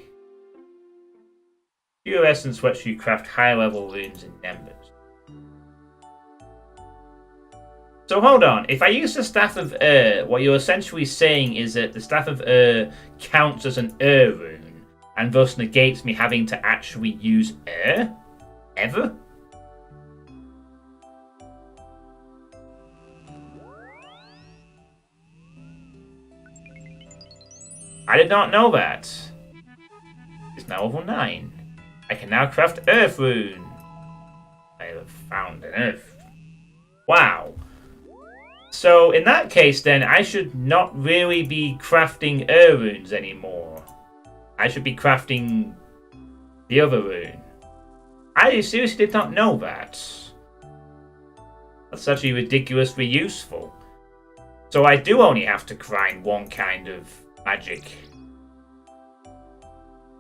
Pure Essence lets you craft high-level runes in numbers. So hold on, if I use the Staff of Air, what you're essentially saying is that the Staff of Air counts as an air rune, and thus negates me having to actually use air? Ever? I did not know that. is now level 9. I can now craft Earth Rune. I have found an Earth. Wow. So in that case then, I should not really be crafting Earth Runes anymore. I should be crafting the other rune. I seriously did not know that. That's actually ridiculously useful. So I do only have to grind one kind of magic.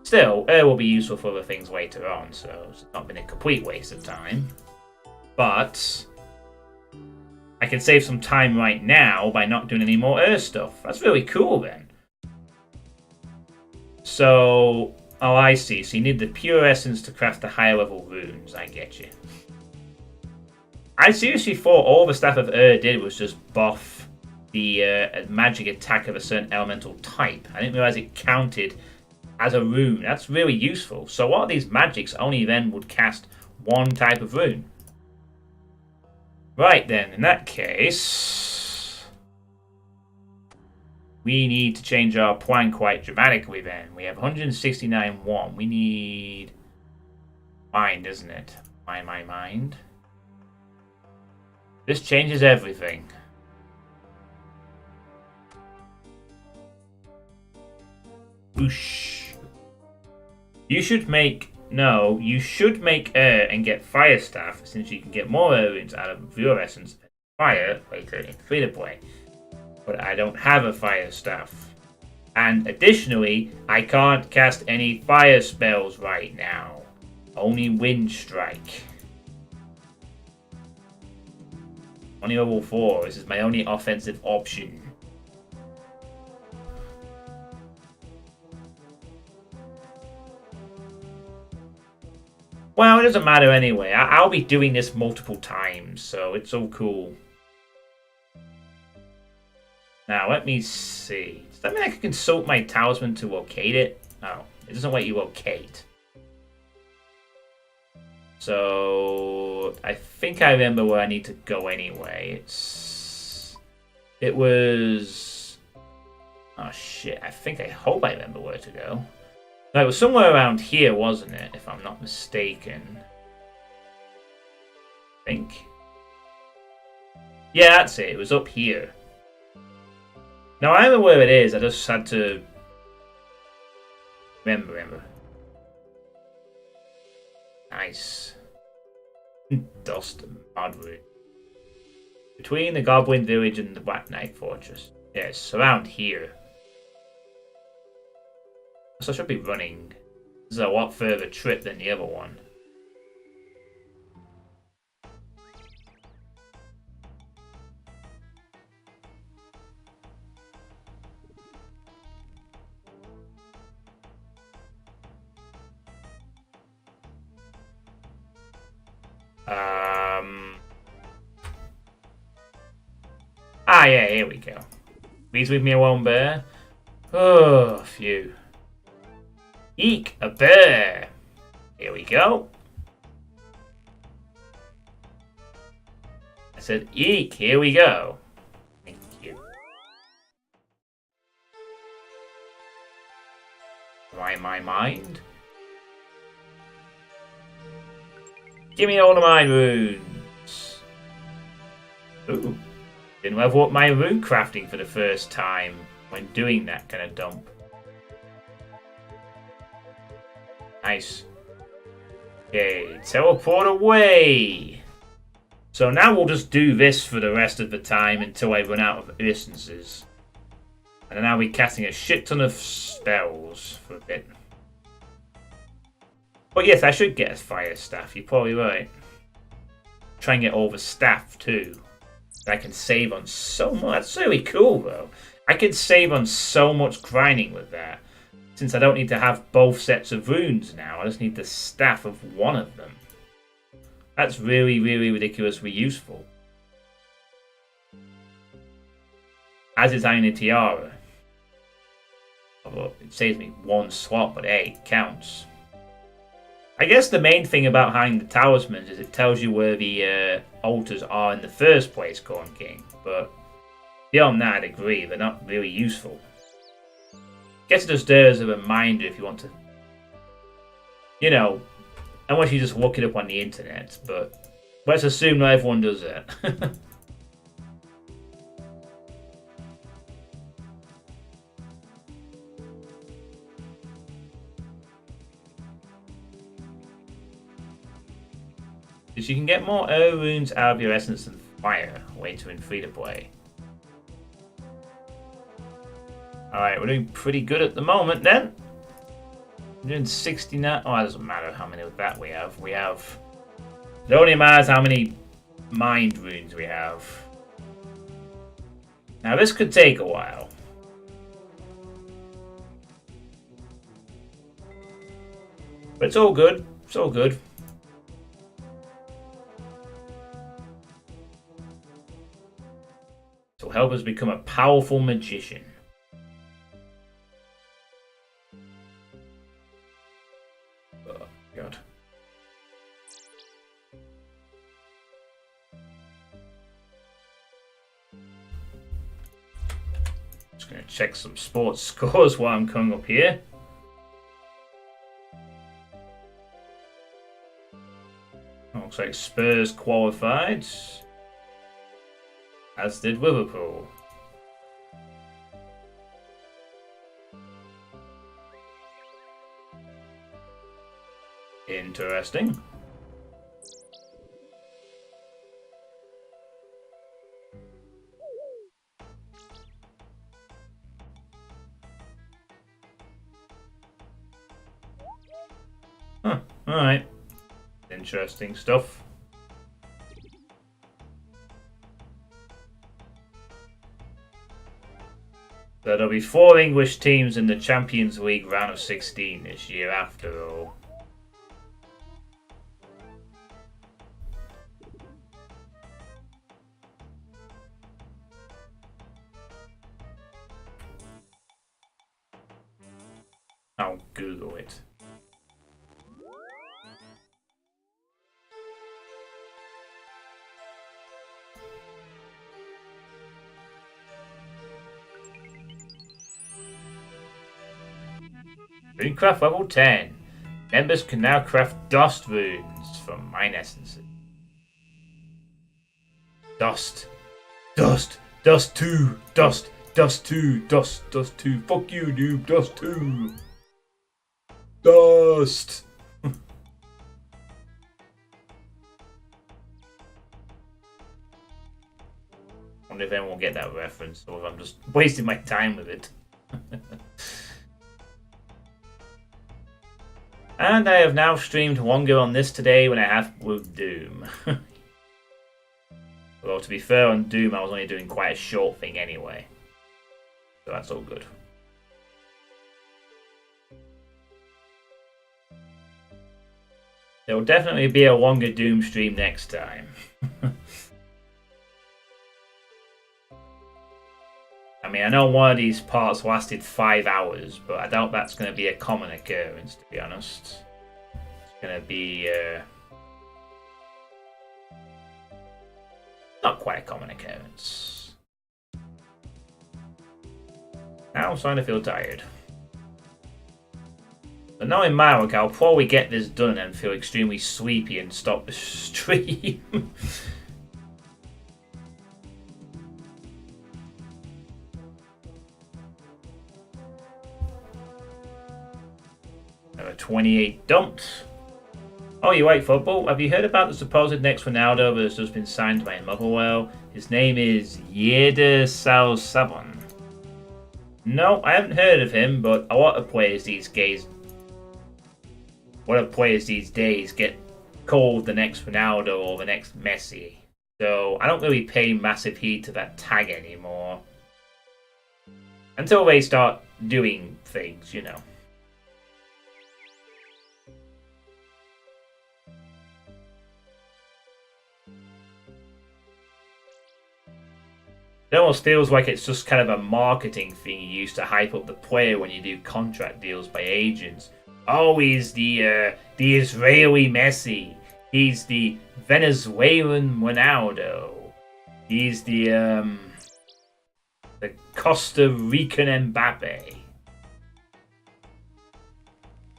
Still, Air will be useful for other things later on, so it's not been a complete waste of time. But I can save some time right now by not doing any more Air stuff. That's really cool then. So, oh I see, so you need the pure essence to craft the higher level runes, I get you. I seriously thought all the Staff of did was just buff the magic attack of a certain elemental type. I didn't realize it counted as a rune. That's really useful. So what are these magics only then would cast one type of rune? Right then, in that case, we need to change our plan quite dramatically then. We have 169.1. We need mind, isn't it? Mind. This changes everything. Whoosh. You should make air and get fire staff, since you can get more air runes out of your essence and fire later in free to play. But I don't have a fire staff. And additionally, I can't cast any fire spells right now. Only wind strike. Only level 4. This is my only offensive option. Well, it doesn't matter anyway. I'll be doing this multiple times, so it's all cool. Now, let me see. Does that mean I can consult my talisman to locate it? No, it doesn't let you locate. So, I think I remember where I need to go anyway. It was... Oh shit, I hope I remember where to go. No, it was somewhere around here, wasn't it? If I'm not mistaken. I think. Yeah, that's it. It was up here. Now, I remember where it is. I just had to... Remember. Nice. Dust and Mudroot. Between the Goblin Village and the Black Knight Fortress. Yes, around here. So I should be running. This is a lot further trip than the other one. Yeah, here we go. Please leave me alone, bear. Oh, phew. Eek, a bear. Here we go. I said, eek, here we go. Thank you. Am I mind? Give me all of my runes. Ooh. Didn't level up my Runecrafting for the first time when doing that kind of dump. Nice. Okay, teleport away. So now we'll just do this for the rest of the time until I run out of instances. And then I'll be casting a shit ton of spells for a bit. But yes, I should get a fire staff. You're probably right. Try and get all the staff too. I can save on so much. That's really cool though. I can save on so much grinding with that. Since I don't need to have both sets of runes now, I just need the staff of one of them. That's really, really ridiculously useful. As is Iron Tiara. Although it saves me one slot, but hey, it counts. I guess the main thing about having the talismans is it tells you where the altars are in the first place, Corn King. But beyond that, I'd agree, they're not really useful. Guess it just there as a reminder if you want to You know, unless you just look it up on the internet, but let's assume not everyone does it. Because you can get more air runes out of your essence than fire, later in free to play. Alright, we're doing pretty good at the moment then. We're doing 69. Oh, it doesn't matter how many of that we have. It only matters how many mind runes we have. Now, this could take a while. But it's all good. It's all good. This will help us become a powerful magician. Oh, God. Just going to check some sports scores while I'm coming up here. Looks like Spurs qualified, as did Liverpool. Interesting. Huh, alright. Interesting stuff. There'll be 4 English teams in the Champions League round of 16 this year after all. I'll Google it. Runecraft level 10. Members can now craft dust runes from mine essences. Dust. Dust. Dust 2. Dust. Dust 2. Dust. Dust 2. Fuck you, dude. Dust 2. Dust. I wonder if anyone will get that reference or if I'm just wasting my time with it. And I have now streamed longer on this today when I have with Doom. Although to be fair, on Doom I was only doing quite a short thing anyway. So that's all good. There will definitely be a longer Doom stream next time. I mean, I know one of these parts lasted 5 hours, but I doubt that's going to be a common occurrence, to be honest. It's going to be... not quite a common occurrence. Now I'm starting to feel tired. But knowing my work, I'll probably get this done and feel extremely sleepy and stop the stream. 28 dumped. Oh, you wait, football. Have you heard about the supposed next Ronaldo that has just been signed by Motherwell? His name is YEEEEARGH. No, I haven't heard of him, but a lot of players these days, get called the next Ronaldo or the next Messi. So I don't really pay massive heed to that tag anymore. Until they start doing things, you know. It almost feels like it's just kind of a marketing thing you use to hype up the player when you do contract deals by agents. Oh, he's the Israeli Messi. He's the Venezuelan Ronaldo. He's the Costa Rican Mbappe.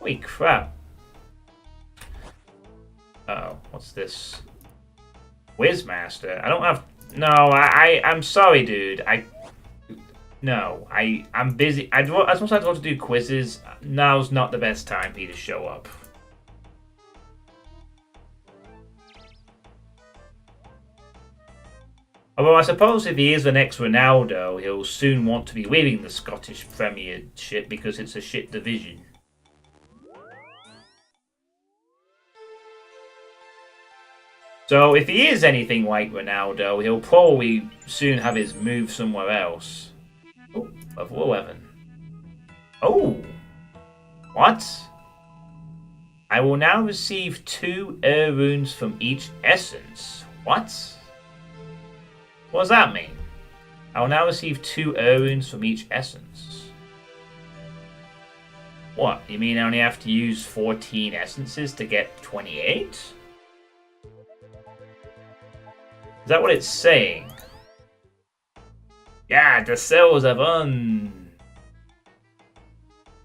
Holy crap. Uh-oh, what's this? Quizmaster. I don't have. No, I'm sorry, dude. No, I'm busy. As much as I want to do quizzes, now's not the best time for you to show up. Although I suppose if he is the next Ronaldo, he'll soon want to be winning the Scottish Premiership because it's a shit division. So if he is anything like Ronaldo, he'll probably soon have his move somewhere else. Oh, level 11. Oh! What? I will now receive 2 air runes from each essence. What? What does that mean? I will now receive 2 air runes from each essence. What? You mean I only have to use 14 essences to get 28? Is that what it's saying? Yeah, the cells are on.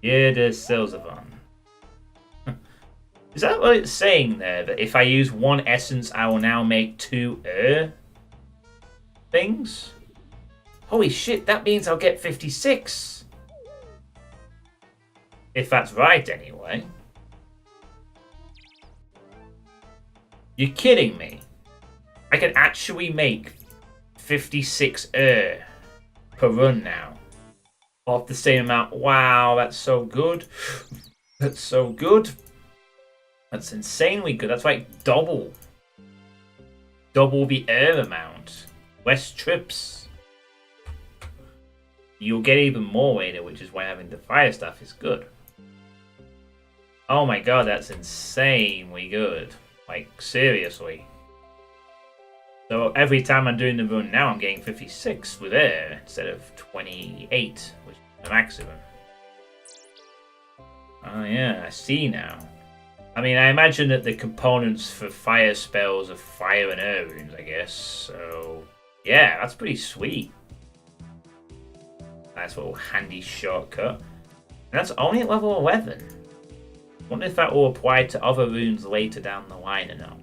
Yeah, the cells are on. Is that what it's saying there? That if I use 1 essence, I will now make 2 air things? Holy shit, that means I'll get 56. If that's right, anyway. You're kidding me. I can actually make 56 air per run now. Off the same amount. Wow, that's so good. That's so good. That's insanely good. That's like double. Double the air amount. Less trips. You'll get even more later, which is why having the fire stuff is good. Oh my god, that's insanely good. Like, seriously. So every time I'm doing the run now, I'm getting 56 with air instead of 28, which is the maximum. Oh yeah, I see now. I mean, I imagine that the components for fire spells are fire and air runes, I guess. So yeah, that's pretty sweet. Nice little handy shortcut. And that's only at level 11. Wonder if that will apply to other runes later down the line or not.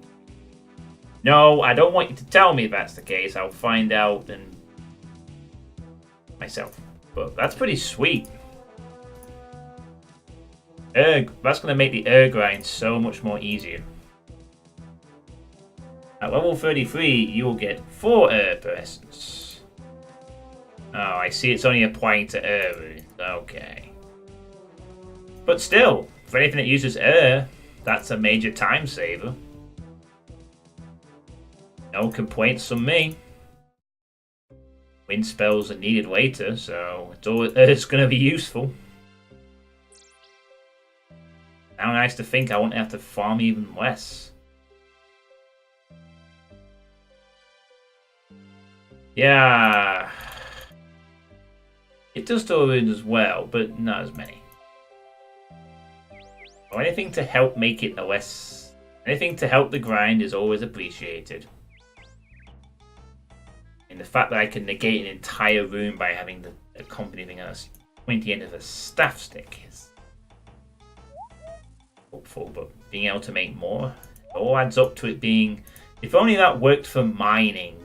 No, I don't want you to tell me if that's the case. I'll find out and myself. But that's pretty sweet. That's going to make the air grind so much more easier. At level 33, you'll get 4 air per essence. Oh, I see it's only applying to air runes. Okay. But still, for anything that uses air, that's a major time saver. No complaints from me. Wind spells are needed later, so it's going to be useful. Now nice to think I won't have to farm even less. Yeah. It does throw in as well, but not as many. Or anything to help make it a less... Anything to help the grind is always appreciated. And the fact that I can negate an entire rune by having the accompanying us pointy end of a staff stick is hopeful, but being able to make more, it all adds up to it being... If only that worked for mining.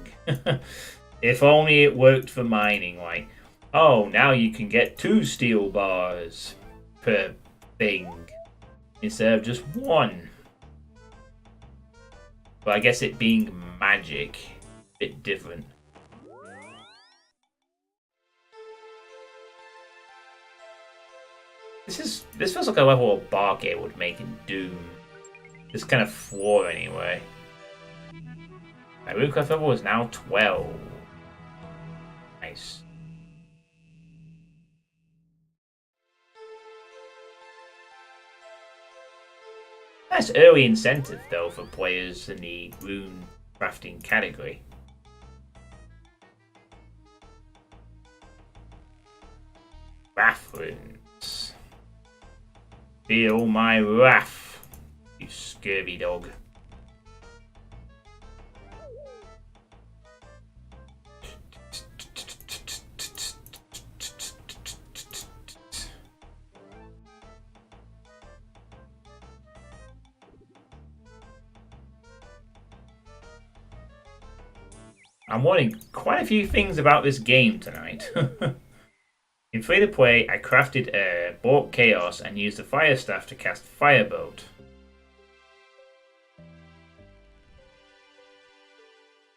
If only it worked for mining, like, oh, now you can get 2 steel bars per thing instead of just 1. But I guess it being magic, a bit different. This feels like a level of Bargate would make in Doom. This kind of floor anyway. My Runecraft level is now 12. Nice. Nice early incentive though for players in the rune crafting category. Wrath runes. Feel my wrath, you scurvy dog. I'm wanting quite a few things about this game tonight. In free-to-play, I crafted air, bought chaos, and used the fire staff to cast firebolt.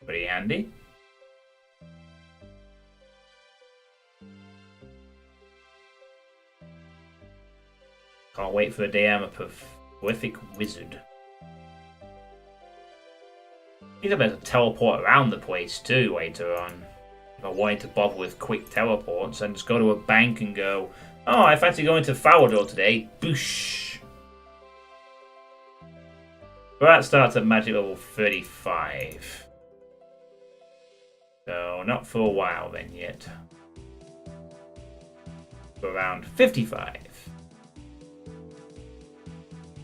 Pretty handy. Can't wait for the day I'm a prolific wizard. I think I'm able to teleport around the place too later on. If I wanted to bother with quick teleports and just go to a bank and go, oh, I fancy going to Falador today. Boosh! But that starts at magic level 35. So not for a while then yet. For around 55.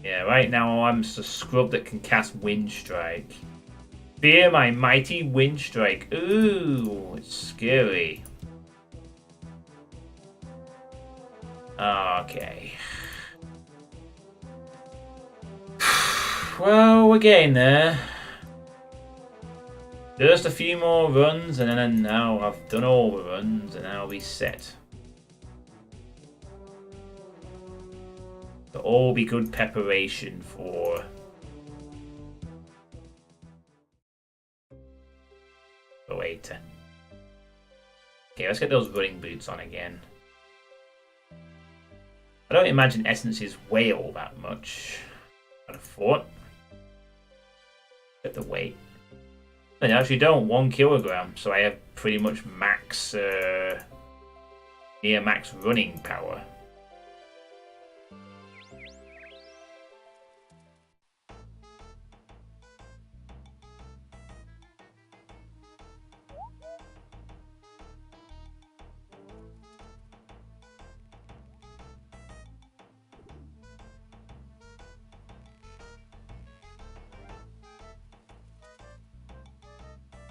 Yeah, right now I'm just a scrub that can cast Wind Strike. Fear my mighty Wind Strike. Ooh, it's scary. Okay. Well, we're getting there. Just a few more runs, and then now I've done all the runs, and I'll be set. It'll all be good preparation for later. Okay, let's get those running boots on again. I don't imagine essences weigh all that much. I'd have thought. Get the weight. They actually don't, 1 kilogram, so I have pretty much max, near max running power.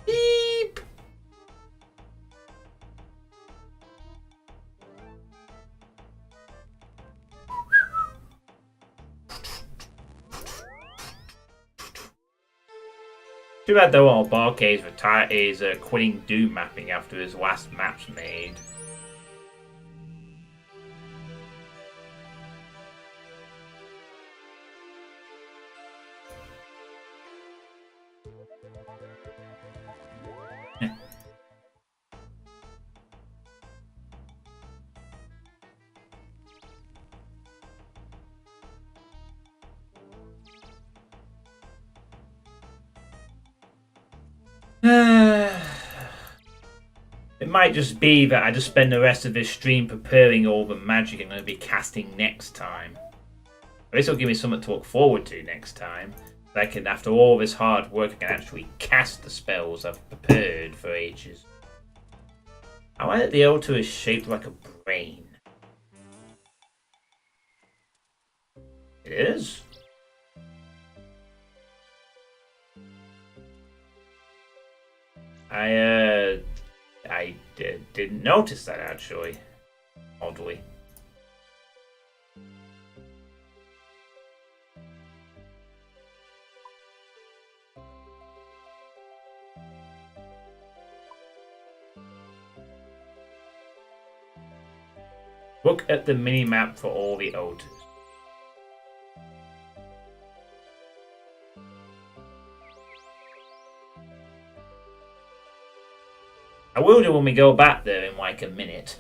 Beep! Too bad though all Barcade is quitting Doom mapping after his last map's made. It might just be that I just spend the rest of this stream preparing all the magic I'm going to be casting next time. At least it'll give me something to look forward to next time. So I can, after all this hard work, I can actually cast the spells I've prepared for ages. I like that the altar is shaped like a brain. It is? I didn't notice that actually. Oddly. Look at the mini-map for all the altars. I will do when we go back there in like a minute.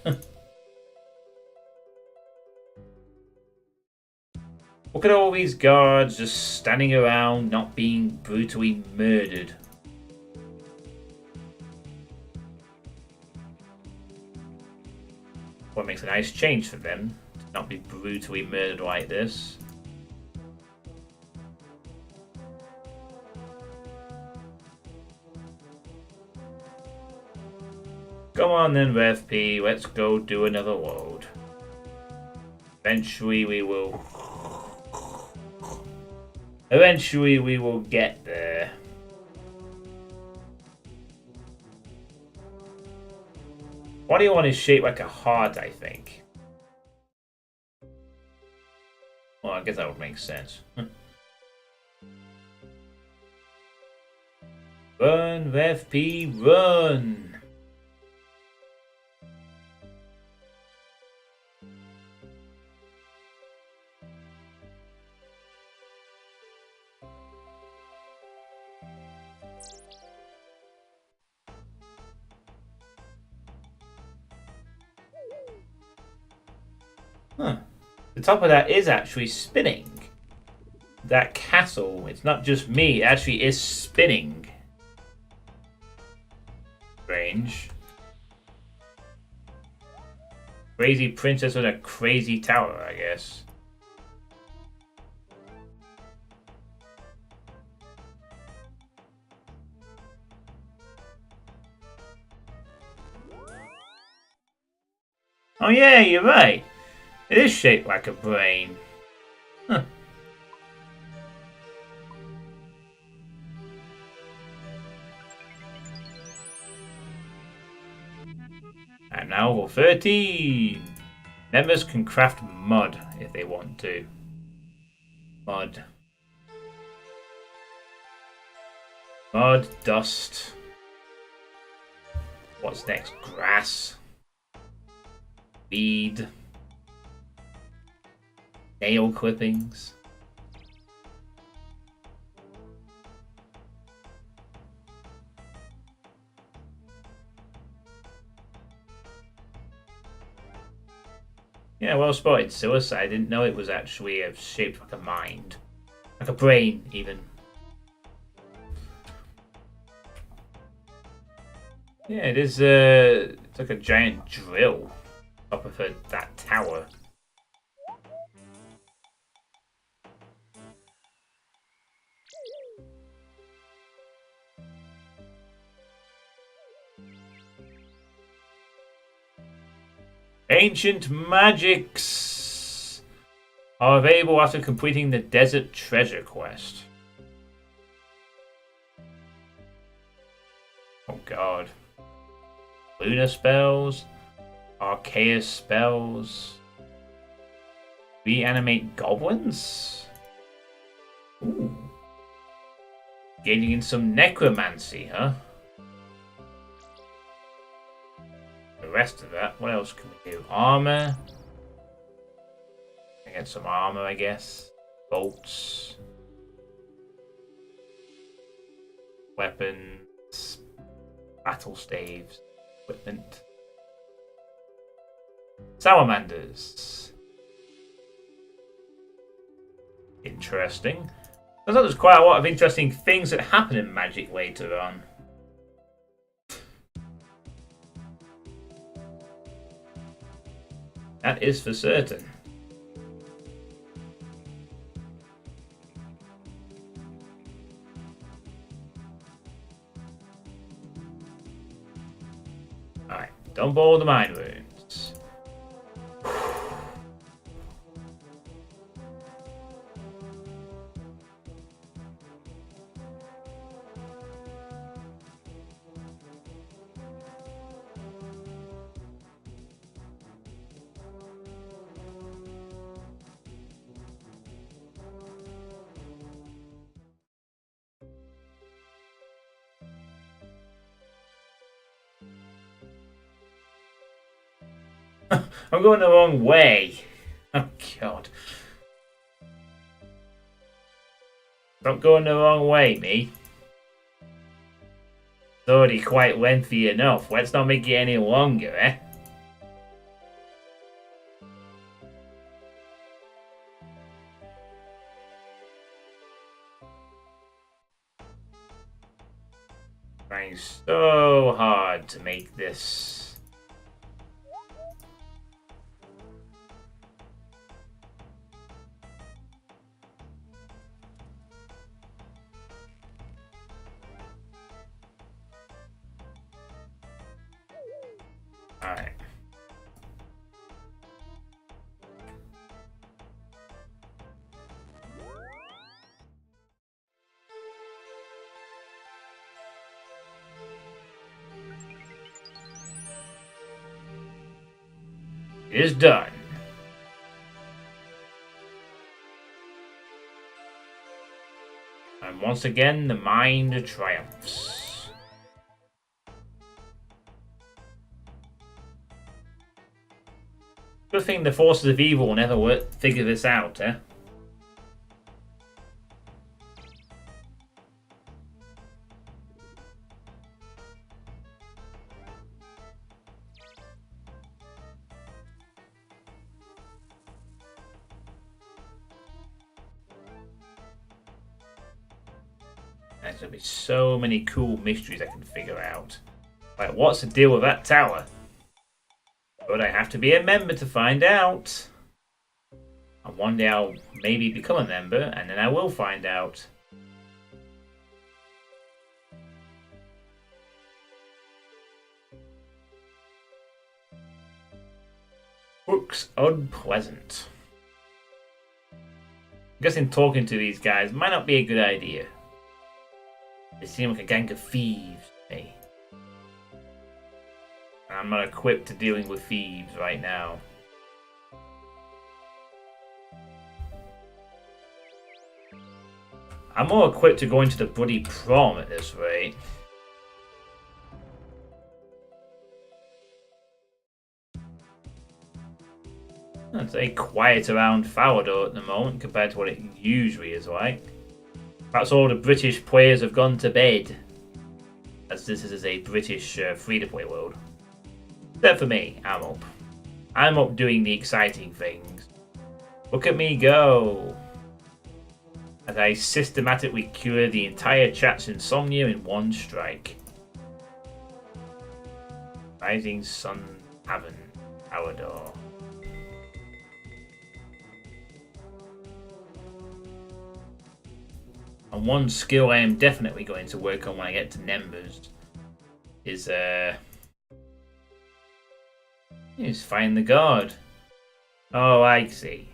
Look at all these guards just standing around, not being brutally murdered. What makes a nice change for them to not be brutally murdered like this. Come on then, Rev P, let's go do another load. Eventually we will get there. Body one is shaped like a heart, I think. Well, I guess that would make sense. Run, Ref P, run! Huh. The top of that is actually spinning. That castle, it's not just me, it actually is spinning. Strange. Crazy princess with a crazy tower, I guess. Oh yeah, you're right. It is shaped like a brain. Huh. And now level 13. Members can craft mud if they want to. Mud. Mud, dust. What's next? Grass. Weed. Nail clippings. Yeah, well spotted, Suicide. I didn't know it was actually shaped like a mind. Like a brain, even. Yeah, it is, it's like a giant drill top of that tower. Ancient magics are available after completing the Desert Treasure quest. Oh god. Lunar spells, Arceus spells, reanimate goblins? Ooh. Gaining in some necromancy, huh? The rest of that, what else can we do? Armor. I get some armor, I guess. Bolts. Weapons. Battle staves. Equipment. Salamanders. Interesting. I thought there's quite a lot of interesting things that happen in Magic later on. That is for certain. Alright, don't bore the mind wounds. I'm going the wrong way. Oh god. Stop going the wrong way, me. It's already quite lengthy enough. Let's not make it any longer, eh? Trying so hard to make this. Alright. It is done. And once again, the mind triumphs. Good thing the forces of evil will never figure this out, eh? There's going to be so many cool mysteries I can figure out. Like, what's the deal with that tower? But I have to be a member to find out. And one day I'll maybe become a member, and then I will find out. Looks unpleasant. I'm guessing talking to these guys might not be a good idea. They seem like a gang of thieves to me. And I'm not equipped to dealing with thieves right now. I'm more equipped to going to the bloody prom at this rate. It's a quiet around Farador at the moment compared to what it usually is like. Perhaps all the British players have gone to bed, as this is a British free-to-play world. Except for me, I'm up. I'm up doing the exciting things. Look at me go! As I systematically cure the entire chat's insomnia in one strike. Rising Sun Haven, Farador. And one skill I am definitely going to work on when I get to Nembers is find the guard. Oh, I see.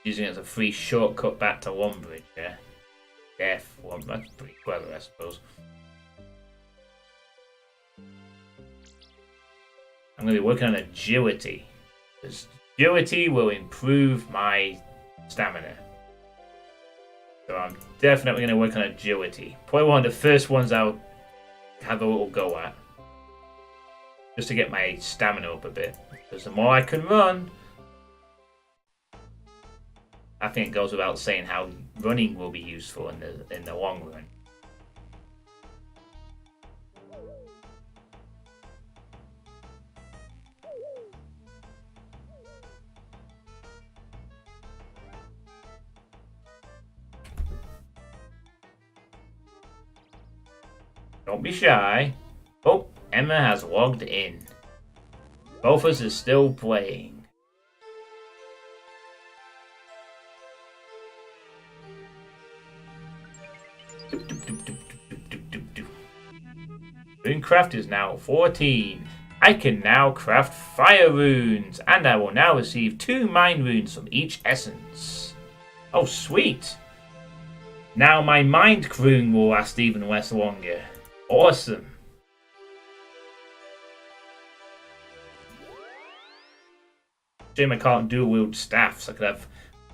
Using it as a free shortcut back to Lombridge, yeah? Well, that's pretty clever, I suppose. I'm going to be working on agility. Because agility will improve my stamina. So I'm definitely going to work on agility. Probably one of the first ones I'll have a little go at. Just to get my stamina up a bit. Because the more I can run, I think it goes without saying how running will be useful in the long run. Don't be shy. Oh, Emma has logged in. Both of us are still playing. Runecraft is now 14. I can now craft fire runes, and I will now receive 2 mind runes from each essence. Oh, sweet! Now my mind rune will last even less longer. Awesome! Shame I can't dual wield staffs. I could have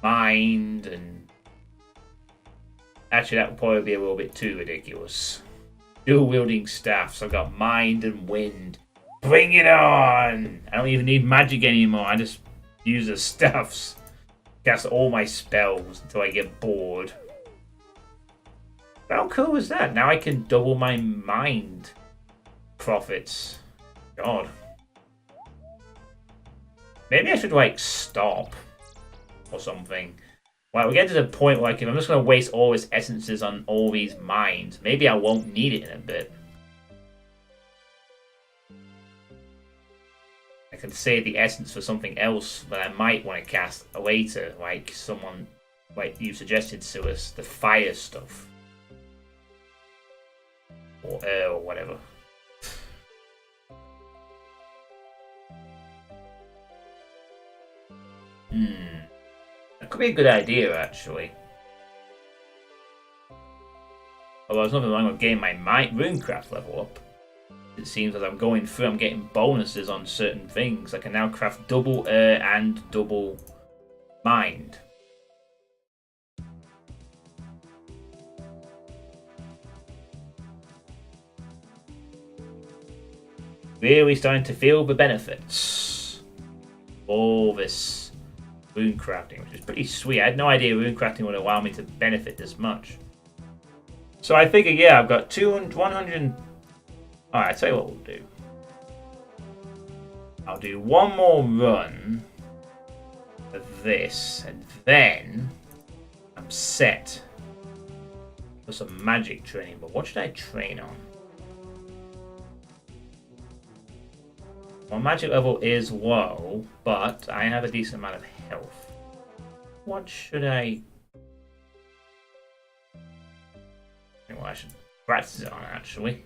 mind and... Actually, that would probably be a little bit too ridiculous. Dual wielding staffs. I've got mind and wind. Bring it on! I don't even need magic anymore. I just use the staffs. Cast all my spells until I get bored. How cool is that? Now I can double my mind profits. God. Maybe I should, like, stop. Or something. Like, we get to the point where, like, if I'm just going to waste all these essences on all these minds, maybe I won't need it in a bit. I could save the essence for something else that I might want to cast later. Like, someone, like you suggested to us, the fire stuff. Or air, or whatever. That could be a good idea, actually. Although there's nothing wrong with getting my Runecraft level up. It seems as I'm going through, I'm getting bonuses on certain things. I can now craft double air and double mind. Really starting to feel the benefits. all this runecrafting, which is pretty sweet. I had no idea runecrafting would allow me to benefit this much. So I figure, yeah, I've got 200, 100. Alright, I'll tell you what we'll do. I'll do one more run of this, and then I'm set for some magic training. But what should I train on? My magic level is low, but I have a decent amount of health. What should I... Well, I should practice it on, actually.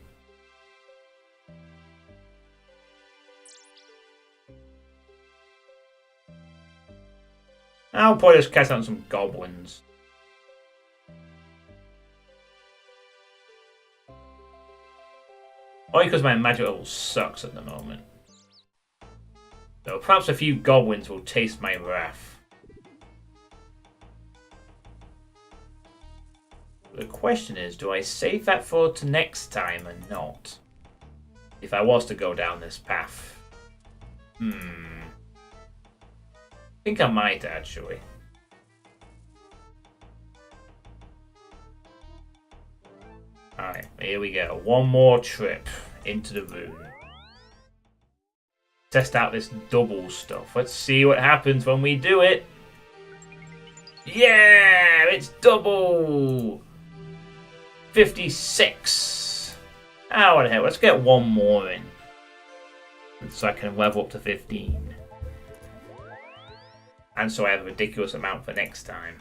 I'll probably just cast out some goblins. Only because my magic level sucks at the moment. So perhaps a few goblins will taste my wrath. The question is, do I save that for to next time or not? If I was to go down this path. I think I might, actually. Alright, here we go. One more trip into the rune. Test out this double stuff. Let's see what happens when we do it. Yeah! It's double! 56. Oh, what the hell. Let's get one more in. So I can level up to 15. And so I have a ridiculous amount for next time.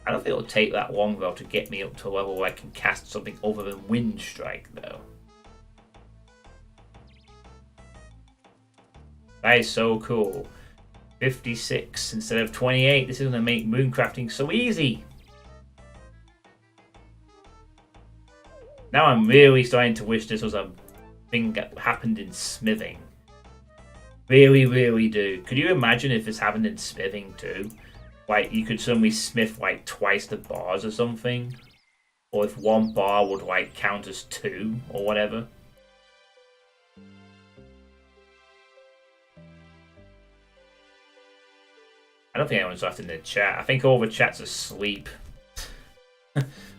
I don't think it'll take that long, though, to get me up to a level where I can cast something other than Wind Strike, though. That is so cool. 56 instead of 28. This is going to make Runecrafting so easy. Now I'm really starting to wish this was a thing that happened in smithing. Really, really do. Could you imagine if this happened in smithing too? Like, you could suddenly smith like twice the bars or something? Or if one bar would like count as 2 or whatever. I don't think anyone's left in the chat. I think all the chat's asleep.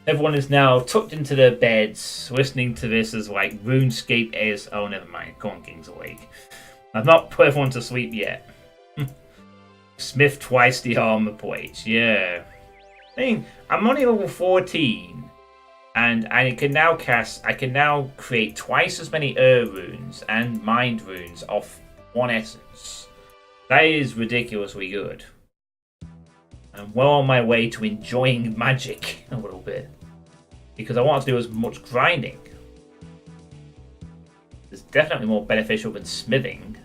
Everyone is now tucked into their beds, listening to this as like Runescape is. Oh, never mind. Corn King's awake. I've not put everyone to sleep yet. Smith twice the armor plates. Yeah. I'm only level 14, and I can now create twice as many runes and mind runes off one essence. That is ridiculously good. I'm well on my way to enjoying magic a little bit. Because I want to do as much grinding. It's definitely more beneficial than smithing.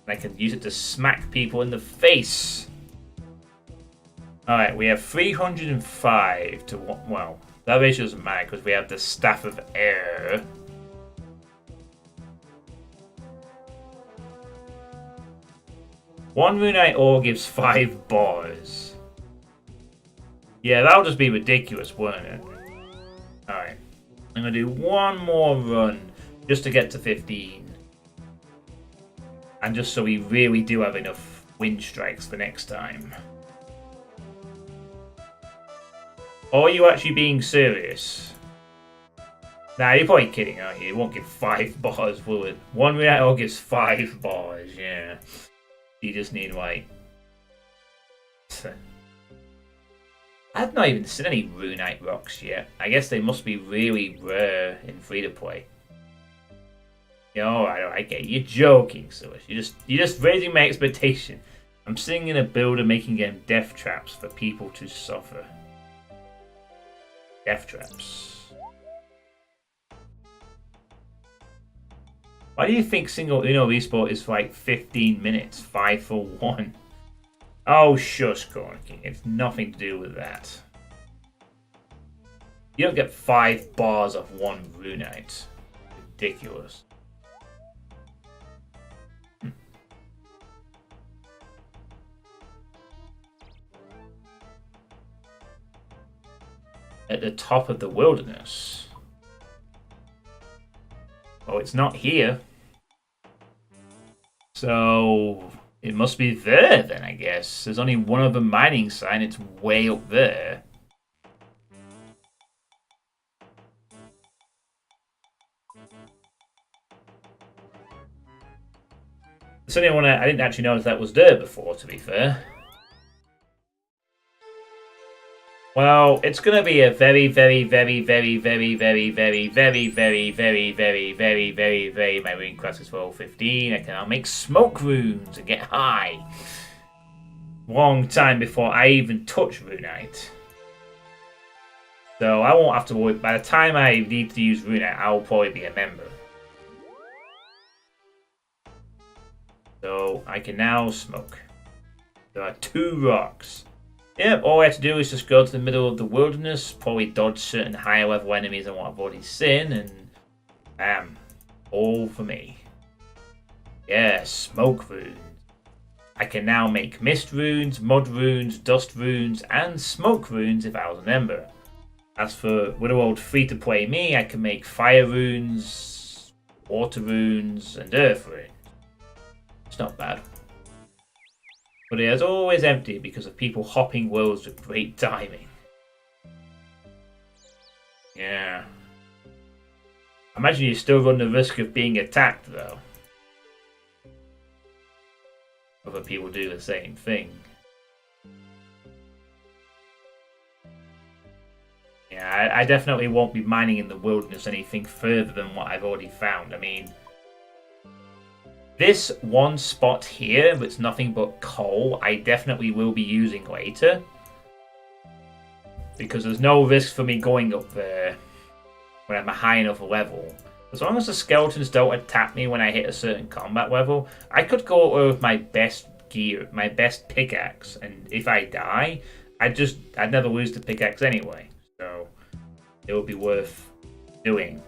And I can use it to smack people in the face. Alright, we have 305 to 1. Well, that ratio doesn't matter because we have the Staff of Air. One Runite ore gives 5 bars. Yeah, that'll just be ridiculous, won't it? Alright. I'm going to do one more run just to get to 15. And just so we really do have enough wind strikes for next time. Or are you actually being serious? Nah, you're probably kidding, aren't you? It won't give 5 bars, will it? One Runite ore gives 5 bars, yeah. You just need like... I've not even seen any Runite rocks yet. I guess they must be really rare in free-to-play. You know, I get you. You're joking, Suish. You're just raising my expectation. I'm sitting in a builder making them death traps for people to suffer. Death traps. Why do you think single Uno Resport is for like 15 minutes? 5 for 1. Oh, shush, Corn King. It's nothing to do with that. You don't get 5 bars of 1 Runite. Ridiculous. At the top of the wilderness. Oh, it's not here. So it must be there then, I guess. There's only one other mining sign. It's way up there. It's only one I didn't actually notice that was there before, to be fair. Well, it's going to be a very, very, very, very, very, very, very, very, very, very, very, very, very, my rune class is level 15. I can now make smoke runes and get high. Long time before I even touch Runite. So I won't have to worry. By the time I need to use Runite, I'll probably be a member. So I can now smoke. There are 2 rocks. Yep, all I have to do is just go to the middle of the wilderness, probably dodge certain higher level enemies than what I've already seen, and bam. All for me. Yeah, smoke runes. I can now make mist runes, mud runes, dust runes, and smoke runes if I was a member. As for little old free-to-play me, I can make fire runes, water runes, and earth runes. It's not bad. But it is always empty because of people hopping worlds with great timing. Yeah. I imagine you still run the risk of being attacked, though. Other people do the same thing. Yeah, I definitely won't be mining in the wilderness anything further than what I've already found. I mean, this one spot here that's nothing but coal, I definitely will be using later. Because there's no risk for me going up there when I'm a high enough level. As long as the skeletons don't attack me when I hit a certain combat level, I could go over with my best gear, my best pickaxe, and if I die, I'd never lose the pickaxe anyway. So it would be worth doing.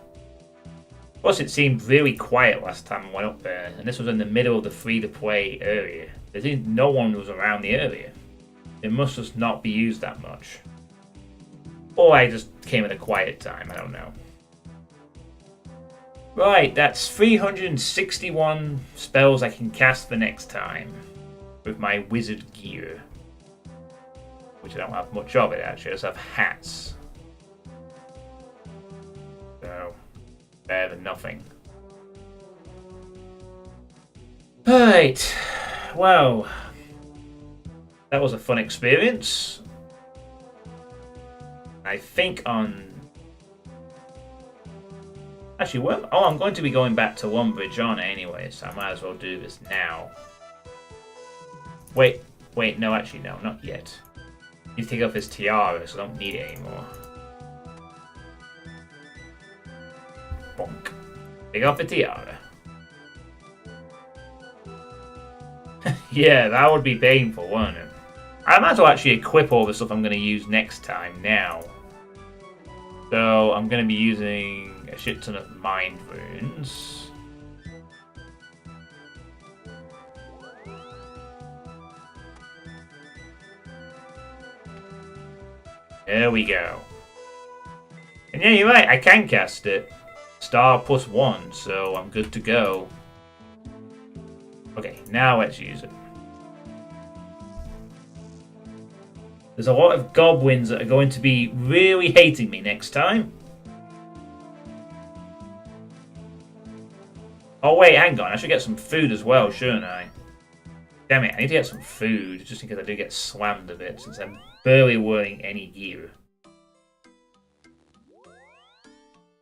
Plus, it seemed really quiet last time I went up there, and this was in the middle of the free-to-play area. No one was around the area. It must just not be used that much. Or I just came at a quiet time, I don't know. Right, that's 361 spells I can cast the next time with my wizard gear. Which I don't have much of it, actually. I just have hats. So, better than nothing. Right, well, that was a fun experience. I think on... Actually, I'm going to be going back to One Bridge on anyway, so I might as well do this now. Wait, no, actually, no, not yet. I need to take off his tiara, so I don't need it anymore. Bonk. Take off the tiara. Yeah, that would be painful, wouldn't it? I might as well actually equip all the stuff I'm going to use next time now. So, I'm going to be using a shit ton of mind runes. There we go. And yeah, you're right, I can cast it. Star +1, so I'm good to go. Okay, now let's use it. There's a lot of goblins that are going to be really hating me next time. Oh wait, hang on, I should get some food as well, shouldn't I? Damn it, I need to get some food, just in case I do get slammed a bit, since I'm barely wearing any gear.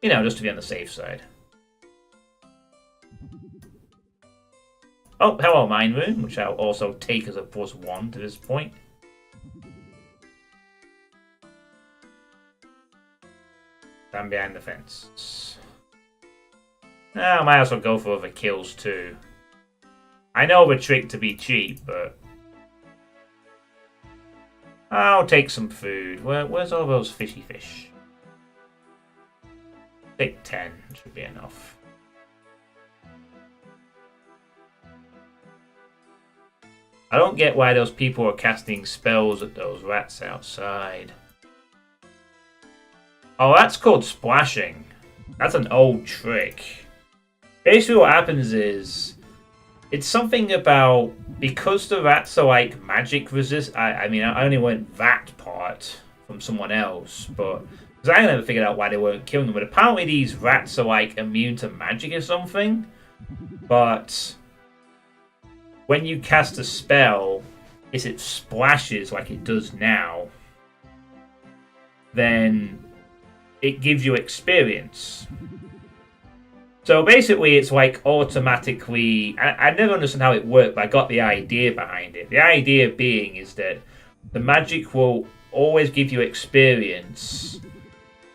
You know, just to be on the safe side. Oh, hello, Mind Rune, which I'll also take as a +1 to this point. Stand behind the fence. Now, I might as well go for other kills too. I know the trick to be cheap, but I'll take some food. Where's all those fishy fish? Take 10, should be enough. I don't get why those people are casting spells at those rats outside. Oh, that's called splashing. That's an old trick. Basically what happens is, It's something about because the rats are like magic resist. I mean, I only learned that part from someone else, but because I never figured out why they weren't killing them. But apparently, these rats are like immune to magic or something. But when you cast a spell, if it splashes like it does now, then it gives you experience. So basically, it's like automatically. I never understood how it worked, but I got the idea behind it. The idea being is that the magic will always give you experience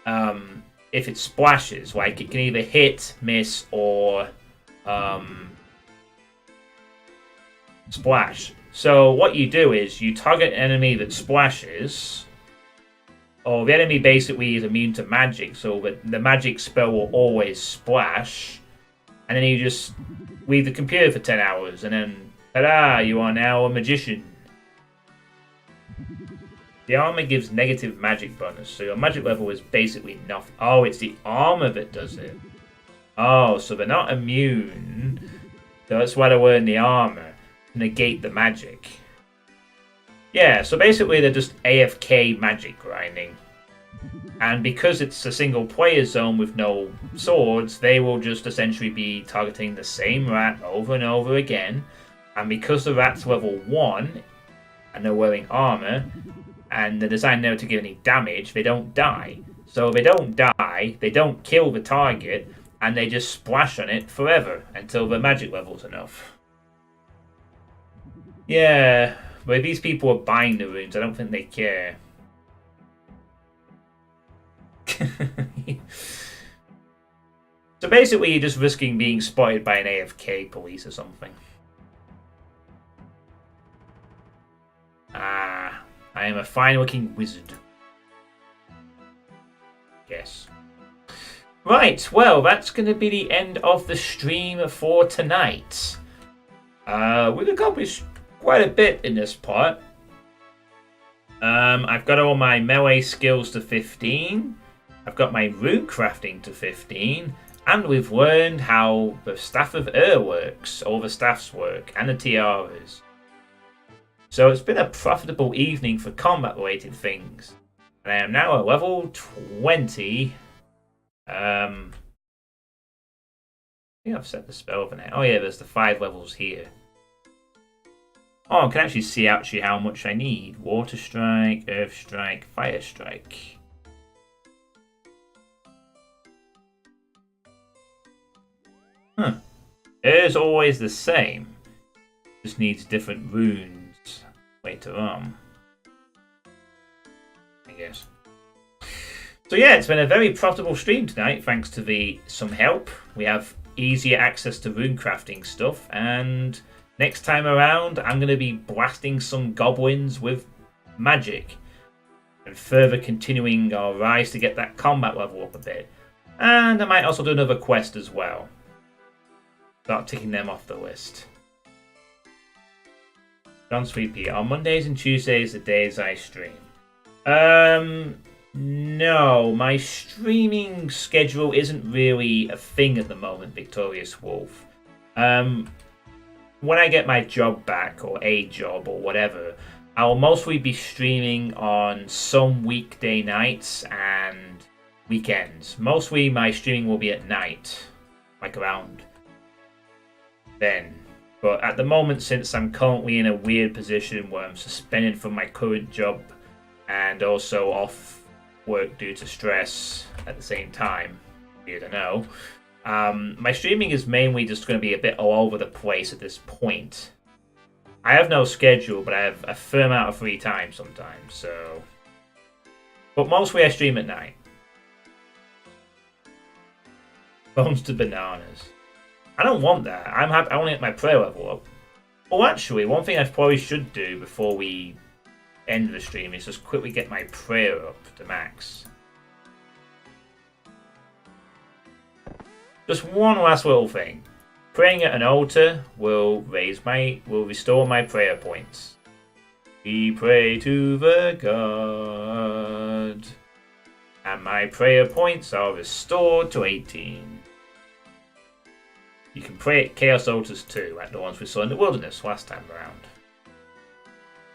if it splashes. Like it can either hit, miss, or splash. So what you do is you target an enemy that splashes, or the enemy basically is immune to magic, so the magic spell will always splash, and then you just leave the computer for 10 hours, and then, ta-da, you are now a magician. The armor gives negative magic bonus, so your magic level is basically nothing. Oh, it's the armor that does it. Oh, so they're not immune. So that's why they're wearing the armor, to negate the magic. Yeah, so basically they're just AFK magic grinding. And because it's a single player zone with no swords, they will just essentially be targeting the same rat over and over again. And because the rat's level 1, and they're wearing armor, and they're designed never to give any damage, they don't die. So they don't die, they don't kill the target, and they just splash on it forever until the magic level's enough. Yeah, but these people are buying the runes, I don't think they care. So basically you're just risking being spotted by an AFK police or something. Ah, I am a fine-looking wizard. Yes. Right, well, that's going to be the end of the stream for tonight. We've accomplished quite a bit in this part. I've got all my melee skills to 15. I've got my runecrafting to 15. And we've learned how the Staff of works, all the staffs work, and the tiaras. So it's been a profitable evening for combat-related things. And I am now at level 20. I think I've set the spell over now. Oh yeah, there's the 5 levels here. Oh, I can actually see how much I need. Water Strike, Earth Strike, Fire Strike. Huh. It is always the same. Just needs different runes later on, I guess. So yeah, it's been a very profitable stream tonight, thanks to some help. We have easier access to runecrafting stuff, and next time around, I'm going to be blasting some goblins with magic, and further continuing our rise to get that combat level up a bit. And I might also do another quest as well. Start ticking them off the list. John Suitepee, on Mondays and Tuesdays, the days I stream. No, my streaming schedule isn't really a thing at the moment, Victorious Wolf. When I get my job back, or a job, or whatever, I'll mostly be streaming on some weekday nights and weekends. Mostly my streaming will be at night, like around then. But at the moment, since I'm currently in a weird position where I'm suspended from my current job and also off work due to stress at the same time, weird I know, my streaming is mainly just going to be a bit all over the place at this point. I have no schedule, but I have a fair amount of free time sometimes, so... But mostly I stream at night. Bones to bananas. I don't want that. I'm happy. I want to get my prayer level up. Well, actually, one thing I probably should do before we end the stream is just quickly get my prayer up to max. Just one last little thing. Praying at an altar will restore my prayer points. We pray to the God, and my prayer points are restored to 18. You can pray Chaos Altars too, like the ones we saw in the wilderness last time around.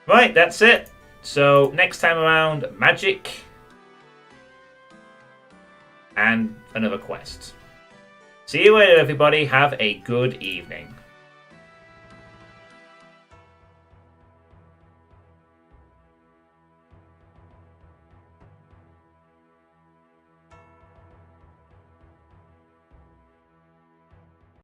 Right, that's it. So next time around, magic and another quest. See you later, everybody. Have a good evening.